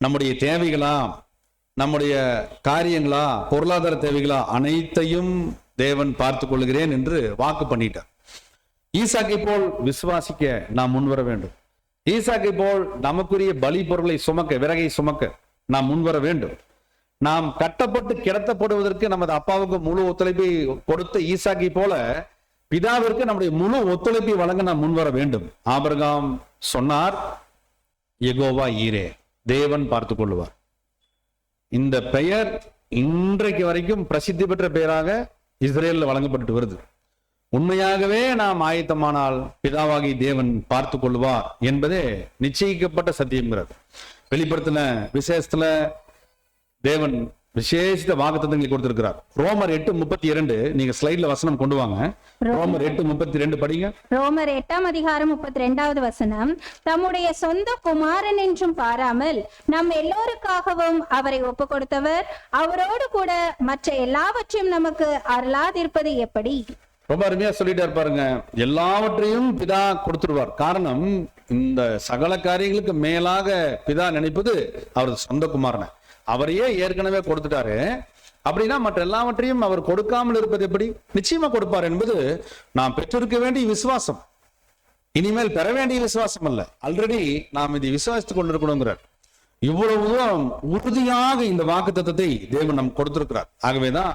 நம்முடைய தேவைகளா, நம்முடைய காரியங்களா, பொருளாதார தேவைகளா, அனைத்தையும் தேவன் பார்த்து கொள்கிறேன் என்று வாக்கு பண்ணிட்டார். ஈசாக்கை போல் விசுவாசிக்க நாம் முன்வர வேண்டும். ஈசாக்கை போல் நமக்குரிய பலி பொருளை சுமக்க, விறகை சுமக்க நாம் முன்வர வேண்டும். நாம் கட்டப்பட்டு கிடத்தப்படுவதற்கு நமது அப்பாவுக்கு முழு ஒத்துழைப்பை கொடுத்த ஈசாக்கை போல பிதாவிற்கு நம்முடைய முழு ஒத்துழைப்பை வழங்க நாம் முன்வர வேண்டும். ஆபிரகாம் சொன்னார், யெகோவா ஈரே, தேவன் பார்த்து கொள்வார். இந்த பெயர் இன்றைக்கு வரைக்கும் பிரசித்தி பெற்ற பெயராக இஸ்ரேலில் வழங்கப்பட்டு வருது. உண்மையாகவே நாம் ஆயத்தமானால் பிதாவாகி தேவன் பார்த்து கொள்வார் என்பதே நிச்சயிக்கப்பட்ட சத்தியம்ங்கிறது. வெளிப்படுத்தின விசேஷத்துல தேவன் விசேஷித்த வாக்குத்தத்தங்களை கொடுத்திருக்கிறார். ரோமர் 8:32, நீங்க ஸ்லைட்ல வசனம் கொண்டு வாங்க. ரோமர் 8:32 படிங்க. ரோமர் 8:32 தம்முடைய சொந்த குமாரன் என்றும் பாராமல் நம் எல்லோருக்காகவும் அவரை ஒப்பு கொடுத்தவர் அவரோடு கூட மற்ற எல்லாவற்றையும் நமக்கு அருளாதிருப்பது எப்படி? ரொம்ப அருமையா சொல்லிட்டே இருப்பாருங்க. எல்லாவற்றையும் பிதா கொடுத்துருவார். காரணம், இந்த சகல காரியங்களுக்கு மேலாக பிதா நினைப்பது அவரது சொந்த குமாரனை. அவரையே ஏற்கனவே கொடுத்துட்டாரு. அப்படின்னா மற்ற எல்லாவற்றையும் அவர் கொடுக்காமல் இருப்பது எப்படி? நிச்சயமா கொடுப்பார் என்பது நாம் பெற்றிருக்க வேண்டிய விசுவாசம். இனிமேல் பெற வேண்டிய விசுவாசம் அல்ல, ஆல்ரெடி நாம் இதை விசுவாசித்துக் கொண்டிருக்கணுங்கிறார். இவ்வளவு உறுதியாக இந்த வாக்குத்தத்தத்தை தேவன் நம் கொடுத்திருக்கிறார். ஆகவேதான்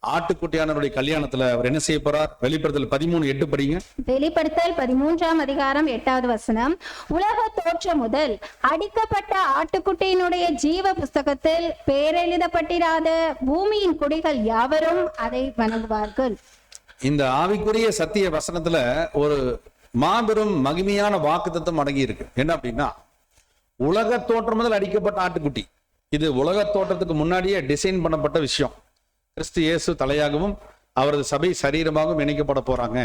ஆட்டுக்குட்டியானவருடைய கல்யாணத்துல அவர் என்ன செய்ய போறார்? வெளிப்படுத்தல் 13:8 படிங்க. வெளிப்படுத்தல் 13:8 உலக தோற்றம் முதல் அடிக்கப்பட்ட ஆட்டுக்குட்டியினுடைய ஜீவ புஸ்தகத்தில் பேரெழுதப்பட்டிராத பூமியின் குடிகள் யாவரும் அதை வணங்குவார்கள். இந்த ஆவிக்குரிய சத்திய வசனத்துல ஒரு மாபெரும் மகிமையான வாக்குத்தத்தம் அடங்கி இருக்கு. என்ன அப்படின்னா, உலக தோற்றம் முதல் அடிக்கப்பட்ட ஆட்டுக்குட்டி. இது உலக தோற்றத்துக்கு முன்னாடியே டிசைன் பண்ணப்பட்ட விஷயம். கிறிஸ்து இயேசு தலையாகவும் அவரது சபை சரீரமாகவும் இணைக்கப்பட போறாங்க.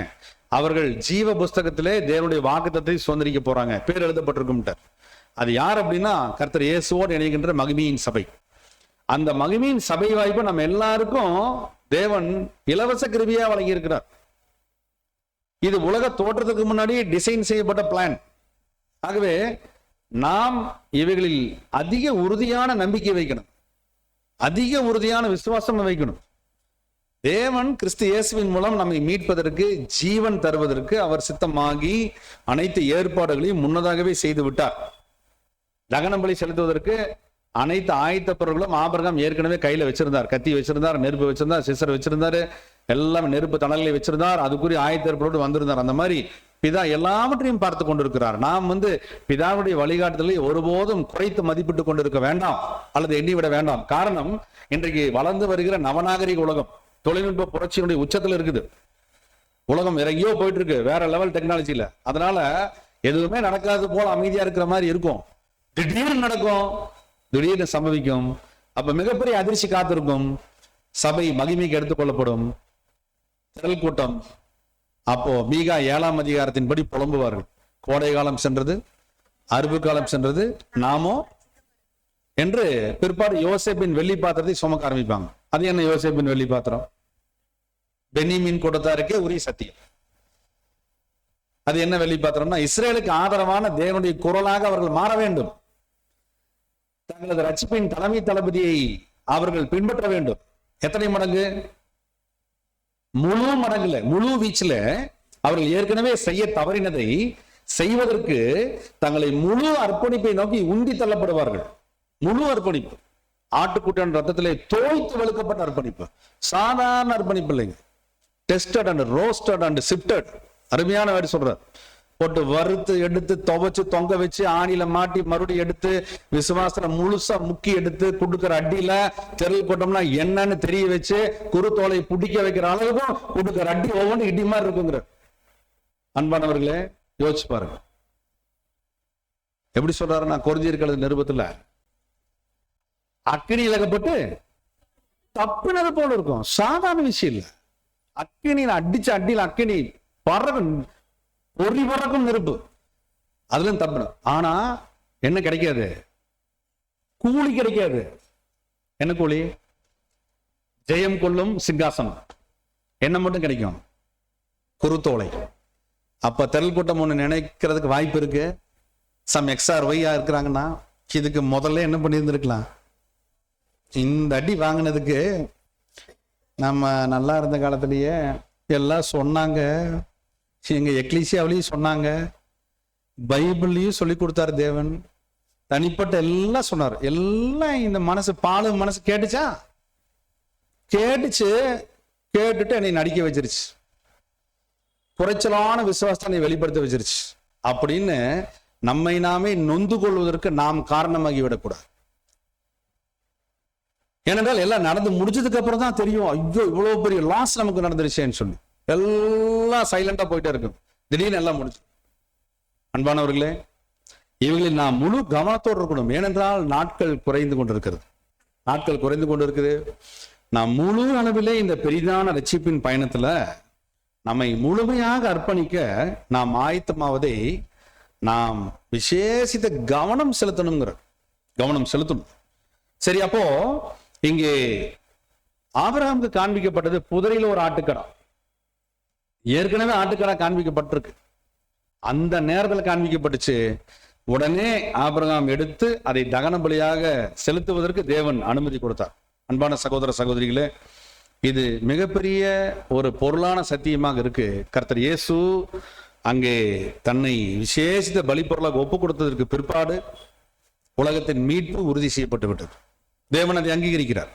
அவர்கள் ஜீவ புஸ்தகத்திலே தேவனுடைய வாக்குத்தத்தை சுதந்திரிக்க போறாங்க. பேர் எழுதப்பட்டிருக்கும். அது யார் அப்படின்னா, கர்த்தர் இயேசுவோடு இணைகின்ற மகிமையின் சபை. அந்த மகிமையின் சபை வாய்ப்பு நம்ம எல்லாருக்கும் தேவன் இலவச கிருபையா வழங்கி இருக்கிறார். இது உலக தோற்றத்துக்கு முன்னாடி டிசைன் செய்யப்பட்ட பிளான். ஆகவே நாம் இவைகளில் அதிக உறுதியான நம்பிக்கை வைக்கணும், அதிக உறுதியான விசுவாசம் வைக்கணும். தேவன் கிறிஸ்து இயேசுவின் மூலம் நம்மை மீட்பதற்கு, ஜீவன் தருவதற்கு அவர் சித்தமாகி அனைத்து ஏற்பாடுகளையும் முன்னதாகவே செய்து விட்டார். தகன பலி செலுத்துவதற்கு அனைத்து ஆயத்த பொருட்களும் ஆபிரகாம் ஏற்கனவே கையில வச்சிருந்தார். கத்தி வச்சிருந்தார், நெருப்பு வச்சிருந்தார், சிசர் வச்சிருந்தாரு, எல்லாம் நெருப்பு தணலை வச்சிருந்தார். அதுக்குரிய ஆயத்த ஏற்பாடு வந்திருந்தார். அந்த மாதிரி பிதா எல்லாவற்றையும் பார்த்து கொண்டிருக்கிறார். நாம் பிதாவுடைய வழிகாட்டுதலை ஒருபோதும் குறைத்து மதிப்பிட்டு கொண்டிருக்க வேண்டாம் அல்லது எண்ணிவிட வேண்டாம். காரணம், இன்றைக்கு வளர்ந்து வருகிற நவநாகரிக உலகம் தொழில்நுட்ப புரட்சியினுடைய உச்சத்துல இருக்குது. உலகம் வேற எங்கேயோ போயிட்டு இருக்கு, வேற லெவல் டெக்னாலஜில. அதனால எதுவுமே நடக்காது போல அமைதியா இருக்கிற மாதிரி இருக்கும். திடீர்னு நடக்கும், திடீர்னு சம்பவிக்கும். அப்ப மிகப்பெரிய அதிர்ச்சி காத்திருக்கும். சபை மகிமைக்கு எடுத்துக் கொள்ளப்படும். திரள் கூட்டம் அப்போ மீகா 7ஆம் அதிகாரத்தின்படி புலம்புவார்கள். கோடை காலம் சென்றது, அறுப்பு காலம் சென்றது, நாமோ என்று பிற்பாடு யோசேப்பின் வெள்ளி பாத்திரத்தை சுமக்க ஆரம்பிப்பாங்க. அது என்ன யோசேப்பின் வெள்ளி பாத்திரம்? பென்னியமீன் கூட்டத்தாருக்கே உரிய சத்தியம். அது என்ன வெள்ளி பாத்திரம்னா, இஸ்ரேலுக்கு ஆதரவான தேவனுடைய குரலாக அவர்கள் மாற வேண்டும். தங்களது ரட்சிப்பின் தலைமை தளபதியை அவர்கள் பின்பற்ற வேண்டும். எத்தனை மடங்கு? முழு மடங்குல, முழு வீச்சுல அவர்கள் ஏற்கனவே செய்ய தவறினதை செய்வதற்கு தங்களை முழு அர்ப்பணிப்பை நோக்கி உந்தி தள்ளப்படுவார்கள். முழு அர்ப்பணிப்பு. ஆட்டுக்குட்டியான ரத்தத்திலே தோய்த்து வெளுக்கப்பட்ட அர்ப்பணிப்பு. சாதாரண அர்ப்பணிப்பு இல்லைங்க. Tested and roasted and sifted. அருமையான வேறு சொல்றார். போட்டு வறுத்து எடுத்து துவைச்சு தொங்க வச்சு ஆணில மாட்டி மறுபடியும் எடுத்து விசுவாசத்துல முழுசா முக்கி எடுத்து கொடுக்குற அடியில தெருள் கொட்டோம்னா என்னன்னு தெரிய வச்சு குருத்தோலை பிடிக்க வைக்கிற அளவுக்கும் கொடுக்குற அடி ஒவ்வொன்றும் இடி மாதிரி இருக்குங்கிற. அன்பானவர்களே, யோசிச்சு பாருங்க. எப்படி சொல்றாரு? நான் கொரிந்தியர் நிருபத்துல அக்கினி இலகப்பட்டு தப்புனது போல இருக்கும். சாதாரண விஷயம் இல்லை. அக்கினியில அடிச்ச அடியில் அக்கினி பறக்கும், பொறி பறக்கும் நெருப்பு. அதுல தப்புணும். ஆனா என்ன கிடைக்காது? கூலி கிடைக்காது. என்ன கூலி? ஜெயம் கொள்ளும் சிங்காசனம். என்ன மட்டும் கிடைக்கும்? குருத்தோலை. அப்ப தெருள் கூட்டம் ஒண்ணு நினைக்கிறதுக்கு வாய்ப்பு இருக்கு. சம் XRYயா இருக்கிறாங்கன்னா இதுக்கு முதல்ல என்ன பண்ணியிருந்திருக்கலாம்? இந்த அடி வாங்கினதுக்கு நம்ம நல்லா இருந்த காலத்திலேயே எல்லாம் சொன்னாங்க. எங்க எக்லீசியாவிலையும் சொன்னாங்க, பைபிள்லையும் சொல்லி கொடுத்தாரு தேவன். தனிப்பட்ட எல்லாம் சொன்னார். எல்லாம் இந்த மனசு பாலு மனசு கேட்டுச்சா? கேட்டுச்சு. கேட்டுட்டு என்னை நடிக்க வச்சிருச்சு. குறைச்சலான விசுவாசத்தை வெளிப்படுத்த வச்சிருச்சு. அப்படின்னு நம்மை நாமே நொந்து கொள்வதற்கு நாம் காரணமாகி விடக்கூடாது. ஏனென்றால் எல்லாம் நடந்து முடிச்சதுக்கு அப்புறம் தான் தெரியும், ஐயோ இவ்வளவு பெரிய லாஸ் நமக்கு நடந்துருச்சேன்னு சொல்லி எல்லாம் சைலண்டா போயிட்டே இருக்கும். திடீர்னு எல்லாம் முடிச்சு. அன்பானவர்களே, இவங்களில் நாம் முழு கவனத்தோடு இருக்கணும். ஏனென்றால் நாட்கள் குறைந்து கொண்டிருக்கிறது. நாட்கள் குறைந்து கொண்டு இருக்குது. நாம் முழு அளவிலே இந்த பெரிதான ரட்சிப்பின் பயணத்துல நம்மை முழுமையாக அர்ப்பணிக்க நாம் ஆயத்தமாவதை நாம் விசேஷித்த கவனம் செலுத்தணுங்கிற. கவனம் செலுத்தணும். சரி, அப்போ இங்கே ஆபிரகாமுக்கு காண்பிக்கப்பட்டது புதரில ஒரு ஆட்டுக்கடா. ஏற்கனவே ஆட்டுக்கடா காண்பிக்கப்பட்டிருக்கு. அந்த நேரத்தில் காண்பிக்கப்பட்டுச்சு. உடனே ஆபிரகாம் எடுத்து அதை தகன பலியாக செலுத்துவதற்கு தேவன் அனுமதி கொடுத்தார். அன்பான சகோதர சகோதரிகளே, இது மிகப்பெரிய ஒரு பொருளான சத்தியமாக இருக்கு. கர்த்தர் இயேசு அங்கே தன்னை விசேஷித்த பலிப்பொருளாக ஒப்பு கொடுத்ததற்கு பிற்பாடு உலகத்தின் மீட்பு உறுதி செய்யப்பட்டு விட்டது. தேவன் அதை அங்கீகரிக்கிறார்.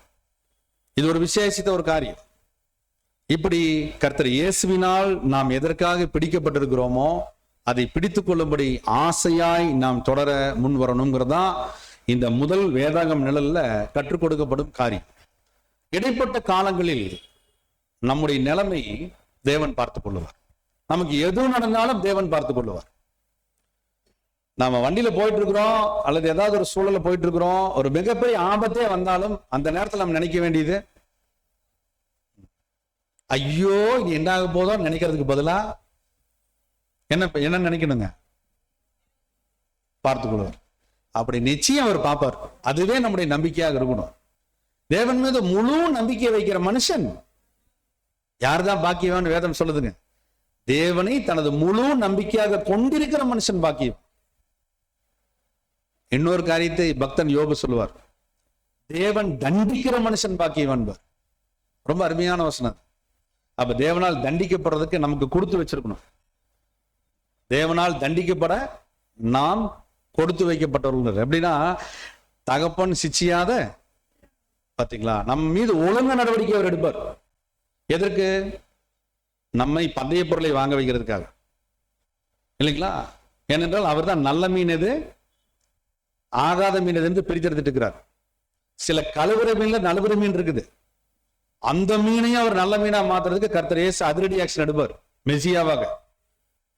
இது ஒரு விசேஷித்த ஒரு காரியம். இப்படி கர்த்தர் இயேசுவினால் நாம் எதற்காக பிடிக்கப்பட்டிருக்கிறோமோ அதை பிடித்துக் கொள்ளும்படி ஆசையாய் நாம் தொடர முன் வரணுங்கிறதா இந்த முதல் வேதாகம் நிழல்ல கற்றுக் கொடுக்கப்படும் காரியம். இடைப்பட்ட காலங்களில் நம்முடைய நிலைமை தேவன் பார்த்துக் கொள்ளுவார். நமக்கு எது நடந்தாலும் தேவன் பார்த்துக் கொள்ளுவார். நாம வண்டியில போயிட்டு இருக்கிறோம் அல்லது ஏதாவது ஒரு சூழல போயிட்டு இருக்கிறோம், ஒரு மிகப்பெரிய ஆபத்தே வந்தாலும் அந்த நேரத்தில் நம்ம நினைக்க வேண்டியது, ஐயோ இது என்ன ஆக போதோ நினைக்கிறதுக்கு பதிலா என்ன நினைக்கணுங்க? பார்த்துக் கொள்வார். அப்படி நிச்சயம் அவர் பார்ப்பார். அதுவே நம்முடைய நம்பிக்கையாக இருக்கணும். தேவன் மீது முழு நம்பிக்கை வைக்கிற மனுஷன் யார்தான் பாக்கியவான்? வேதம் சொல்லுதுங்க, தேவனை தனது முழு நம்பிக்கையாக கொண்டிருக்கிற மனுஷன் பாக்கியம். இன்னொரு காரியத்தை பக்தன் யோபு சொல்லுவார், தேவன் தண்டிக்கிற மனுஷன் பாக்கியவான். ரொம்ப அருமையான வசனம். அப்ப தேவனால் தண்டிக்கப்படுறதுக்கு நமக்கு கொடுத்து வச்சிருக்கணும். தேவனால் தண்டிக்கப்பட நாம் கொடுத்து வைக்கப்பட்டவர்கள். எப்படின்னா, தகப்பன் சிச்சியாத, பாத்தீங்களா, நம்ம மீது ஒழுங்கு நடவடிக்கை அவர் எடுப்பார். எதற்கு? நம்மை பந்தய பொருளை வாங்க வைக்கிறதுக்காக, இல்லைங்களா? ஏனென்றால் அவர் தான் நல்ல மீன் எது, ஆகாத மீன் எது என்று பிரித்தெடுத்துட்டு இருக்கிறார். சில கழுவுற மீன்ல நழுவுற மீன் இருக்குது. அந்த மீனையும் அவர் நல்ல மீனா மாத்துறதுக்கு கர்த்தர் இயேசு அதிரடி ஆக்ஷன் எடுப்பார். மெசியாவாக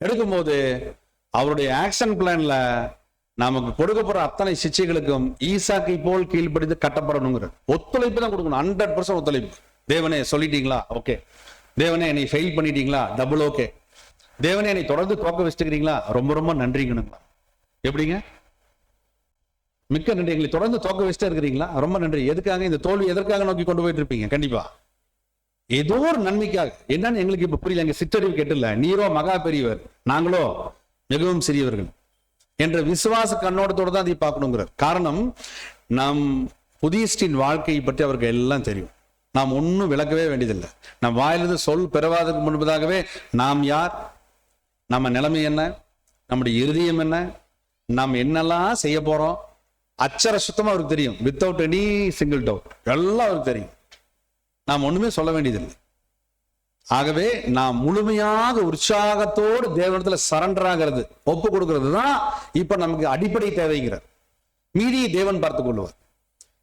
எடுக்கும்போது அவருடைய ஆக்ஷன் பிளான்ல நமக்கு கொடுக்கப்படுற அத்தனை சிச்சைகளுக்கும் ஈசாக்கை போல் கீழ்ப்படிந்து கட்டப்படணுங்கிற ஒத்துழைப்பு தான் கொடுக்கணும். 100% ஒத்துழைப்பு. தேவனே சொல்லிட்டீங்களா? ஓகே. தேவனே என்னை ஃபெயில் பண்ணிட்டீங்களா? Double okay. தேவனே என்னை தொடர்ந்து தோக்க வச்சுக்கிறீங்களா? ரொம்ப ரொம்ப நன்றிங்கணுங்களா? எப்படிங்க? மிக்க நன்றி. எங்களை தொடர்ந்து தோக்க வச்சுட்டே இருக்கிறீங்களா? ரொம்ப நன்றி. எதுக்காக இந்த தோல்வி எதற்காக நோக்கி கொண்டு போயிட்டு இருப்பீங்க? கண்டிப்பா ஏதோ ஒரு நன்மைக்காக. என்னன்னு எங்களுக்கு இப்ப புரியல. எங்க சிற்றறிவு கேட்டுல, நீரோ மகா பெரியவர், நாங்களோ மிகவும் சிறியவர்கள் என்ற விசுவாச கண்ணோட்டத்தோடு தான் அதை பார்க்கணுங்கிறார். காரணம், நம் புதியஸ்டின் வாழ்க்கையை பற்றி அவருக்கு எல்லாம் தெரியும். நாம் ஒன்றும் விளக்கவே வேண்டியதில்லை. நம் வாயிலிருந்து சொல் பெறுவதற்கு முன்பதாகவே நாம் யார், நம்ம நிலைமை என்ன, நம்முடைய இருதயம் என்ன, நாம் என்னெல்லாம் செய்ய போறோம், அச்சர சுத்தமா அவருக்கு தெரியும், வித்தவுட் எனி சிங்கிள் டவுட் எல்லாம் அவருக்கு தெரியும். நாம் ஒண்ணுமே சொல்ல வேண்டியதில்லை. ஆகவே நாம் முழுமையாக உற்சாகத்தோடு தேவனிடத்துல சரண்டர் ஆகிறது, ஒப்பு கொடுக்கிறது தான் இப்ப நமக்கு அடிப்படை தேவைங்கிறார். மீதியை தேவன் பார்த்துக் கொள்வார்.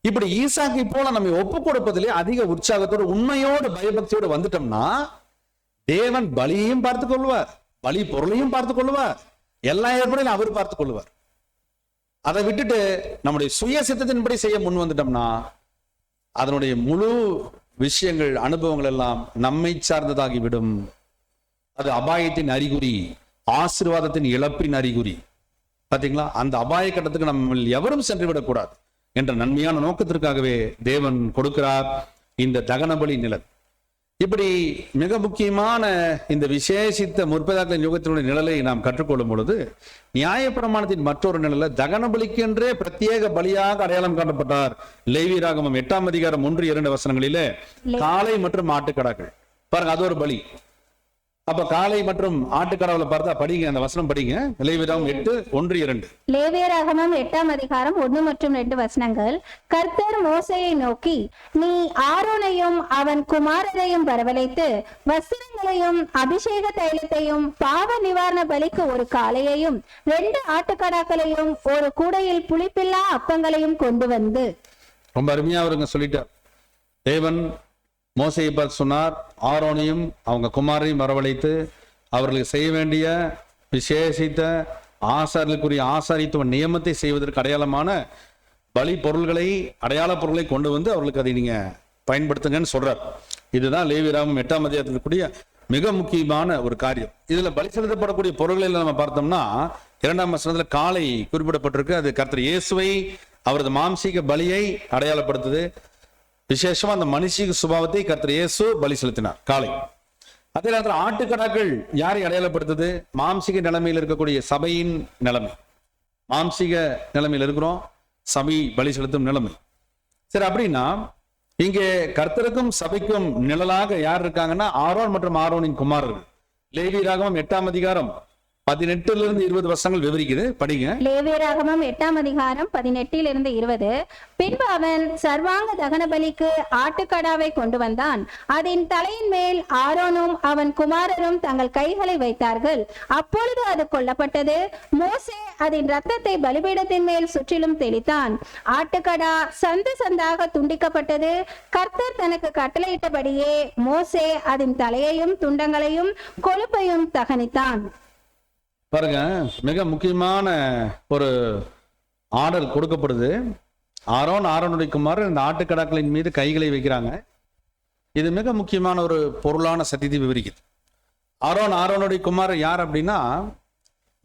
இப்படி ஈசாக்கை போல நம்ம ஒப்பு கொடுப்பதிலே அதிக உற்சாகத்தோடு உண்மையோடு பயபக்தியோடு வந்துட்டோம்னா தேவன் பலியையும் பார்த்துக் கொள்வார், பலி பொருளையும் பார்த்துக் கொள்வார், எல்லா ஏற்பாடையும் அவர் பார்த்துக் கொள்வார். அதை விட்டுட்டு நம்முடைய சுய சித்தத்தின்படி செய்ய முன் வந்துட்டோம்னா அதனுடைய முழு விஷயங்கள், அனுபவங்கள் எல்லாம் நம்மை சார்ந்ததாகிவிடும். அது அபாயத்தின் அறிகுறி, ஆசீர்வாதத்தின் இழப்பின் அறிகுறி. பாத்தீங்களா? அந்த அபாய கட்டத்துக்கு நம்ம எவரும் சென்று விடக்கூடாது என்ற நன்மையான நோக்கத்திற்காகவே தேவன் கொடுக்கிறார் இந்த தகன பலி நிழல். இப்படி மிக முக்கியமான இந்த விசேஷித்த முற்பதாக்களின் யுகத்தினுடைய நிழலை நாம் கற்றுக்கொள்ளும் பொழுது நியாயப்பிரமாணத்தின் மற்றொரு நிழல தகன பலிக்கென்றே பிரத்யேக பலியாக அடையாளம் காட்டப்பட்டார். லேவியராகமம் 8ஆம் அதிகாரம் 1-2 வசனங்களிலே காளை மற்றும் ஆட்டுக்கடாக்கள் பாருங்க, அது ஒரு பலி. அப்ப காளை மற்றும் ஆட்டுக்கடாவை பார்த்தா படிங்க, அந்த வசனம் படிங்க. லேவியராகமம் 8:1-2. லேவியராகமம் 8ஆம் அதிகாரம் 1 மற்றும் 2 வசனங்கள். கர்த்தர் மோசேயை நோக்கி, நீ ஆரோனையும் அவன் குமாரரையும் வரவழைத்து வஸ்திரங்களையும் அபிஷேக தைலத்தையும் பாவ நிவாரண பலிக்கு ஒரு காளையையும் 2 ஆட்டுக்கடாக்களையும் ஒரு கூடையில் புளிப்பில்லா அப்பங்களையும் கொண்டு வந்து. ரொம்ப அருமையா அவருங்க சொல்லிட்டார். தேவன் மோசையை பார்த்து சொன்னார், ஆரோனையும் அவங்க குமாரையும் வரவழைத்து அவர்களுக்கு செய்ய வேண்டிய விசேஷித்த ஆசாரியர்களுக்குரிய ஆசாரித்துவ நியமத்தை செய்வதற்கு அடையாளமான பலி பொருள்களை, அடையாள பொருள்களை கொண்டு வந்து அவர்களுக்கு அதை நீங்க பயன்படுத்துங்கன்னு சொல்றார். இதுதான் லேவியராகமம் 8ஆம் அதிகாரத்திற்குரிய மிக முக்கியமான ஒரு காரியம். இதுல பலி செலுத்தப்படக்கூடிய பொருள்களை நம்ம பார்த்தோம்னா 2ஆம் வசனத்துல காளை குறிப்பிடப்பட்டிருக்கு. அது கர்த்தர் இயேசுவை, அவரது மாம்சீக பலியை அடையாளப்படுத்துது. விசேஷமா அந்த மனுஷிக சுபாவத்தை கர்த்தர் இயேசு பலி செலுத்தினார், காளை. அதே நேரத்தில் ஆட்டுக்கடாக்கள் யாரை அடையாளப்படுத்துது? மாம்சீக நிலைமையில் இருக்கக்கூடிய சபையின் நிலைமை. மாம்சீக நிலைமையில் இருக்கிறோம், சபை பலி செலுத்தும் நிலைமை. சரி, அப்படின்னா இங்கே கர்த்தருக்கும் சபைக்கும் நிழலாக யார் இருக்காங்கன்னா ஆரோன் மற்றும் ஆரோனின் குமாரர்கள். லேவியராகமம் 8ஆம் அதிகாரம் 18-20 வசனங்கள் விவரிக்குது, படிங்க. லேவியராகமம் 8ஆம் அதிகாரம் 18-20. பின்பு அவன் சர்வாங்க தகன பலிக்கு ஆட்டுக்கடாவை கொண்டு வந்தான். அதன் தலையின் மேல் ஆரோனும் அவன் குமாரரும் தங்கள் கைகளை வைத்தார்கள். அப்பொழுது அது கொல்லப்பட்டது. மோசே அதன் இரத்தத்தை பலிபீடத்தின் மேல் சுற்றிலும் தெளித்தான். ஆட்டுக்கடா சந்து சந்தாக துண்டிக்கப்பட்டது. கர்த்தர் தனக்கு கட்டளையிட்டபடியே மோசே அதன் தலையையும் துண்டங்களையும் கொழுப்பையும் தகனித்தான். பாருங்க, மிக முக்கியமான ஒரு ஆர்டர் கொடுக்கப்படுது. ஆரோனுடைய குமாரர் இந்த ஆட்டுக்கடாக்களின் மீது கைகளை வைக்கிறாங்க. இது மிக முக்கியமான ஒரு பொருளான சத்தியத்தை விவரிக்குது. ஆரோனுடைய குமாரர் யார் அப்படின்னா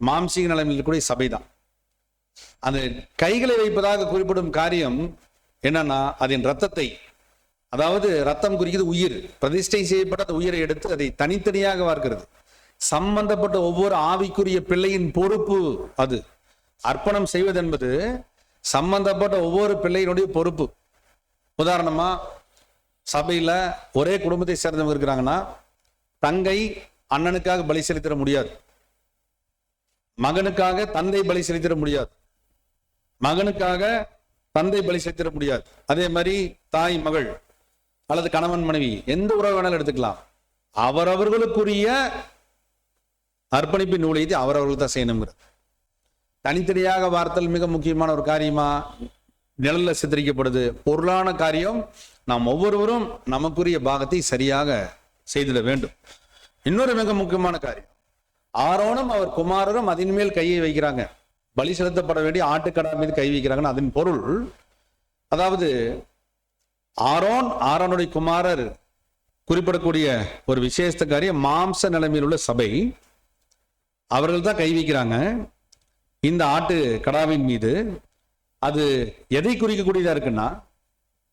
மாம்சீக நிலைமையில் இருக்கக்கூடிய சபைதான். அந்த கைகளை வைப்பதாக குறிப்பிடும் காரியம் என்னன்னா அதன் ரத்தத்தை, அதாவது ரத்தம் குறிக்கிறது உயிர், பிரதிஷ்டை செய்யப்பட்ட அந்த உயிரை எடுத்து அதை தனித்தனியாக வார்க்கிறது. சம்பந்தப்பட்ட ஒவ்வொரு ஆவிக்குரிய பிள்ளையின் பொறுப்பு அது. அர்ப்பணம் செய்வது என்பது சம்பந்தப்பட்ட ஒவ்வொரு பிள்ளையினுடைய பொறுப்பு. உதாரணமா சபையில ஒரே குடும்பத்தை சேர்ந்தவங்க இருக்கிறாங்கன்னா தங்கை அண்ணனுக்காக பலி செலுத்திட முடியாது, மகனுக்காக தந்தை பலி செலுத்திட முடியாது, மகனுக்காக தந்தை பலி செலுத்திட முடியாது. அதே மாதிரி தாய் மகள் அல்லது கணவன் மனைவி எந்த உறவு வேணாலும் எடுத்துக்கலாம். அவரவர்களுக்குரிய அர்ப்பணிப்பின் ஊழியத்தை அவரவர்கள் தான் செய்யணுங்கிறது. தனித்தனியாக வார்த்தல் மிக முக்கியமான ஒரு காரியமா நிழல்ல சித்தரிக்கப்படுது. பொருளான காரியம் நாம் ஒவ்வொருவரும் நமக்குரிய பாகத்தை சரியாக செய்திட வேண்டும். இன்னொரு மிக முக்கியமான காரியம், ஆரோனும் அவர் குமாரரும் அதன் மேல் கையை வைக்கிறாங்க. பலி செலுத்தப்பட வேண்டிய ஆட்டுக்கடா மீது கை வைக்கிறாங்கன்னு அதன் பொருள், அதாவது ஆரோனுடைய குமாரர் குறிப்பிடக்கூடிய ஒரு விசேஷ காரியம் மாம்ச நிலைமையில் உள்ள சபை, அவர்கள் தான் கை வைக்கிறாங்க இந்த ஆட்டு கடாவின் மீது. அது எதை குறிக்கக்கூடியதா இருக்குன்னா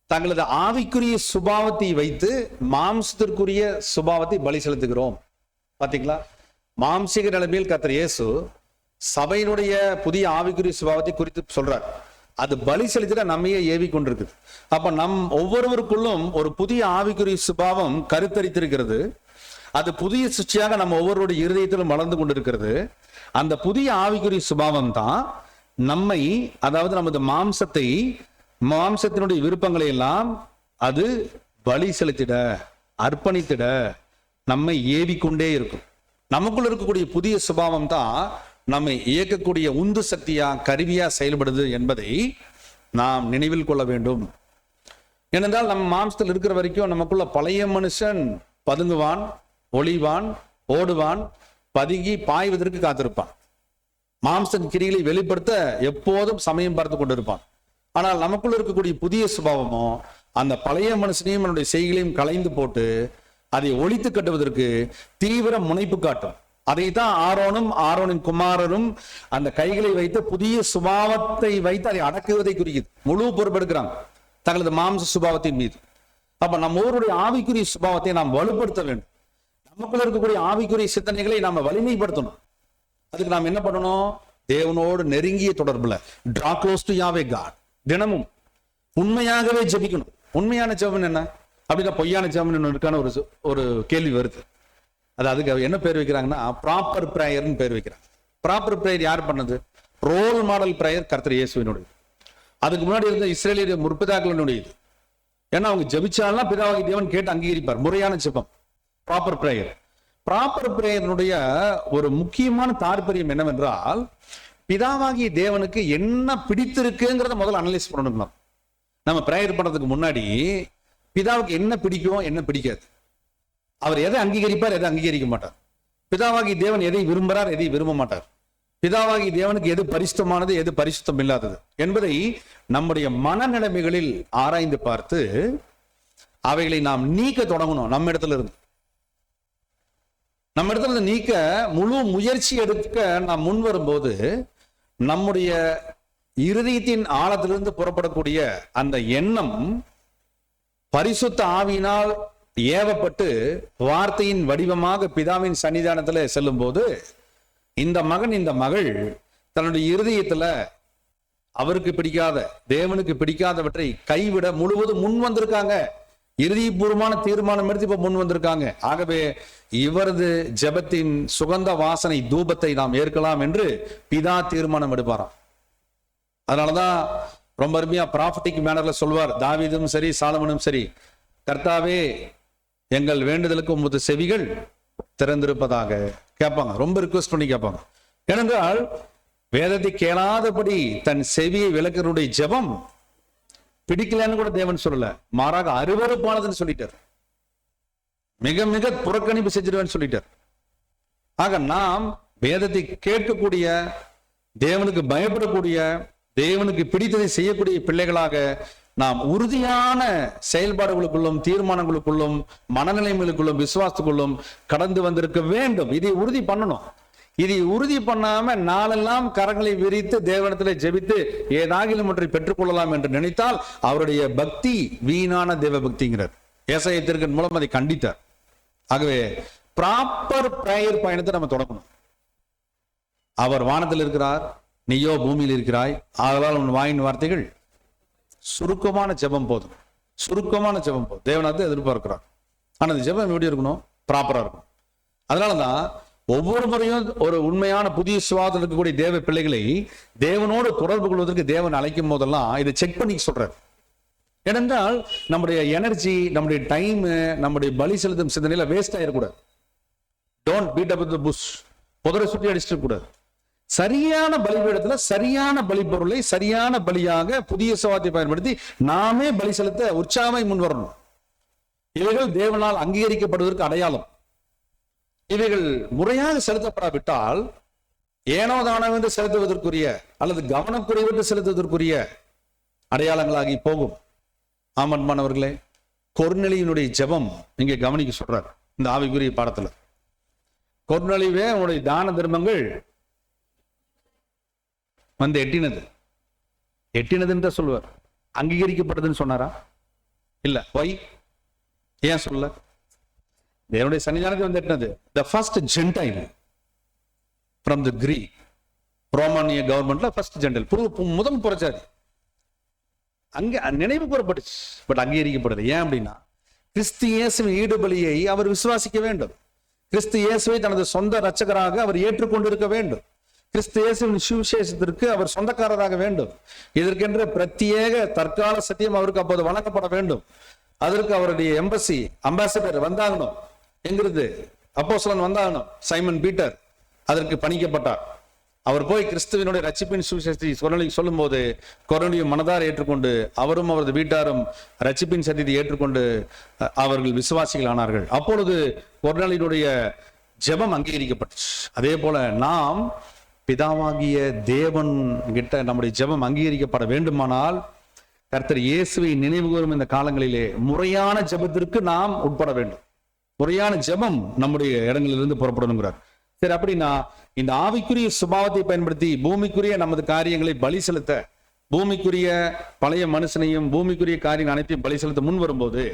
தங்களது ஆவிக்குரிய சுபாவத்தை வைத்து மாம்சத்திற்குரிய சுபாவத்தை பலி செலுத்துகிறோம். பாத்தீங்களா? மாம்சீக நிலைமையில் கர்த்தர் இயேசு சபையினுடைய புதிய ஆவிக்குரிய சுபாவத்தை குறித்து சொல்றார். அது பலி செலுத்திட நம்மையே ஏவி கொண்டிருக்குது. அப்ப நம் ஒவ்வொருவருக்குள்ளும் ஒரு புதிய ஆவிக்குரிய சுபாவம் கருத்தரித்திருக்கிறது. அது புதிய சுச்சியாக நம்ம ஒவ்வொருடைய இருதயத்திலும் வளர்ந்து கொண்டிருக்கிறது. அந்த புதிய ஆவிக்குரிய சுபாவம் தான் நம்மை, அதாவது நமது மாம்சத்தினுடைய விருப்பங்களை எல்லாம் அது பலி செலுத்திட, அர்ப்பணித்திட நம்மை ஏவிக்கொண்டே இருக்கும். நமக்குள்ள இருக்கக்கூடிய புதிய சுபாவம் தான் நம்மை இயக்கக்கூடிய உந்து சக்தியா, கருவியா செயல்படுது என்பதை நாம் நினைவில் கொள்ள வேண்டும். ஏனென்றால் நம்ம மாம்சத்தில் இருக்கிற வரைக்கும் நமக்குள்ள பழைய மனுஷன் பதுங்குவான், ஒளிவான், ஓடுவான், பதுங்கி பாய்வதற்கு காத்திருப்பான். மாம்சன் கிரிகளை வெளிப்படுத்த எப்போதும் சமயம் பார்த்து கொண்டிருப்பான். ஆனால் நமக்குள்ள இருக்கக்கூடிய புதிய சுபாவமோ அந்த பழைய மனுஷனையும் என்னுடைய செய்களையும் களைந்து போட்டு அதை ஒழித்து கட்டுவதற்கு தீவிர முனைப்பு காட்டும். அதைத்தான் ஆரோனின் குமாரரும் அந்த கைகளை வைத்து புதிய சுபாவத்தை வைத்து அதை அடக்குவதை குறிக்குது. முழு பொறுப்பெடுக்கிறாங்க தங்களது மாம்ச சுபாவத்தின் மீது. அப்ப நம்ம ஒவ்வொருடைய ஆவிக்குரிய சுபாவத்தை நாம் வலுப்படுத்த வேண்டும். நமக்குள்ள இருக்கக்கூடிய ஆவிக்குரிய சிந்தனைகளை நாம வலிமைப்படுத்தணும். அதுக்கு நாம் என்ன பண்ணணும்? தேவனோடு நெருங்கிய தொடர்புல draw close to Yahweh God, தினமும் உண்மையாகவே ஜெபிக்கணும். உண்மையான ஜெபம் என்ன அப்படின்னா, பொய்யான ஜெபம் இருக்கான ஒரு கேள்வி வருது. அதுக்கு என்ன பேர் வைக்கிறாங்கன்னா ப்ராப்பர் பிரேயர்னு பேர் வைக்கிறாங்க. ப்ராப்பர் பிரேயர் யார் பண்ணது? ரோல் மாடல் பிரேயர் கர்த்தர் இயேசுவினுடைய. அதுக்கு முன்னாடி இருந்த இஸ்ரேலிய முற்பிதாக்களினுடையது. ஏன்னா அவங்க ஜெபிச்சாலாம் பிதாவாகி தேவன் கேட்டு அங்கீகரிப்பார். முறையான ஜெபம் ப்ராப்பர் பிரேயர். ப்ராப்பர் பிரேயருடைய ஒரு முக்கியமான தாற்பயம் என்னவென்றால், பிதாவாகிய தேவனுக்கு என்ன பிடித்திருக்குங்கிறத முதல்ல அனலைஸ் பண்ணணும். நம்ம பிரேயர் பண்றதுக்கு முன்னாடி பிதாவுக்கு என்ன பிடிக்கும், என்ன பிடிக்காது, அவர் எதை அங்கீகரிப்பார், எதை அங்கீகரிக்க மாட்டார், பிதாவாகி தேவன் எதை விரும்புகிறார், எதை விரும்ப மாட்டார், பிதாவாகி தேவனுக்கு எது பரிசுத்தமானது, எது பரிசுத்தம் இல்லாதது என்பதை நம்முடைய மனநிலைமைகளில் ஆராய்ந்து பார்த்து அவைகளை நாம் நீக்க தொடங்கணும். நம்ம இடத்துல இருந்து நீக்க முழு முயற்சி எடுக்க நாம் முன் வரும்போது நம்முடைய இருதயத்தின் ஆழத்திலிருந்து புறப்படக்கூடிய அந்த எண்ணம் பரிசுத்த ஆவியினால் ஏவப்பட்டு வார்த்தையின் வடிவமாக பிதாவின் சன்னிதானத்துல செல்லும் போது இந்த மகன், இந்த மகள் தன்னுடைய இருதயத்துல அவருக்கு பிடிக்காத, தேவனுக்கு பிடிக்காதவற்றை கைவிட முழுவதும் முன் வந்திருக்காங்க. இறுதிபூர்வமான தீர்மானம் எடுத்து இப்ப முன் வந்திருக்காங்க. ஆகவே இவரது ஜெபத்தின் சுகந்த வாசனை தூபத்தை நாம் ஏற்கலாம் என்று பிதா தீர்மானம் எடுப்பாராம். அதனாலதான் ரொம்ப அருமையா ப்ராஃபட்டிக் மேனர்ல சொல்வார் தாவீதும் சரி, சாலமனும் சரி, கர்த்தாவே எங்கள் வேண்டுதலுக்கு உமது செவிகள் திறந்திருப்பதாக கேட்பாங்க. ரொம்ப ரிக்வெஸ்ட் பண்ணி கேட்பாங்க. ஏனென்றால் வேதத்தை கேளாதபடி தன் செவியை விளக்கனுடைய ஜெபம் பிடிக்கலன்னு கூட தேவன் சொல்லல, மாறாக அருவருப்பானதுன்னு சொல்லிட்டார். மிக மிக புறக்கணிப்பு செஞ்சிருவேன்னு சொல்லிட்டார். ஆக நாம் வேதத்தை கேட்கக்கூடிய, தேவனுக்கு பயப்படக்கூடிய, தேவனுக்கு பிடித்ததை செய்யக்கூடிய பிள்ளைகளாக நாம் உறுதியான செயல்பாடுகளுக்குள்ளும், தீர்மானங்களுக்குள்ளும், மனநிலைமைகளுக்குள்ளும், விசுவாசத்துக்குள்ளும் கடந்து வந்திருக்க வேண்டும். இதை உறுதி பண்ணணும். இதை உறுதி பண்ணாம நாளெல்லாம் கரங்களை விரித்து தேவனிடத்தில் ஜெபித்து ஏதாகிலும் ஒன்றை பெற்றுக்கொள்ளலாம் என்று நினைத்தால் அவருடைய பக்தி வீணான தேவ பக்திங்கிறார். ஏசாயத்திற்கு மூலம் அதை கண்டித்தார். ஆகவே ப்ராப்பர் பிரேயர் பயணத்தை நம்ம தொடங்கணும். அவர் வானத்தில் இருக்கிறார், நீயோ பூமியில் இருக்கிறாய், ஆகலால் உன் வாயின் வார்த்தைகள் சுருக்கமான ஜெபம் போதும். சுருக்கமான ஜெபம் போதும். தேவனாவது எதிர்பார்க்கிறார். ஆனா அந்த ஜெபம் எப்படி இருக்கணும்? ப்ராப்பரா இருக்கணும். அதனாலதான் ஒவ்வொரு முறையும் ஒரு உண்மையான புதிய சுவாதம் இருக்கக்கூடிய தேவ பிள்ளைகளை தேவனோடு தொடர்பு கொள்வதற்கு தேவன் அழைக்கும் போதெல்லாம் இதை செக் பண்ணி சொல்றாரு. ஏனென்றால் நம்முடைய எனர்ஜி, நம்முடைய டைம், நம்முடைய பலி செலுத்தும் சிந்தனையில வேஸ்ட் ஆயிடக்கூடாது. Don't beat up the bush, புதரை சுற்றி அடிச்சிட்டு கூடாது. சரியான பலிபீடத்துல சரியான பலி பொருளை சரியான பலியாக புதிய சுவாத்தை பயன்படுத்தி நாமே பலி செலுத்த உற்சாகமாய் முன் வரணும். இவைகள் தேவனால் அங்கீகரிக்கப்படுவதற்கு அடையாளம். இவைகள் முறையாக செலுத்தப்படாவிட்டால் ஏனோ தானவென்று செலுத்துவதற்குரிய அல்லது கவனக்குறைவென்று செலுத்துவதற்குரிய அடையாளங்களாகி போகும். ஆமன்மானவர்களே, கொர்நேலியினுடைய ஜெபம் இங்கே கவனிக்க சொல்றார் இந்த ஆவிக்குரிய பாடத்துல. கொர்நேலியே உன்னுடைய தான தர்மங்கள் வந்து எட்டினதுன்னு சொல்லுவார். அங்கீகரிக்கப்பட்டதுன்னு சொன்னாரா? இல்ல. ஒய்? ஏன் சொல்ல? தேவனுடைய சன்னிதானத்தை வந்து எட்டினது. The first Gentile from the Greek, ரோமானிய கவர்மெண்ட்ல ஃபர்ஸ்ட் ஜென்டல், முதல் புறச்சாதி அங்க நினைவு கூறப்பட்டுச்சு. பட் அங்கீகரிக்கப்படலை. ஏன் அப்படின்னா கிறிஸ்து இயேசுவின் ஈடுபலியை அவர் விசுவாசிக்க வேண்டும். கிறிஸ்து இயேசுவை தனது சொந்த இரட்சகராக அவர் ஏற்றுக்கொண்டிருக்க வேண்டும். கிறிஸ்து இயேசுவின் சுவிசேஷத்திற்கு அவர் சொந்தக்காரராக வேண்டும். இதற்கென்ற பிரத்யேக தற்கால சத்தியம் அவருக்கு அப்போது வழங்கப்பட வேண்டும். அதற்கு அவருடைய அம்பாசிடர் வந்தாகணும். என்கிறது அப்போஸ்தலன் வந்தாகணும். சைமன் பீட்டர் அதற்கு பணிக்கப்பட்டார். அவர் போய் கிறிஸ்துவினுடைய ரட்சிப்பின் சுவிசேஷத்தை சொல்லும் போது கொர்நேலியு மனதார ஏற்றுக்கொண்டு அவரும் அவரது வீட்டாரும் ரட்சிப்பின் சத்தியத்தை ஏற்றுக்கொண்டு அவர்கள் விசுவாசிகள் ஆனார்கள். அப்பொழுது கொர்நேலியுடைய ஜெபம் அங்கீகரிக்கப்பட்டுச்சு. அதே போல நாம் பிதாவாகிய தேவன் கிட்ட நம்முடைய ஜெபம் அங்கீகரிக்கப்பட வேண்டுமானால் கர்த்தர் இயேசுவை நினைவு கூறும் இந்த காலங்களிலே முறையான ஜெபத்திற்கு நாம் உட்பட வேண்டும். முறையான ஜெபம் நம்முடைய இடங்களிலிருந்து புறப்படணுங்கிறார். சரி, அப்படின்னா இந்த ஆவிக்குரிய சுபாவத்தை பயன்படுத்தி பூமிக்குரிய நமது காரியங்களை பலி செலுத்த, பூமிக்குரிய பழைய மனுஷனையும் பூமிக்குரிய காரியங்கள் அனைத்தையும் பலி செலுத்த முன் வரும்போது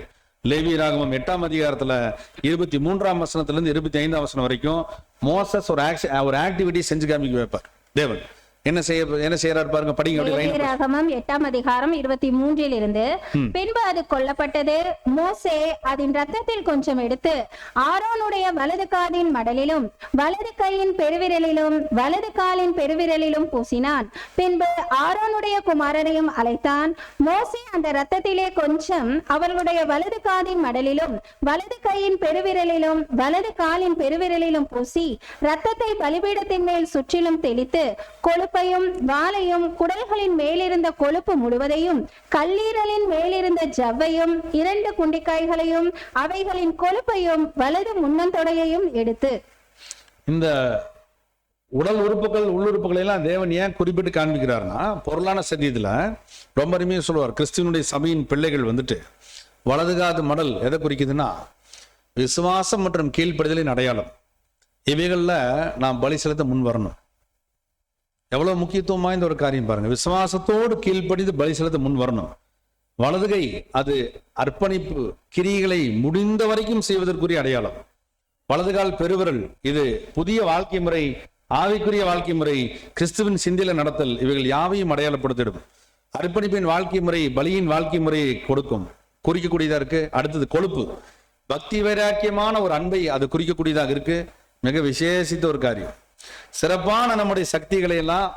லேவியராகமம் 8ஆம் அதிகாரத்துல 23ஆம் வசனத்திலிருந்து 25ஆம் வசனம் வரைக்கும் மோசஸ் ஒரு ஆக்டிவிட்டி செஞ்சு காமிக்க வைப்பார். தேவன் என்ன செய்யறாரு பாருங்க, படிங்க. லேவியராகமம் 8ஆம் அதிகாரம் 23 இருந்து, பின்பு அது கொல்லப்பட்டது. மோசே அதன் ரத்தத்தில் கொஞ்சம் எடுத்து ஆரோனுடைய வலது காதின் மடலிலும் வலது கையின் பெருவிரலிலும் வலது காலின் பெருவிரலிலும் பூசினான். பின்பு ஆரோனுடைய குமாரரையும் அழைத்தான். மோசே அந்த ரத்தத்திலே கொஞ்சம் அவர்களுடைய வலது காதின் மடலிலும் வலது கையின் பெருவிரலிலும் வலது காலின் பெருவிரலிலும் பூசி ரத்தத்தை பலிபீடத்தின் மேல் சுற்றிலும் தெளித்து கொழுப்பையும் வாலையும் குடல்களின் மேலிருந்த கொழுப்பு முழுவதையும் கல்லீரலின் மேலிருந்த ஜவ்வையும் 2 குண்டிக்காய்களையும் அவைகளின் கொழுப்பையும் வலது முன்னந்தொடையையும் எடுத்து. இந்த உடல் உறுப்புகள் உள்ளுறுப்புகளை எல்லாம் தேவன் ஏன் குறிப்பிட்டு காண்பிக்கிறார்னா, பொருளான சத்தியத்துல ரொம்ப அருமையா சொல்லுவார். கிறிஸ்துவனுடைய சபையின் பிள்ளைகள் வந்துட்டு வலதுகாது மடல் எதை குறிக்குதுன்னா விசுவாசம் மற்றும் கீழ்ப்படிதலின் அடையாளம். இவைகள்ல நாம் பலி செலுத்த முன் வரணும். எவ்வளவு முக்கியத்துவம் வாய்ந்த ஒரு காரியம் பாருங்க. விசுவாசத்தோடு கீழ்ப்படிந்து பலி செலுத்த முன் வரணும். வலதுகை அது அர்ப்பணிப்பு கிரியைகளை முடிந்த வரைக்கும் செய்வதற்குரிய அடையாளம். வலதுகால் பெருவிரல் இது புதிய வாழ்க்கை முறை, ஆவிக்குரிய வாழ்க்கை முறை, கிறிஸ்துவின் சிந்தையில நடத்தல், இவைகள் யாவையும் அடையாளப்படுத்திடும். அர்ப்பணிப்பின் வாழ்க்கை முறை பலியின் வாழ்க்கை முறையை குறிக்கக்கூடியதா இருக்கு. அடுத்தது கொழுப்பு, பக்தி வைராக்கியமான ஒரு அன்பை அது குறிக்கக்கூடியதாக இருக்கு. மிக விசேஷித்த ஒரு காரியம். சிறப்பான நம்முடைய சக்திகளை எல்லாம்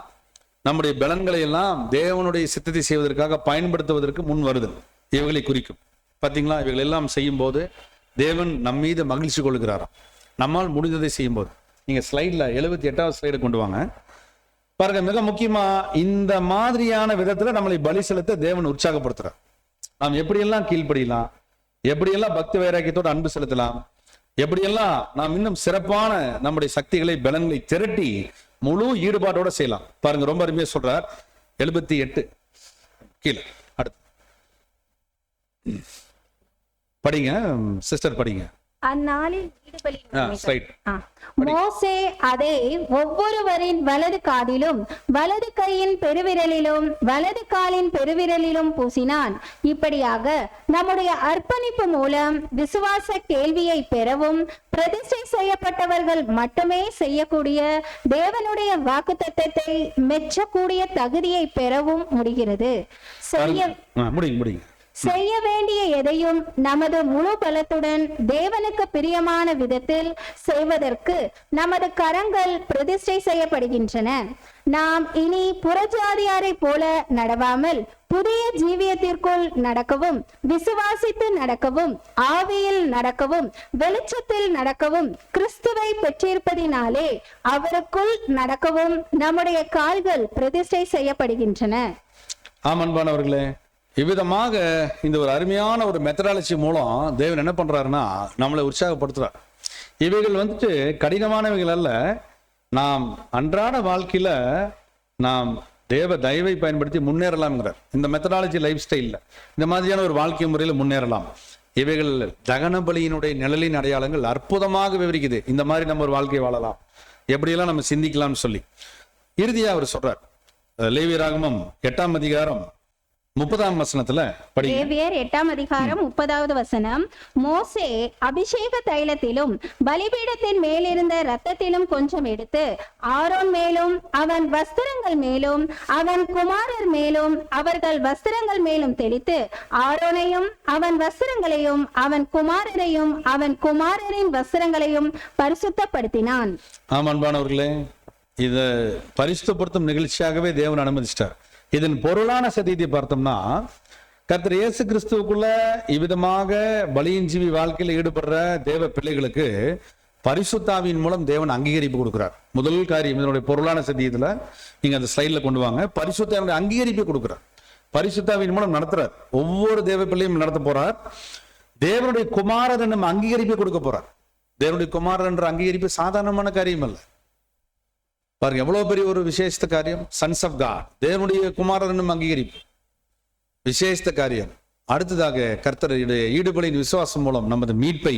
நம்முடைய பலன்களை எல்லாம் தேவனுடைய சித்தத்தை செய்வதற்காக பயன்படுத்துவதற்கு முன் வருது. இவைகளை குறிக்கும். பாத்தீங்களா, இவைகள் எல்லாம் செய்யும் போது தேவன் நம் மீது மகிழ்ச்சி கொள்கிறாராம். நம்மால் முடிந்ததை செய்யும் போது. நீங்க ஸ்லைட்ல 78வது ஸ்லைடு கொண்டு வாங்க பாருங்க. மிக முக்கியமா இந்த மாதிரியான விதத்துல நம்மளை பலி செலுத்த தேவன் உற்சாகப்படுத்துறார். நாம் எப்படியெல்லாம் கீழ்ப்படியலாம், எப்படியெல்லாம் பக்தி வைராக்கியத்தோடு அன்பு செலுத்தலாம், எப்படியெல்லாம் நாம் இன்னும் சிறப்பான நம்முடைய சக்திகளை பலன்களை திரட்டி முழு ஈடுபாட்டோட செய்யலாம் பாருங்க. ரொம்ப அருமையா சொல்றார். 78 கீழே அடுத்து படிங்க சிஸ்டர், படிங்க. அந்நாளில் ஸ்லைட் மோசே அதை ஒவ்வொருவரின் வலது காதிலும் வலது கையின் பெருவிரலிலும் வலது காலின் பெருவிரலிலும் பூசினான். இப்படியாக நம்முடைய அர்ப்பணிப்பு மூலம் விசுவாச கேள்வியை பெறவும் பிரதிஷ்டை செய்யப்பட்டவர்கள் மட்டுமே செய்யக்கூடிய தேவனுடைய வாக்குத்தத்தத்தை மெச்சக்கூடிய தகுதியை பெறவும் முடிகிறது. செய்ய வேண்டிய எதையும் நமது முழு பலத்துடன் தேவனுக்கு பிரியமான விதத்தில் செய்வதற்கு நமது கரங்கள் பிரதிஷ்டை செய்யப்படுகின்றன. நாம் இனி புறஜாதியாரை போல நடவாமல் புதிய ஜீவியத்திற்குள் நடக்கவும், விசுவாசித்து நடக்கவும், ஆவியில் நடக்கவும், வெளிச்சத்தில் நடக்கவும், கிறிஸ்துவை பெற்றிருப்பதினாலே அவருக்குள் நடக்கவும் நம்முடைய கால்கள் பிரதிஷ்டை செய்யப்படுகின்றன. ஆமன்பானவர்களே, இவ்விதமாக இந்த ஒரு அருமையான ஒரு மெத்தடாலஜி மூலம் தேவன் என்ன பண்றாருன்னா நம்மளை உற்சாகப்படுத்துறார். இவைகள் வந்துட்டு கடினமானவைகள் அல்ல. நாம் அன்றாட வாழ்க்கையில நாம் தேவ தயவை பயன்படுத்தி முன்னேறலாம்ங்கிறார். இந்த மெத்தடாலஜி லைஃப் ஸ்டைல்ல இந்த மாதிரியான ஒரு வாழ்க்கை முறையில் முன்னேறலாம். இவைகள் தகன பலியினுடைய நிழலின் அடையாளங்கள் அற்புதமாக விவரிக்குது. இந்த மாதிரி நம்ம ஒரு வாழ்க்கையை வாழலாம், எப்படியெல்லாம் நம்ம சிந்திக்கலாம்னு சொல்லி இறுதியா அவர் சொல்றார். லேவியராகமம் 8ஆம் அதிகாரம் 30ஆம் வசனத்துல படிங்க. லேவியர் 8ஆம் அதிகாரம் 30வது வசனம். மோசே அபிஷேக தைலத்திலும் பலிபீடத்தின் மேலிருந்த இரத்தத்திலும் கொஞ்சம் எடுத்து ஆரோன் மேலும் அவன் வஸ்திரங்கள் மேலும் அவன் குமாரர் மேலும் அவர்கள் வஸ்திரங்கள் மேலும் தெளித்து ஆரோனையும் அவன் வஸ்திரங்களையும் அவன் குமாரரையும் அவன் குமாரரின் வஸ்திரங்களையும் பரிசுத்தப்படுத்தினான். ஆமான்பானவர்களே, இதை பரிசுத்தப்படுத்தும் நிகழ்ச்சியாகவே தேவன் அனுமதிச்சிட்டார். இதன் பொருளான சத்தியத்தை பார்த்தோம்னா, கர்த்தர் இயேசு கிறிஸ்துவுக்குள்ள இவ்விதமாக பலியின் ஜீவி வாழ்க்கையில் ஈடுபடுற தேவ பிள்ளைகளுக்கு பரிசுத்தாவின் மூலம் தேவன் அங்கீகரிப்பு கொடுக்கிறார். முதல் காரியம் இதனுடைய பொருளான சத்தியத்துல நீங்க அந்த ஸ்லைட்ல கொண்டு வாங்க. பரிசுத்தாவினுடைய அங்கீகரிப்பு கொடுக்கிறார். பரிசுத்தாவின் மூலம் நடத்துறார். ஒவ்வொரு தேவ பிள்ளையும் நடத்த போறார். தேவனுடைய குமாரர் என்னும் அங்கீகரிப்பை கொடுக்க போறார். தேவனுடைய குமாரர் என்ற அங்கீகரிப்பு சாதாரணமான காரியம் அல்ல. பாருங்க எவ்வளவு பெரிய ஒரு விசேஷ காரியம். சன்ஸ் ஆஃப் காட், தேவனுடைய குமாரர் என்னும் அங்கீகரிப்பு விசேஷ காரியம். அடுத்ததாக கர்த்தருடைய ஈடுபலின் விசுவாசம் மூலம் நமது மீட்பை,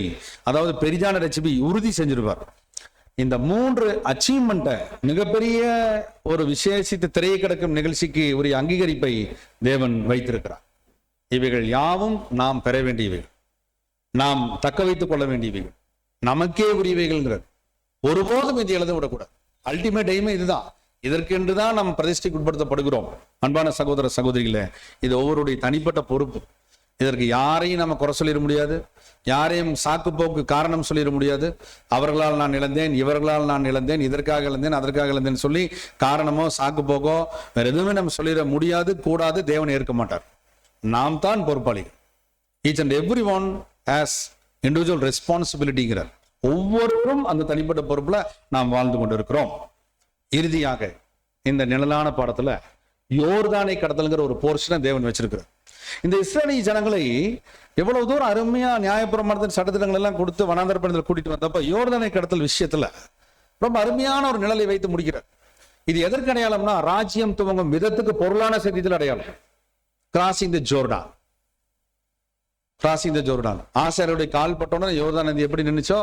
அதாவது பெரிதான ரட்சிப்பை உறுதி செஞ்சிருவார். இந்த 3 அச்சீவ்மெண்ட்டை, மிகப்பெரிய ஒரு விசேஷித்த திரையை கிடக்கும் நிகழ்ச்சிக்கு உரிய அங்கீகரிப்பை தேவன் வைத்திருக்கிறார். இவைகள் யாவும் நாம் பெற வேண்டியவைகள், நாம் தக்க வைத்துக் கொள்ள வேண்டியவைகள், நமக்கே உரியவைகள்ங்கிறது. ஒருபோதும் இது எழுத விடக்கூடாது. அல்டிமேட் எய்மே இதுதான். இதற்கென்றுதான் நாம் பிரதிஷ்டைக்கு உட்படுத்தப்படுகிறோம். அன்பான சகோதர சகோதரிகளே, இது ஒவ்வொருடைய தனிப்பட்ட பொறுப்பு. இதற்கு யாரையும் நம்ம குறை சொல்லிட முடியாது. யாரையும் சாக்கு போக்கு காரணம் சொல்லிட முடியாது. அவர்களால் நான் இழந்தேன், இவர்களால் நான் இழந்தேன், இதற்காக இழந்தேன், அதற்காக இழந்தேன் சொல்லி காரணமோ சாக்கு போக்கோ வேற எதுவுமே நம்ம சொல்லிட முடியாது, கூடாது. தேவன் ஏற்க மாட்டார். நாம் தான் பொறுப்பாளிகள். Each and every one has individual ரெஸ்பான்சிபிலிட்டிங்கிறார். ஒவ்வொருவரும் அந்த தனிப்பட்ட பொறுப்புல நாம் வாழ்ந்து கொண்டிருக்கிறோம். இறுதியாக இந்த நிழலான பாடத்துல யோர்தானை கடத்தல்ங்கிற ஒரு போர்ஷனை தேவன் வச்சிருக்கிறார். இந்த இஸ்ரேலிய ஜனங்களை எவ்வளவு தூரம் அருமையா நியாயப்பிரமாணத்தின் சட்டத்திட்டங்கள் எல்லாம் கொடுத்து வனாந்தர பயணத்தில் கூட்டிட்டு வந்தப்ப யோர்தானை கடத்தல் விஷயத்துல ரொம்ப அருமையான ஒரு நிழலை வைத்து முடிக்கிறார். இது எதற்கு அடையாளம்னா, ராஜ்யம் துவங்கும் விதத்துக்கு பொருளான செய்தியில் அடையாளம். Crossing the Jordan. Crossing the Jordan. ஆசாரியருடைய கால் பட்டோன்னு யோர்தான் நதி எப்படி நின்னுச்சோ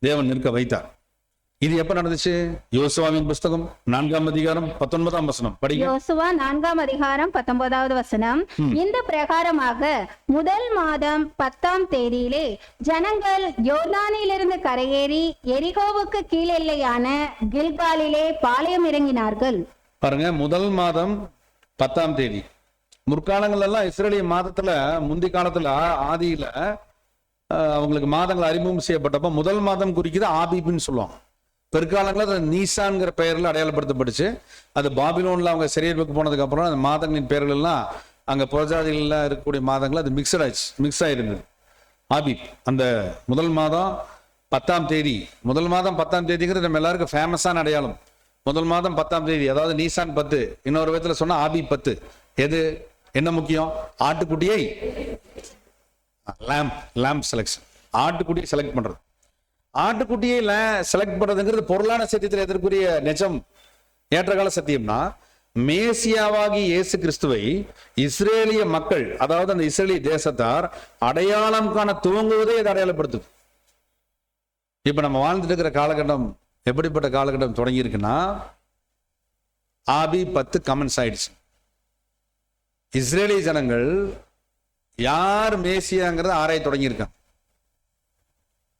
தேவன் நிற்க வைத்தார். இது எப்ப நடந்துச்சு? யோசுவாவின் புஸ்தகம் 4ஆம் அதிகாரம் 19ஆம் வசனம் படிங்க. யோசுவா 4ஆம் அதிகாரம் 19வது வசனம். இந்த பிரகாரமாக முதல் மாதம் 10ஆம் தேதியிலே ஜனங்கள் யோர்தானிலிருந்து கரையேறி எரிகோவுக்கு கீழெல்லையான கில்காலிலே பாளையம் இறங்கினார்கள். பாருங்க, முதல் மாதம் 10ஆம் தேதி. முற்காலங்கள் எல்லாம் இஸ்ரேலிய மாதத்துல, முந்தி காலத்துல ஆதியில அவங்களுக்கு மாதங்கள் அறிமுகம் செய்யப்பட்டப்ப முதல் மாதம் குறிக்குது ஆபீப்னு சொல்லுவாங்க. பிற்காலங்களில் அது நீசான்ங்கிற பெயரில் அடையாளப்படுத்தப்பட்டுச்சு. அது பாபிலோன்ல அவங்க சிறையிருப்புக்கு போனதுக்கு அப்புறம் அந்த மாதங்களின் பெயர்கள் எல்லாம் அங்க புறஜாதிகளில் இருக்கக்கூடிய மாதங்கள் அது மிக்ஸ் ஆயிருந்தது. ஆபீப் அந்த முதல் மாதம் 10ஆம் தேதி. முதல் மாதம் 10ஆம் தேதிங்கிறது நம்ம எல்லாருக்கும் ஃபேமஸான அடையாளம். முதல் மாதம் 10ஆம் தேதி, அதாவது நீசான் 10. இன்னொரு விதத்துல சொன்னா ஆபீப் 10. எது என்ன முக்கியம்? ஆட்டுக்குட்டியை lamb செலக்ஷன். ஆட்டுக்குட்டியை செலக்ட் பண்றது. ஆட்டுக்குட்டியை செலக்ட் பண்றதுங்கிறது பொருளான சத்தியத்தில் எதற்குரிய நிஜம் ஏற்றகால சத்தியம்னா, மேசியாவாகி இயேசு கிறிஸ்துவை இஸ்ரேலிய மக்கள், அதாவது அந்த இஸ்ரேலிய தேசத்தார் அடையாளம் காண துவங்குவதே இதை அடையாளப்படுத்துது. இப்ப நம்ம வாழ்ந்துட்டு இருக்கிற காலகட்டம் எப்படிப்பட்ட காலகட்டம் தொடங்கி இருக்குன்னா, ஆபி 10 கமெண்ட்ஸ் ஆயிடுச்சு. இஸ்ரேலிய ஜனங்கள் யார் மேசியாங்கிறத ஆராய தொடங்கியிருக்காங்க.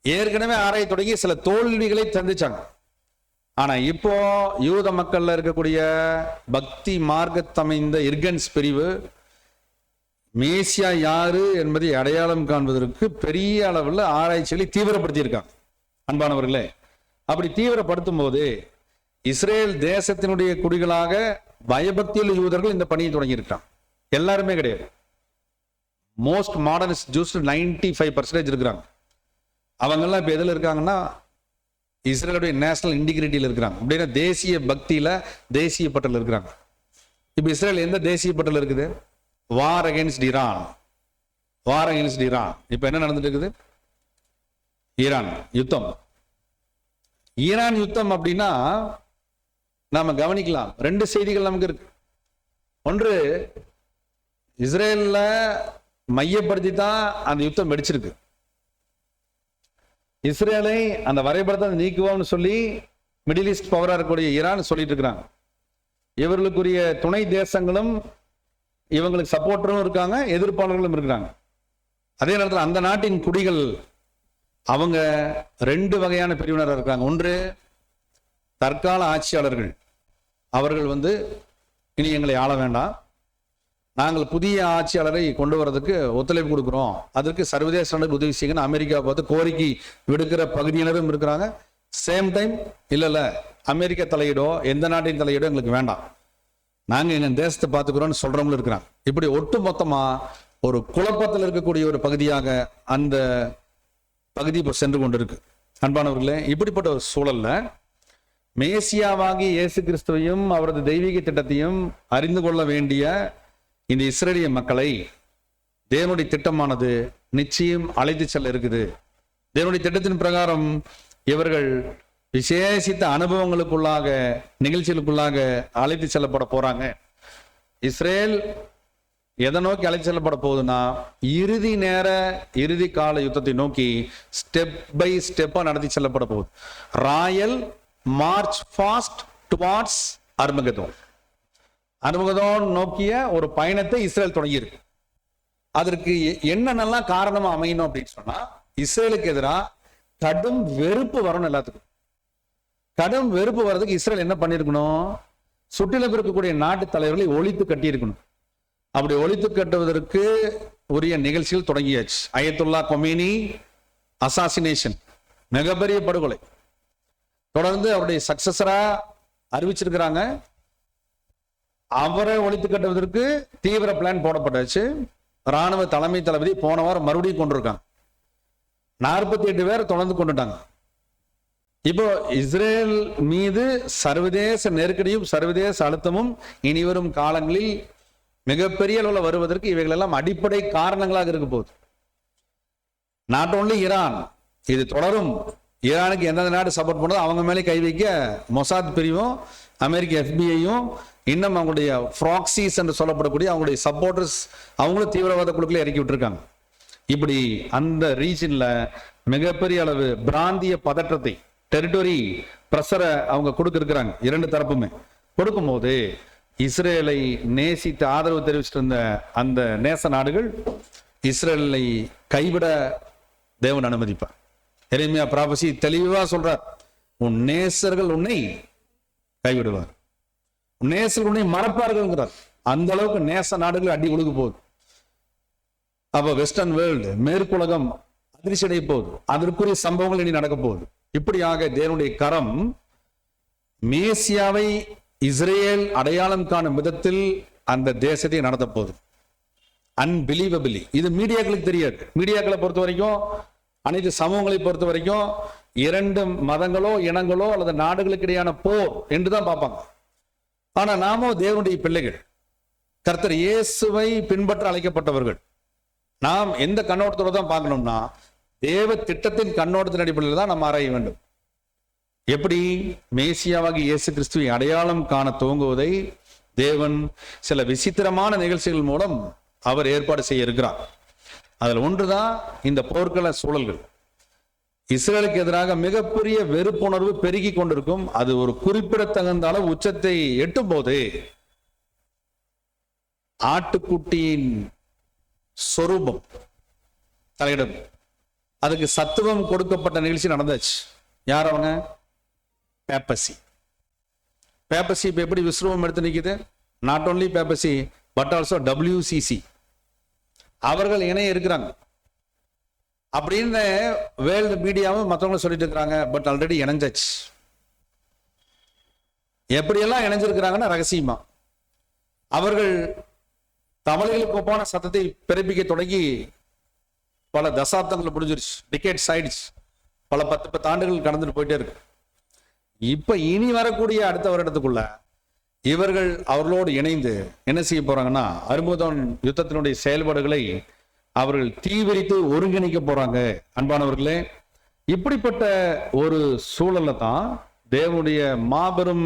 ஏற்கனவே ஆராய தொடங்கி சில தோல்விகளை சந்திச்சாங்க. ஆனா இப்போ யூத மக்கள்ல இருக்கக்கூடிய பக்தி மார்க்கத்தமைந்த இர்கன்ஸ் பிரிவு மேசியா யாரு என்பதை அடையாளம் காண்பதற்கு பெரிய அளவில் ஆராய்ச்சிகளை தீவிரப்படுத்தி இருக்காங்க. அன்பானவர்களே, அப்படி தீவிரப்படுத்தும் போது இஸ்ரேல் தேசத்தினுடைய குடிகளாக பயபக்தியுள்ள யூதர்கள் இந்த பணியை தொடங்கி இருக்காங்க. எல்லாருமே கிடையாது. மோஸ்ட் மாடர்னிஸ்ட் ஜூஸ் 95% இருக்கிறாங்க. அவங்கெல்லாம் இப்ப எதுல இருக்காங்கன்னா, இஸ்ரேலுடைய நேஷனல் இன்டிகிரிட்டியில் இருக்கிறாங்க. அப்படின்னா தேசிய பக்தியில, தேசிய பட்டியல் இருக்கிறாங்க. இப்ப இஸ்ரேல் எந்த தேசிய பட்டியல் இருக்குது? வார் அகைன்ஸ்ட் ஈரான். வார் அகைன்ஸ்ட் ஈரான். இப்ப என்ன நடந்துட்டு இருக்குது? ஈரான் யுத்தம். ஈரான் யுத்தம் அப்படின்னா நாம கவனிக்கலாம். 2 செய்திகள் நமக்கு இருக்கு. ஒன்று, இஸ்ரேல்ல மையப்படுத்தி தான் அந்த யுத்தம் வெடிச்சிருக்கு. இஸ்ரேலை அந்த வரைபடத்தை நீக்குவோம்னு சொல்லி மிடில் ஈஸ்ட் பவரா இருக்கக்கூடிய ஈரான் சொல்லிட்டு இருக்கிறாங்க. இவர்களுக்குரிய துணை தேசங்களும் இவங்களுக்கு சப்போர்ட்டரும் இருக்காங்க, எதிர்ப்பாளர்களும் இருக்கிறாங்க. அதே நேரத்தில் அந்த நாட்டின் குடிகள் அவங்க 2 வகையான பிரிவினராக இருக்காங்க. ஒன்று, தற்கால ஆட்சியாளர்கள். அவர்கள் இனி எங்களை ஆள வேண்டாம், நாங்கள் புதிய ஆட்சியாளரை கொண்டு வரதுக்கு ஒத்துழைப்பு கொடுக்கிறோம், அதற்கு சர்வதேச உதவி செய்யணும் அமெரிக்கா பார்த்து கோரிக்கை விடுக்கிற பகுதியினரும் இருக்கிறாங்க. சேம் டைம் இல்ல அமெரிக்க தலையீடோ எந்த நாட்டின் தலையீடோ எங்களுக்கு வேண்டாம், நாங்க எங்க தேசத்தை பார்த்துக்கிறோம்னு சொல்றவங்களும் இருக்கிறாங்க. இப்படி ஒட்டு மொத்தமா ஒரு குழப்பத்தில் இருக்கக்கூடிய ஒரு பகுதியாக அந்த பகுதி இப்போ சென்று கொண்டிருக்கு. அன்பானவர்களே, இப்படிப்பட்ட ஒரு சூழல்ல மேசியாவாகி இயேசு கிறிஸ்துவையும் அவரது தெய்வீக திட்டத்தையும் அறிந்து கொள்ள வேண்டிய இந்த இஸ்ரேலிய மக்களை தேவனுடைய திட்டமானது நிச்சயம் அழைத்து செல்ல இருக்குது. தேவனுடைய திட்டத்தின் பிரகாரம் இவர்கள் விசேஷித்த அனுபவங்களுக்குள்ளாக, நிகழ்ச்சிகளுக்குள்ளாக அழைத்து செல்லப்பட போறாங்க. இஸ்ரேல் எதை நோக்கி அழைத்து செல்லப்பட போகுதுன்னா, இறுதி நேர இறுதி கால யுத்தத்தை நோக்கி ஸ்டெப் பை ஸ்டெப்பா நடத்தி செல்லப்பட போகுது. Royal March fast towards Armageddon. Armageddon நோக்கிய ஒரு பயணத்தை இஸ்ரேல் தொடங்கியிருக்கு. அதற்கு என்னென்னலாம் காரணமா அமையணும் அப்படின்னு சொன்னா, இஸ்ரேலுக்கு எதிராக கடும் வெறுப்பு வரணும். எல்லாத்துக்கும் கடும் வெறுப்பு வர்றதுக்கு இஸ்ரேல் என்ன பண்ணிருக்கணும், சுற்றிலும் இருக்கக்கூடிய நாட்டு தலைவர்களை ஒழித்து கட்டியிருக்கணும். அப்படி ஒழித்து கட்டுவதற்கு உரிய நிகழ்ச்சிகள் தொடங்கியாச்சு. அயத்துல்லா கொமேனி அசாசினேஷன், மிகப்பெரிய படுகொலை. தொடர்ந்து அவருடைய சக்சஸரா அறிவிச்சிருக்கிறாங்க. அவரை ஒழித்து கட்டுவதற்கு தீவிர பிளான் போடப்பட்டாச்சு. ராணுவ தலைமை தளபதி போன வாரம் மறுபடியும் கொண்டிருக்காங்க. 48 பேர் தொடர்ந்து கொண்டுட்டாங்க. இப்போ இஸ்ரேல் மீது சர்வதேச நெருக்கடியும் சர்வதேச அழுத்தமும் இனிவரும் காலங்களில் மிகப்பெரிய அளவில் வருவதற்கு இவைகள் எல்லாம் அடிப்படை காரணங்களாக இருக்க போகுது. நாட் ஓன்லி ஈரான், இது தொடரும். ஈரானுக்கு எந்தெந்த நாடு சப்போர்ட் பண்ணதோ அவங்க மேலே கை வைக்க மொசாத் பிரிவும் அமெரிக்க FBI-யும் இன்னும் அவங்களுடைய ப்ராக்சிஸ் என்று சொல்லப்படக்கூடிய அவங்களுடைய சப்போர்டர்ஸ் அவங்களும் தீவிரவாத குழுக்களை இறக்கி விட்டுருக்காங்க. இப்படி அந்த ரீஜன்ல மிகப்பெரிய அளவு பிராந்திய பதற்றத்தை, டெரிட்டரி பிரஷரை அவங்க கொடுக்க இருக்கிறாங்க. இரண்டு தரப்புமே கொடுக்கும்போது இஸ்ரேலை நேசித்து ஆதரவு தெரிவிச்சிட்டு இருந்த அந்த நேச நாடுகள் இஸ்ரேலை கைவிட தேவன் அனுமதிப்பார். எரேமியா ப்ராபசி தெளிவா சொல்றார், உன் நேசர்கள் உன்னை கைவிடுவார், உன் நேசர்கள் உன்னை மறப்பார்கள். அந்த அளவுக்கு நேச நாடுகள் அடி கொடுக்க போகுது. அப்ப வெஸ்டர்ன் வேர்ல்டு, மேற்குலகம் அதிர்ச்சி அடைய போகுது. அதற்குரிய சம்பவங்கள் இனி நடக்க போகுது. இப்படியாக தேவனுடைய கரம் மேசியாவை இஸ்ரேல் அடையாளம் காணும் விதத்தில் அந்த தேசத்தை நடத்த போகுது. அன்பிலீவபிளி. இது மீடியாக்களுக்கு தெரியாது. மீடியாக்களை பொறுத்த வரைக்கும், அனைத்து சமூகங்களை பொறுத்த வரைக்கும் இரண்டு மதங்களோ இனங்களோ அல்லது நாடுகளுக்கு இடையான போர் என்றுதான் பார்ப்பாங்க. ஆனா நாமோ தேவனுடைய பிள்ளைகள், கர்த்தர் இயேசுவை பின்பற்ற அழைக்கப்பட்டவர்கள். நாம் எந்த கண்ணோட்டத்தோட தான் பார்க்கணும்னா, தேவ திட்டத்தின் கண்ணோட்டத்தின் அடிப்படையில் தான் நம்ம ஆராய வேண்டும். எப்படி மேசியாவாகி இயேசு கிறிஸ்துவை அடையாளம் காண துவங்குவதை தேவன் சில விசித்திரமான நிகழ்ச்சிகள் மூலம் அவர் ஏற்பாடு செய்ய இருக்கிறார். அதில் ஒன்றுதான் இந்த போர்க்கள சூழல்கள். இஸ்ரேலுக்கு எதிராக மிகப்பெரிய வெறுப்புணர்வு பெருகி கொண்டிருக்கும். அது ஒரு குறிப்பிடத்தகுந்த அளவு உச்சத்தை எட்டும் போது ஆட்டுக்குட்டியின் சொரூபம் தலையிடும். அதுக்கு சத்துவம் கொடுக்கப்பட்ட நிகழ்ச்சி நடந்தாச்சு. யார் அவங்க? பேப்பசி. பேப்பசி இப்ப எப்படி விஸ்ரூபம் எடுத்து நிற்குது? Not only பேப்பசி but also WCC அவர்கள் இணைய இருக்கிறாங்க அப்படின்னு வேர்ல்டு மீடியாவும் மற்றவங்களும் சொல்லிட்டு இருக்கிறாங்க. பட் ஆல்ரெடி இணைஞ்சாச்சு. எப்படியெல்லாம் இணைஞ்சிருக்கிறாங்கன்னா ரகசியமா அவர்கள் தமிழர்களுக்கு ஒப்பான சத்தத்தை பிறப்பிக்க தொடங்கி பல தசாப்தங்கள் முடிஞ்சிருச்சு. டிகேட்ஸ் ஆயிடுச்சு. பல 10 ஆண்டுகள் கடந்துட்டு போயிட்டே இருக்கு. இப்ப இனி வரக்கூடிய அடுத்த வருடத்துக்குள்ள இவர்கள் அவர்களோடு இணைந்து என்ன செய்ய போறாங்கன்னா, அர்மகதோன் யுத்தத்தினுடைய செயல்பாடுகளை அவர்கள் தீவிரித்து ஒருங்கிணைக்க போறாங்க. அன்பானவர்களே, இப்படிப்பட்ட ஒரு சூழல்ல தான் தேவனுடைய மாபெரும்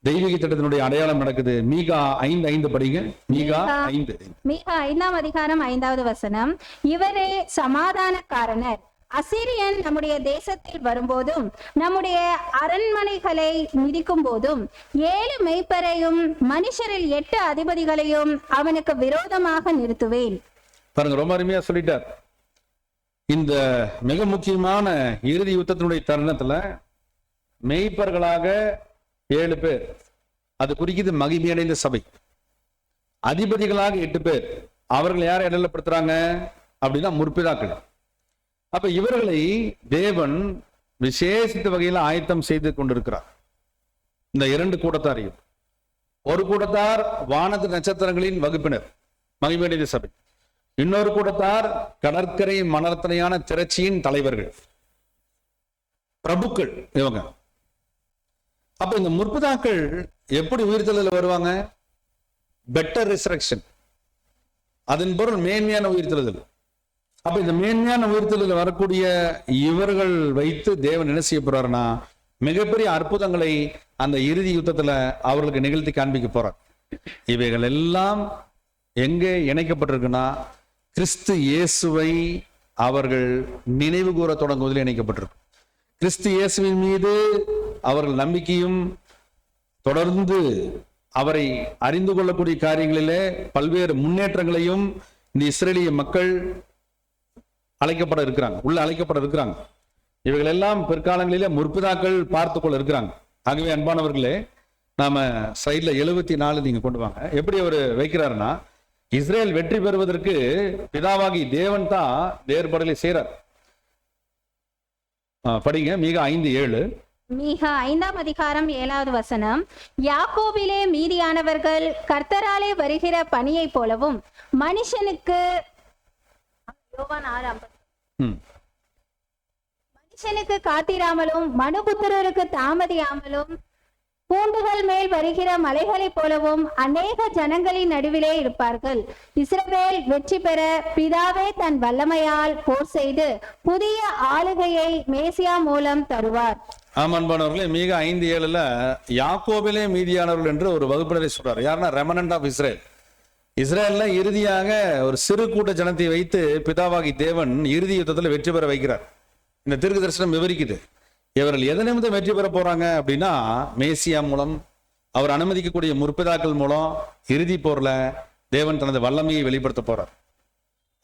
தெய்வீக திட்டத்தினுடைய அடையாளம் நடக்குது. மீகா 5:5 படிங்க. மீகா 5. மீகா 5ஆம் அதிகாரம் 5வது வசனம். இவரே சமாதானக்காரனர். அசிரியன் நம்முடைய தேசத்தில் வரும்போதும் நம்முடைய அரண்மனைகளை மிதிக்கும் போதும் 7 மெய்ப்பரையும் மனுஷரில் 8 அதிபதிகளையும் அவனுக்கு விரோதமாக நிறுத்துவேன். பாருங்க, ரொம்ப அருமையா சொல்லிட்டார். இந்த மிக முக்கியமான இறுதி யுத்தத்தினுடைய தருணத்துல மெய்ப்பர்களாக 7 பேர், அது குறிக்குது மகிமையடைந்த சபை. அதிபதிகளாக 8 பேர். அவர்கள் யாரை இடையிலப்படுத்துறாங்க அப்படின்னா முற்பிதாக்கள். அப்ப இவர்களை தேவன் விசேஷித்த வகையில் ஆயத்தம் செய்து கொண்டிருக்கிறார். இந்த இரண்டு கூட்டத்தாரையும். ஒரு கூட்டத்தார் வானத்து நட்சத்திரங்களின் வகுப்பினர், மகிமையுடைய சபை. இன்னொரு கூட்டத்தார் கடற்கரை மணர்த்தனையான திரட்சியின் தலைவர்கள், பிரபுக்கள் இவங்க. அப்ப இந்த முற்பிதாக்கள் எப்படி உயிர்த்தெழுதல் வருவாங்க? பெட்டர் ரிசரக்ஷன், அதன் பொருள் மேன்மையான உயிர்த்தெழுதல். அப்ப இந்த மேன்மையான உயிர்த்தெழுதல் வரக்கூடிய இவர்கள் வைத்து தேவன் என்ன செய்ய போறாருன்னா, மிகப்பெரிய அற்புதங்களை அந்த இறுதி யுத்தத்துல அவர்களுக்கு நிகழ்த்தி காண்பிக்க போறார். இவைகள் எல்லாம் எங்கே இணைக்கப்பட்டிருக்குன்னா, கிறிஸ்து இயேசுவை அவர்கள் நினைவு கூற தொடங்குவதில் இணைக்கப்பட்டிருக்கு. கிறிஸ்து இயேசுவின் மீது அவர்கள் நம்பிக்கையும் தொடர்ந்து அவரை அறிந்து கொள்ளக்கூடிய காரியங்களிலே பல்வேறு முன்னேற்றங்களையும் இந்த இஸ்ரேலிய மக்கள் உள்ள அழைக்கப்பட இருக்கிறாங்க. இவைகள் எல்லாம் பிற்காலங்களிலே முற்பிதாக்கள் பார்த்து கொள்ள இருக்கிறாங்க. ஆகவே அன்பானவர்களே, நாம சைட்ல 74 நீங்க கொண்டு வாங்க. எப்படி அவர் வைக்கிறாருன்னா, இஸ்ரேல் வெற்றி பெறுவதற்கு பிதாவாகி தேவன் தான் ஏற்பாடுகளை செய்றார். படிங்க மீகா 5:7. மீகா 5ஆம் அதிகாரம் 7வது வசனம். யாக்கோபிலே மீதியானவர்கள் கர்த்தராலே வருகிற பனியை போலவும் மனுஷனுக்கு காத்திராமலும் மனுபுத்திரருக்கு தாமதியாமலும் பூண்டுகள் மேல் வருகிற மலைகளை போலவும் அநேக ஜனங்களின் நடுவிலே இருப்பார்கள். இஸ்ரவேல் வெற்றி பெற பிதாவே தன் வல்லமையால் போர் செய்து புதிய ஆளுகையை மேசியா மூலம் தருவார். ஆமான்பானவர்களே, மீகா 5:7 யாக்கோபிலே மீதியானவர்கள் என்று ஒரு வகுப்பினரை சொல்றார். யாருன்னா ரெமனன்ட் ஆஃப் இஸ்ரேல். இஸ்ரேல்ல இறுதியாக ஒரு சிறு கூட்ட ஜனத்தை வைத்து பிதாவாகி தேவன் இறுதி யுத்தத்தில் வெற்றி பெற வைக்கிறார். இந்த தீர்க்க தரிசனம் விவரிக்குது. இவர்கள் எதை நிமித்தம் வெற்றி பெற போறாங்க அப்படின்னா, மேசியா மூலம், அவர் அனுமதிக்கக்கூடிய முற்பிதாக்கள் மூலம் இறுதி போர்ல தேவன் தனது வல்லமையை வெளிப்படுத்த போறார்.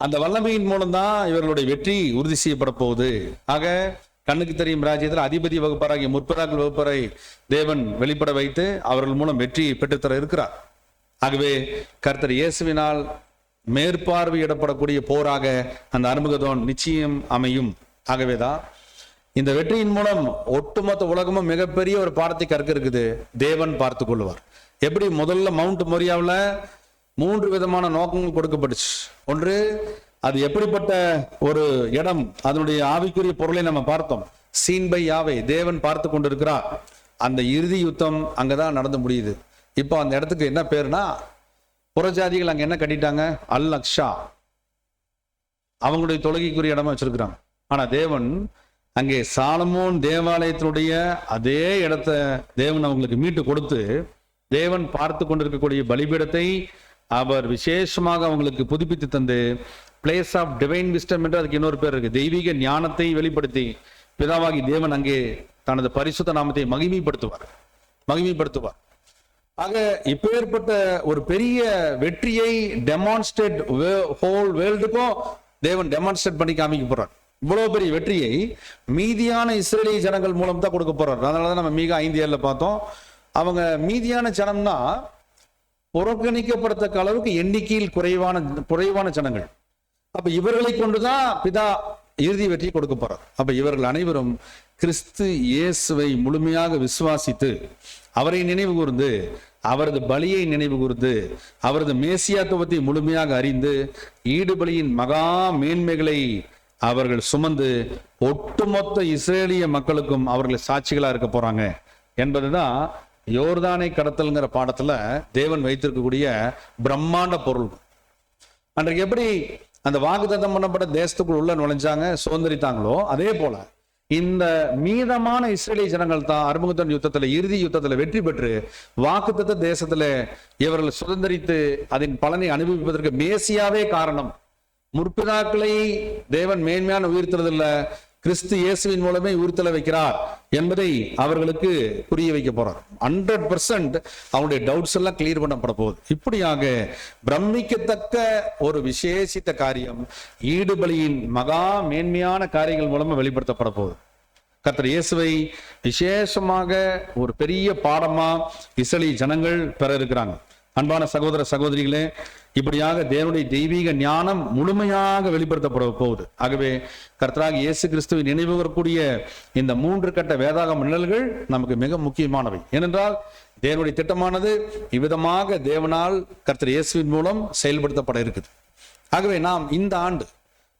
அந்த வல்லமையின் மூலம் தான் இவர்களுடைய வெற்றி உறுதி செய்யப்பட போகுது. ஆக கண்ணுக்கு தெரியும் ராஜ்யத்தில் அதிபதி வகுப்பாராகிய முற்பிதாக்கள் வகுப்பரை தேவன் வெளிப்பட வைத்து அவர்கள் மூலம் வெற்றி பெற்றுத்தர இருக்கிறார். ஆகவே கர்த்தர் இயேசுவினால் மேற்பார்வையிடப்படக்கூடிய போராக அந்த அர்மகதோன் நிச்சயம் அமையும். ஆகவேதான் இந்த வெற்றியின் மூலம் ஒட்டுமொத்த உலகமும் மிகப்பெரிய ஒரு பாடத்தை கற்க இருக்குது. தேவன் பார்த்து கொள்வார். எப்படி முதல்ல மவுண்ட் மோரியாவில் 3 விதமான நோக்கங்கள் கொடுக்கப்பட்டுச்சு. ஒன்று, அது எப்படிப்பட்ட ஒரு இடம், அதனுடைய ஆவிக்குரிய பொருளை நம்ம பார்த்தோம். சீன் பை யாவே, தேவன் பார்த்து கொண்டிருக்கிறார். அந்த இறுதி யுத்தம் அங்கதான் நடந்து முடியுது. இப்போ அந்த இடத்துக்கு என்ன பேருனா, புறஜாதிகள் அங்க என்ன கட்டிட்டாங்க? அல் அக்ஷா, அவங்களுடைய தொழுகைக்குரிய இடமா வச்சிருக்கிறாங்க. ஆனா தேவன் அங்கே சாலமோன் தேவாலயத்தினுடைய அதே இடத்த தேவன் அவங்களுக்கு மீட்டு கொடுத்து, தேவன் பார்த்து கொண்டிருக்கக்கூடிய பலிபீடத்தை அவர் விசேஷமாக அவங்களுக்கு புதுப்பித்து தந்து, பிளேஸ் ஆஃப் டிவைன் விஸ்டம் என்று அதுக்கு இன்னொரு பேர் இருக்கு, தெய்வீக ஞானத்தை வெளிப்படுத்தி பிதாவாகி தேவன் அங்கே தனது பரிசுத்த நாமத்தை மகிமைப்படுத்துவார். ஆக இப்பேற்பட்ட ஒரு பெரிய வெற்றியை டெமான்ஸ்ட்ரேட் ஹோல் வேர்ல்டுக்கும் தேவன் டெமான்ஸ்ட்ரேட் பண்ணி காமிக்க போறார். இவ்வளவு பெரிய வெற்றியை மீதியான இஸ்ரேலிய ஜனங்கள் மூலம் தான் கொடுக்க போறார். அதனாலதான் நம்ம மீகா 5:7 பார்த்தோம். அவங்க மீதியான ஜனம்னா புறக்கணிக்கப்படத்தக்க அளவுக்கு எண்ணிக்கையில் குறைவான ஜனங்கள். அப்ப இவர்களை கொண்டுதான் பிதா இறுதி வெற்றி கொடுக்க போறார். அப்ப இவர்கள் அனைவரும் கிறிஸ்து இயேசுவை முழுமையாக விசுவாசித்து, அவரை நினைவு கூர்ந்து, அவரது பலியை நினைவு கூர்ந்து, அவரது மேசியாத்துவத்தை முழுமையாக அறிந்து, ஈடுபலியின் மகா மேன்மைகளை அவர்கள் சுமந்து ஒட்டுமொத்த இஸ்ரேலிய மக்களுக்கும் அவர்கள் சாட்சிகளா இருக்க போறாங்க என்பதுதான் யோர்தானை கடத்தல்ங்கிற பாடத்துல தேவன் வைத்திருக்கக்கூடிய பிரம்மாண்ட பொருள். அன்றைக்கு எப்படி அந்த வாக்குத்தத்தம் பண்ணப்பட்ட தேசத்துக்குள் உள்ள நுழைஞ்சாங்க, சுதந்திரித்தாங்களோ, அதே போல இந்த மீதமான இஸ்ரேலிய ஜனங்கள் தான் அர்மகதோன் யுத்தத்துல, இறுதி யுத்தத்துல வெற்றி பெற்று வாக்குத்தத்த தேசத்துல இவர்கள் சுதந்திரித்து அதன் பலனை அனுபவிப்பதற்கு மேசியாவே காரணம். முற்பிதாக்களை தேவன் மேன்மையான உயிர்த்தெழுதல்ல கிறிஸ்து இயேசுவின் மூலமே உயிர்த்தெழ வைக்கிறார் என்பதை அவர்களுக்கு புரிய வைக்க போறார். 100% அவங்களுடைய டவுட்ஸ் எல்லாம் கிளியர் பண்ணப்பட போகுது. இப்படியாக பிரமிக்கத்தக்க ஒரு விசேஷித்த காரியம் ஈடுபலியின் மகா மேன்மையான காரியங்கள் மூலமா வெளிப்படுத்தப்பட போகுது. கர்த்தர் இயேசுவை விசேஷமாக ஒரு பெரிய பாடமா இஸ்ரேலிய ஜனங்கள் பெற இருக்கிறாங்க. அன்பான சகோதர சகோதரிகளே, இப்படியாக தேவனுடைய தெய்வீக ஞானம் முழுமையாக வெளிப்படுத்தப்பட போகுது. ஆகவே கர்த்தராகிய இயேசு கிறிஸ்துவை நினைவு கூறக்கூடிய இந்த 3 கட்ட வேதாகம நிழல்கள் நமக்கு மிக முக்கியமானவை. ஏனென்றால் தேவனுடைய திட்டமானது இவ்விதமாக தேவனால் கர்த்தர் இயேசுவின் மூலம் செயல்படுத்தப்பட இருக்குது. ஆகவே நாம் இந்த ஆண்டு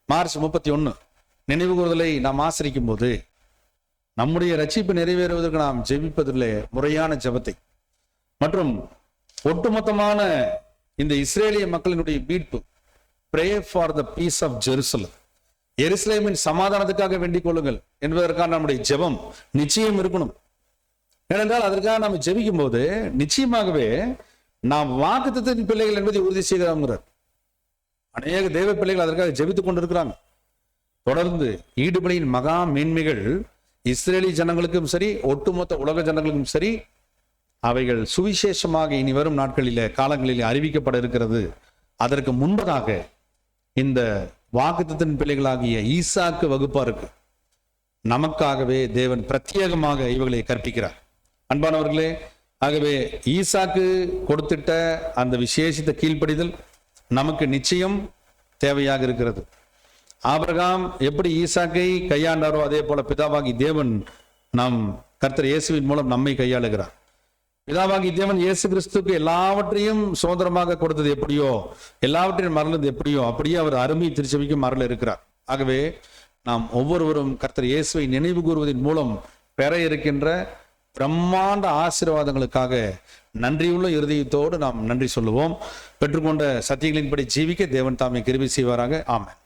மார்ச் 31 நினைவு கூறுதலை நாம் ஆசரிக்கும் போது நம்முடைய ரட்சிப்பு நிறைவேறுவதற்கு நாம் ஜெபிப்பதிலே முறையான ஜெபத்தை மற்றும் ஒட்டுமொத்தமான இந்த இஸ்ரேலிய மக்களினுடைய மீட்பு, pray for the peace of Jerusalem, எருசலேமின் சமாதானத்துக்காக வேண்டிக் கொள்ளுங்கள் என்பதற்கான நம்முடைய ஜெபம் நிச்சயம் இருக்கணும். ஏனென்றால் அதற்காக நாம் ஜெபிக்கும் போது நிச்சயமாகவே நாம் வாக்குத்தத்தத்தின் பிள்ளைகள் என்பதை உறுதி செய்கிறாங்கிறார். அநேக தேவ பிள்ளைகள் அதற்காக ஜெபித்துக் கொண்டிருக்கிறாங்க. தொடர்ந்து ஈடுபடியின் மகா மேன்மைகள் இஸ்ரேலி ஜனங்களுக்கும் சரி, ஒட்டுமொத்த உலக ஜனங்களுக்கும் சரி, அவைகள் சுவிசேஷமாக இனி வரும் நாட்களிலே காலங்களிலே அறிவிக்கப்பட இருக்கிறது. அதற்கு முன்பதாக இந்த வாக்குத்தத்தின் பிள்ளைகளாகிய ஈசாக்கு வகுப்பாருக்கு நமக்காகவே தேவன் பிரத்யேகமாக இவர்களை கற்பிக்கிறார். அன்பானவர்களே, ஆகவே ஈசாக்கு கொடுத்திட்ட அந்த விசேஷித்த கீழ்ப்படிதல் நமக்கு நிச்சயம் தேவையாக இருக்கிறது. ஆபிரகாம் எப்படி ஈசாக்கை கையாண்டாரோ அதே போல பிதாவாகி தேவன் நாம் கர்த்தர் இயேசுவின் மூலம் நம்மை கையாளுகிறார். பிதாவாகி தேவன் இயேசு கிறிஸ்துக்கு எல்லாவற்றையும் சுதந்திரமாக கொடுத்தது எப்படியோ, எல்லாவற்றையும் மறந்தது எப்படியோ, அப்படியே அவர் அருமை திருச்சபைக்கும் மறல இருக்கிறார். ஆகவே நாம் ஒவ்வொருவரும் கர்த்தர் இயேசுவை நினைவு கூறுவதன் மூலம் பெற இருக்கின்ற பிரம்மாண்ட ஆசீர்வாதங்களுக்காக நன்றியுள்ள இருதயத்தோடு நாம் நன்றி சொல்லுவோம். பெற்றுக்கொண்ட சத்தியங்களின்படி ஜீவிக்க தேவன் தாமே கிருபை செய்வாராக. ஆமென்.